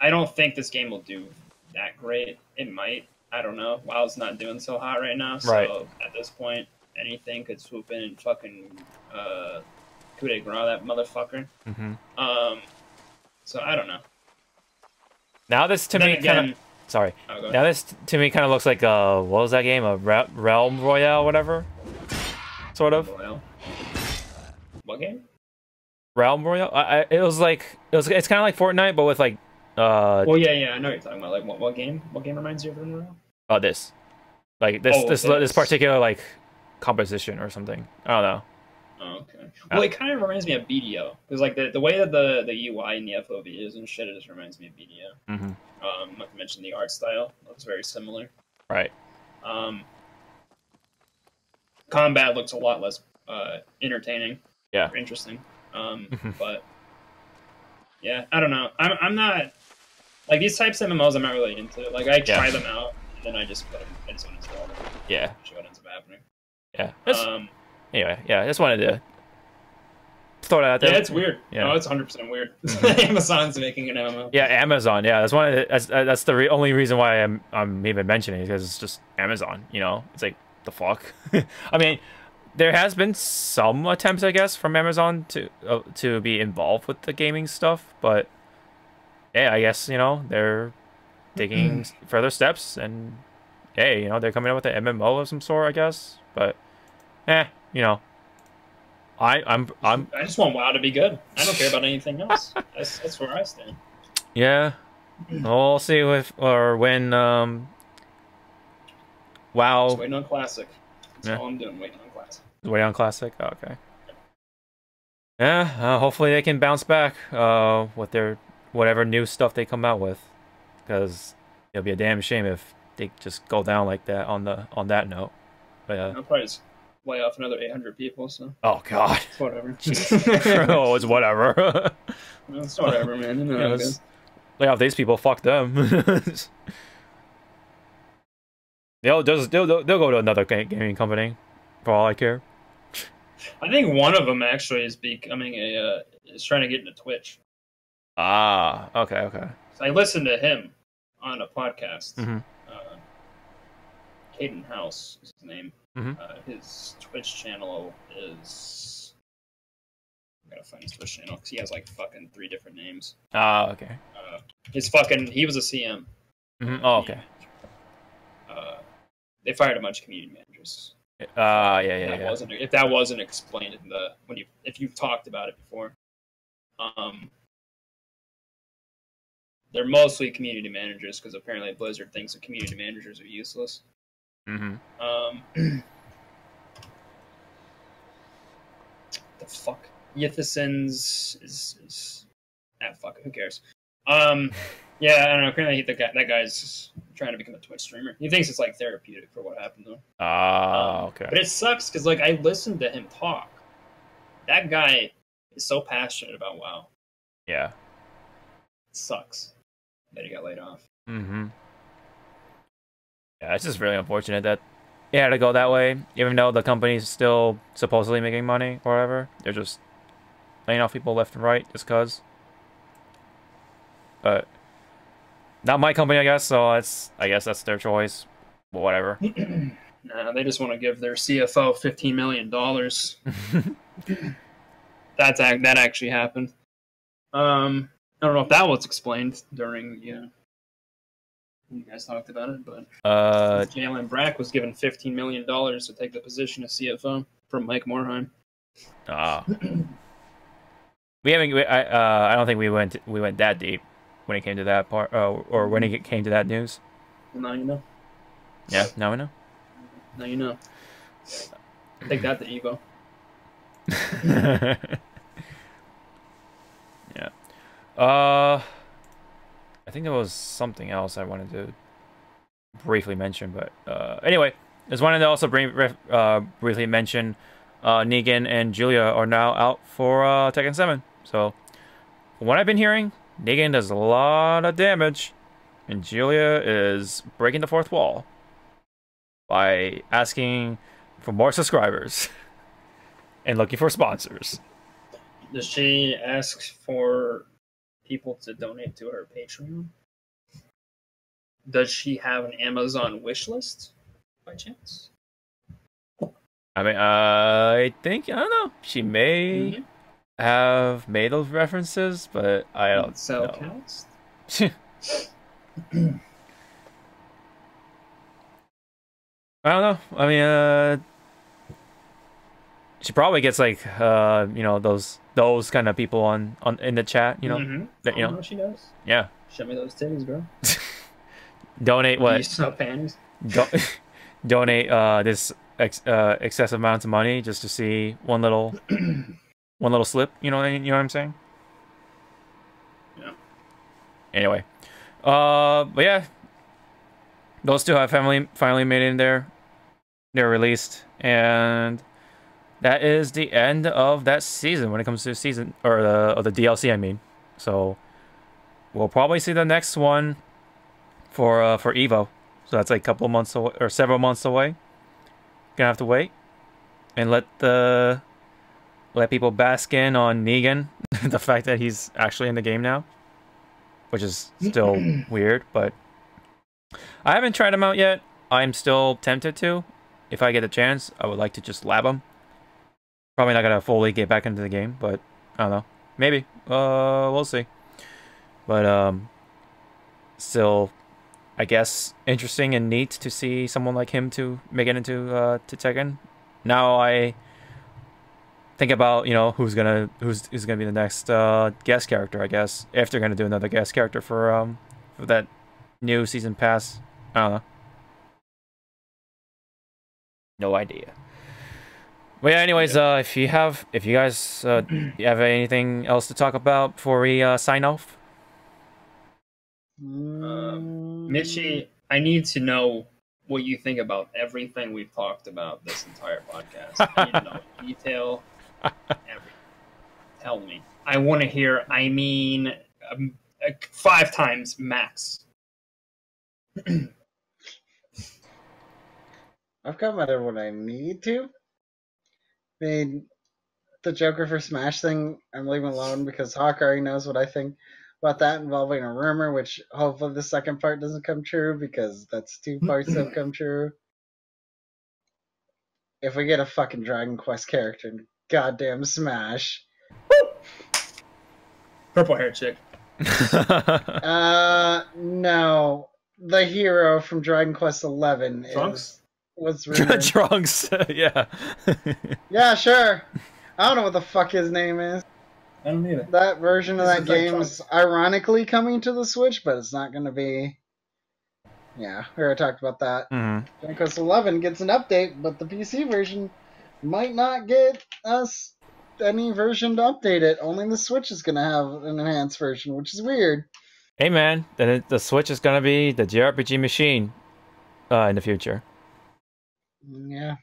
I don't think this game will do that great. It might. I don't know. WoW's not doing so hot right now, so at this point, anything could swoop in and fucking coup de grace that motherfucker. So I don't know. Now this to me kind of. Sorry. Now this to me kind of looks like what was that game? A Realm Royale, whatever. Sort of. Royale. What game? Realm Royale. It's kind of like Fortnite, but with like. Well, yeah, I know what you're talking about. Like, what game? What game reminds you of Realm Royale? This. Like this particular like composition or something. I don't know. Oh, okay. Well, it kind of reminds me of BDO because like the way that the UI and the FOV is and shit, it just reminds me of BDO. Not to mention the art style looks very similar. Right. Combat looks a lot less entertaining. Yeah. Or interesting. But yeah, I don't know. I'm not like these types of MMOs. I'm not really into. Like I try them out and then I just put them. I just want to install them. Yeah. See what ends up happening. Yeah. Anyway, I just wanted to throw it out there. Yeah, it's weird. Yeah. No, it's 100% weird. Amazon's making an MMO. Yeah, Amazon. Yeah, that's one. That's the only reason why I'm even mentioning it because it's just Amazon. You know, it's like the fuck. I mean, there has been some attempts, I guess, from Amazon to be involved with the gaming stuff, but yeah, I guess they're taking further steps, and hey, they're coming up with an MMO of some sort, I guess. But I just want WoW to be good. I don't care about anything else. That's where I stand. Yeah, we'll see when WoW. Just waiting on Classic. That's all I'm doing. Waiting on Classic. Waiting on Classic. Oh, okay. Yeah. Hopefully they can bounce back with their whatever new stuff they come out with, because it'll be a damn shame if they just go down like that on that note. But I'll probably just lay off another 800 people. So. Oh God. It's whatever. Oh, it's whatever. It's whatever, man. You know how it is. Lay off these people. Fuck them. They'll go to another gaming company, for all I care. I think one of them actually is becoming is trying to get into Twitch. Ah, okay. So I listened to him on a podcast. Caden House is his name. His Twitch channel is. I gotta find his Twitch channel because he has like fucking 3 different names. Ah, okay. He was a CM. Oh, okay. They fired a bunch of community managers. Yeah. If that wasn't explained in if you've talked about it before, they're mostly community managers because apparently Blizzard thinks that community managers are useless. The fuck, Yithesons is fuck. Who cares? Yeah, I don't know. Apparently, that guy's trying to become a Twitch streamer. He thinks it's like therapeutic for what happened to him. Okay. But it sucks because like I listened to him talk. That guy is so passionate about WoW. Yeah. It sucks that he got laid off. Yeah, it's just really unfortunate that it had to go that way. Even though the company's still supposedly making money or whatever, they're just laying off people left and right just cause. But not my company, I guess. So I guess that's their choice. But whatever. Nah, they just want to give their CFO $15 million. That actually happened. I don't know if that was explained during when you guys talked about it, but Jalen Brack was given $15 million to take the position of CFO from Mike Morheim. We haven't. I don't think we went that deep when it came to that part, or when it came to that news. Well, now you know. Yeah, now we know. Now you know. Take that to EVO. Yeah. I think there was something else I wanted to briefly mention, but anyway, just wanted to also briefly mention Negan and Julia are now out for Tekken 7. So, from what I've been hearing, Negan does a lot of damage, and Julia is breaking the fourth wall by asking for more subscribers and looking for sponsors. Does she ask for people to donate to her Patreon? Does she have an Amazon wish list by chance? I mean, I think, I don't know, she may have made those references, but I don't know. Counts? I don't know. I mean, she probably gets like, you know, those kind of people on in the chat, you know, that, you know, she does. Yeah. Show me those titties, bro. Donate what? Panties. Donate this excessive amounts of money just to see one little slip. You know what I'm saying? Yeah. Anyway, but yeah, those two have finally made it in there. They're released, and that is the end of that season when it comes to season or the DLC. I mean, so we'll probably see the next one for EVO. So that's like a couple months away or several months away. Gonna have to wait and let people bask in on Negan, the fact that he's actually in the game now, which is still weird. But I haven't tried him out yet. I'm still tempted to. If I get a chance, I would like to just lab him. Probably not gonna fully get back into the game, but I don't know. Maybe. We'll see. But still, I guess interesting and neat to see someone like him to make it into to Tekken. Now I think about, you know, who's gonna be the next guest character. I guess if they're gonna do another guest character for that new season pass. I don't know. No idea. But yeah, anyways, if you guys have anything else to talk about before we sign off. Michi, I need to know what you think about everything we've talked about this entire podcast. I need to know in detail. Everything. Tell me. I want to hear. I mean, 5 times max. I've covered what I need to. I mean, the Joker for Smash thing, I'm leaving alone because Hawk already knows what I think about that involving a rumor, which hopefully the second part doesn't come true because that's 2 parts that have come true. If we get a fucking Dragon Quest character in goddamn Smash. Purple hair chick. No. The hero from Dragon Quest 11 Trunks? was rumored. Trunks, yeah. Yeah, sure. I don't know what the fuck his name is. I don't either. That version of This that is like game is ironically coming to the Switch, but it's not going to be. Yeah, we already talked about that. Dragon Quest 11 gets an update, but the PC version might not get us any version to update it. Only the Switch is going to have an enhanced version, which is weird. Hey man, then the Switch is gonna be the JRPG machine in the future. Yeah.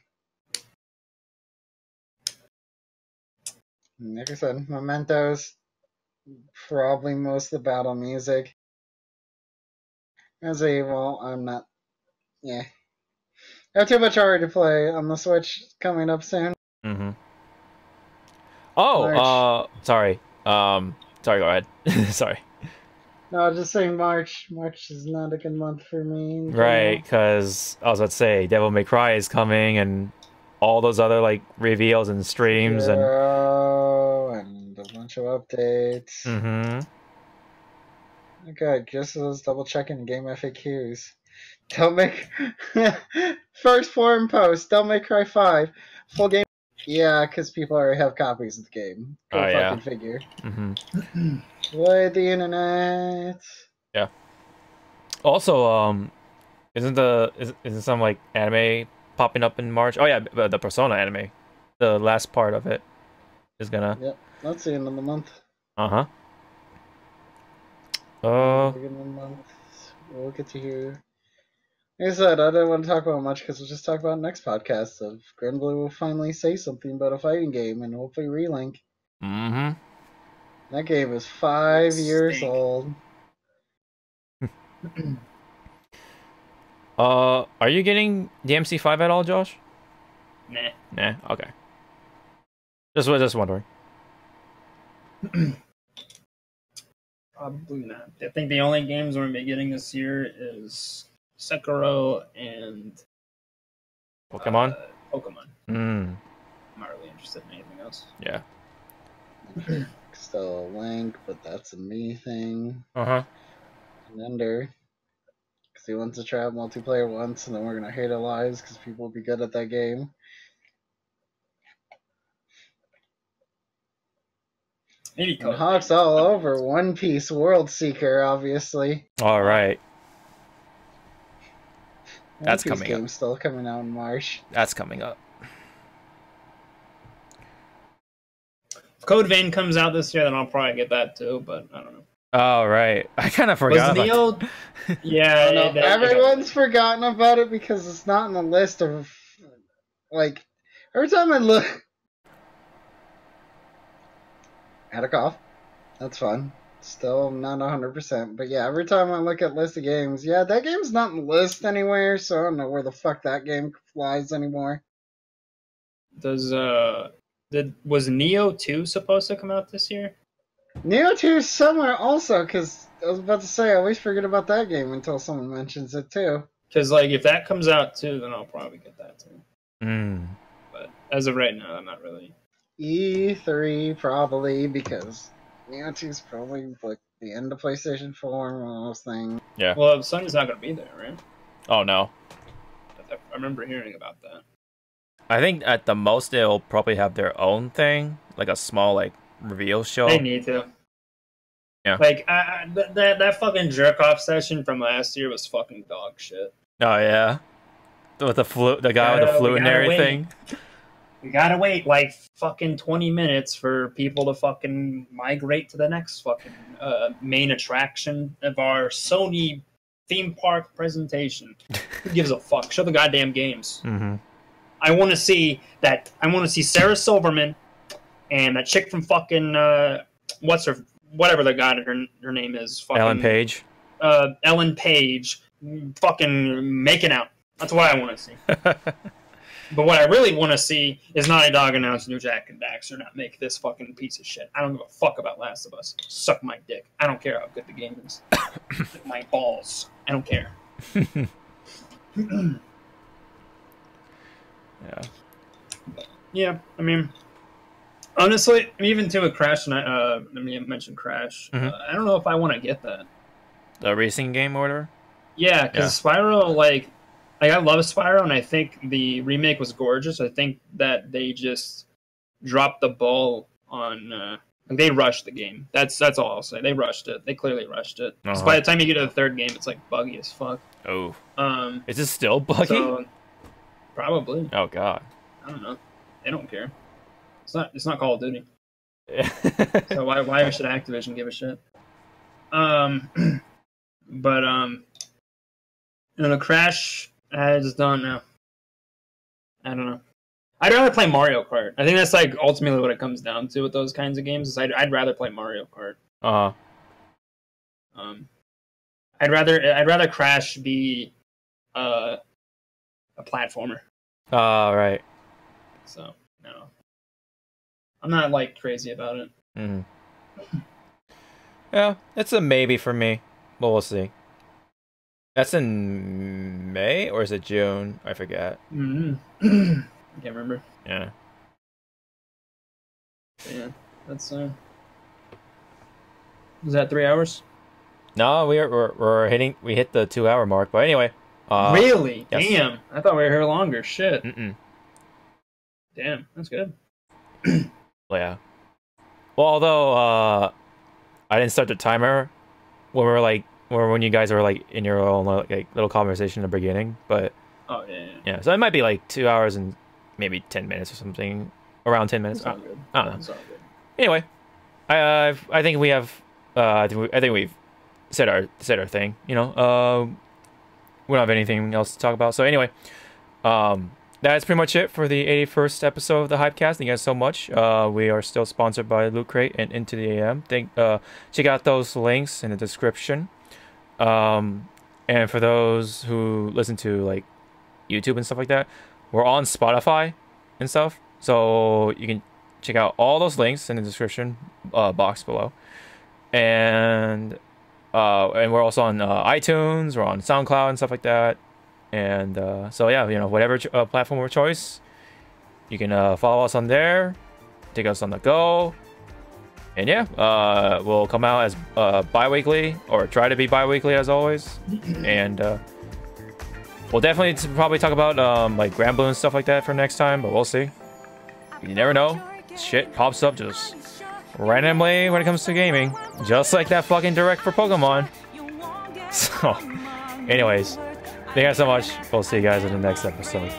Like I said, Mementos, probably most of the battle music. As EVO, I'm not. Yeah. I have too much already to play on the Switch coming up soon. Oh, sorry. Sorry, go ahead. Sorry. No, I was just saying March. March is not a good month for me. Right, because I was about to say Devil May Cry is coming and all those other like reveals and streams and a bunch of updates. Okay, just as double checking game FAQs. Don't make first forum post. Don't make Cry 5 full game. Yeah, because people already have copies of the game. Go fucking figure. Play the internet. Yeah. Also, isn't some like anime popping up in March? Oh yeah, the Persona anime. The last part of it is gonna. Yep, that's the end of the month. Beginning of the month. We'll get to hear Like I said, I didn't want to talk about much because we'll just talk about next podcast of Granblue will finally say something about a fighting game and hopefully relink. Mm-hmm. That game is 5 years Stink. old. Are you getting the MC5 at all, Josh? Nah. Nah. Okay. Just wondering. Probably not. I think the only games we're going to be getting this year is Sekiro and Pokemon. Pokemon. Mm. I'm not really interested in anything else. Yeah. Still a Link, but that's a me thing. Uh-huh. And Ender. Because he wants to try out multiplayer once, and then we're going to hate our lives because people will be good at that game. Maybe And Code. Hawk's all over One Piece World Seeker, obviously. All right. That's One Piece coming up. game's still coming out in March. That's coming up. If Code Vein comes out this year, then I'll probably get that too, but I don't know. All right. I kind of forgot Was about Neo? Yeah, No, everyone's forgotten about it because it's not in the list of, like, every time I look... Had a cough. That's fun. Still not 100%, but yeah, every time I look at list of games, yeah, that game's not in the list anywhere, so I don't know where the fuck that game flies anymore. Was Neo 2 supposed to come out this year? Neo 2 is somewhere also, because I was about to say, I always forget about that game until someone mentions it too. Because like if that comes out too, then I'll probably get that too. Mm. But as of right now, I'm not really. E3 probably, because Neo 2 is probably like the end of PlayStation 4 and one of those things. Yeah. Well, Sony's not going to be there, right? Oh no. I remember hearing about that. I think at the most they'll probably have their own thing, like a small like reveal show. They need to. Yeah. Like that fucking jerk off session from last year was fucking dog shit. Oh yeah. With the flute, the guy with the flute and everything. We gotta wait like fucking 20 minutes for people to fucking migrate to the next fucking main attraction of our Sony theme park presentation. Who gives a fuck? Show the goddamn games. Mm-hmm. I want to see that. I want to see Sarah Silverman and that chick from fucking whatever the god her name is. Fucking, Ellen Page. Ellen Page, fucking making out. That's what I want to see. But what I really want to see is Naughty Dog announce New Jack and Daxter not make this fucking piece of shit. I don't give a fuck about Last of Us. Suck my dick. I don't care how good the game is. Suck my balls. I don't care. Yeah. Yeah, I mean, honestly, even to a Crash, I mentioned Crash. Mhm. I don't know if I want to get that. The racing game order. Yeah, because Spyro, like I love Spyro, and I think the remake was gorgeous. I think that they just dropped the ball on. They rushed the game. That's all I'll say. They rushed it. They clearly rushed it. Because by the time you get to the third game, it's like buggy as fuck. Oh. Is it still buggy? So, probably. Oh god. I don't know. They don't care. It's not Call of Duty. So why should Activision give a shit? But the Crash, I just don't know. I don't know. I'd rather play Mario Kart. I think that's like ultimately what it comes down to with those kinds of games. Is I'd rather play Mario Kart. I'd rather Crash be a platformer. Right. So no, I'm not like crazy about it. Mm-hmm. Yeah, it's a maybe for me, but we'll see. That's in May or is it June? I forget. Mm-hmm. I can't remember. Yeah. But yeah, that's is that 3 hours? No, we're hitting. We hit the 2 hour mark. But anyway. Really? Yes. Damn! I thought we were here longer. Shit. Mm-mm. Damn, that's good. Yeah. Well, although I didn't start the timer when you guys were like in your own like little conversation in the beginning, but Oh yeah. yeah, so it might be like 2 hours and maybe 10 minutes or something, around 10 minutes. It's all good. I don't know. It's all good. Anyway, I think we have I think we've said our thing. You know, we don't have anything else to talk about. So anyway, that's pretty much it for the 81st episode of the Hypecast. Thank you guys so much. We are still sponsored by Loot Crate and Into the AM. Check out those links in the description. And for those who listen to like YouTube and stuff like that, we're on Spotify and stuff. So you can check out all those links in the description box below. And we're also on iTunes, we're on SoundCloud and stuff like that. And so yeah, you know, whatever platform of choice, you can follow us on there, take us on the go. And yeah, we'll come out as bi-weekly, or try to be bi-weekly as always. And we'll definitely probably talk about like Granblue and stuff like that for next time, but we'll see. You never know. Shit pops up just randomly when it comes to gaming, just like that fucking direct for Pokemon. So anyways, thank you guys so much. We'll see you guys in the next episode.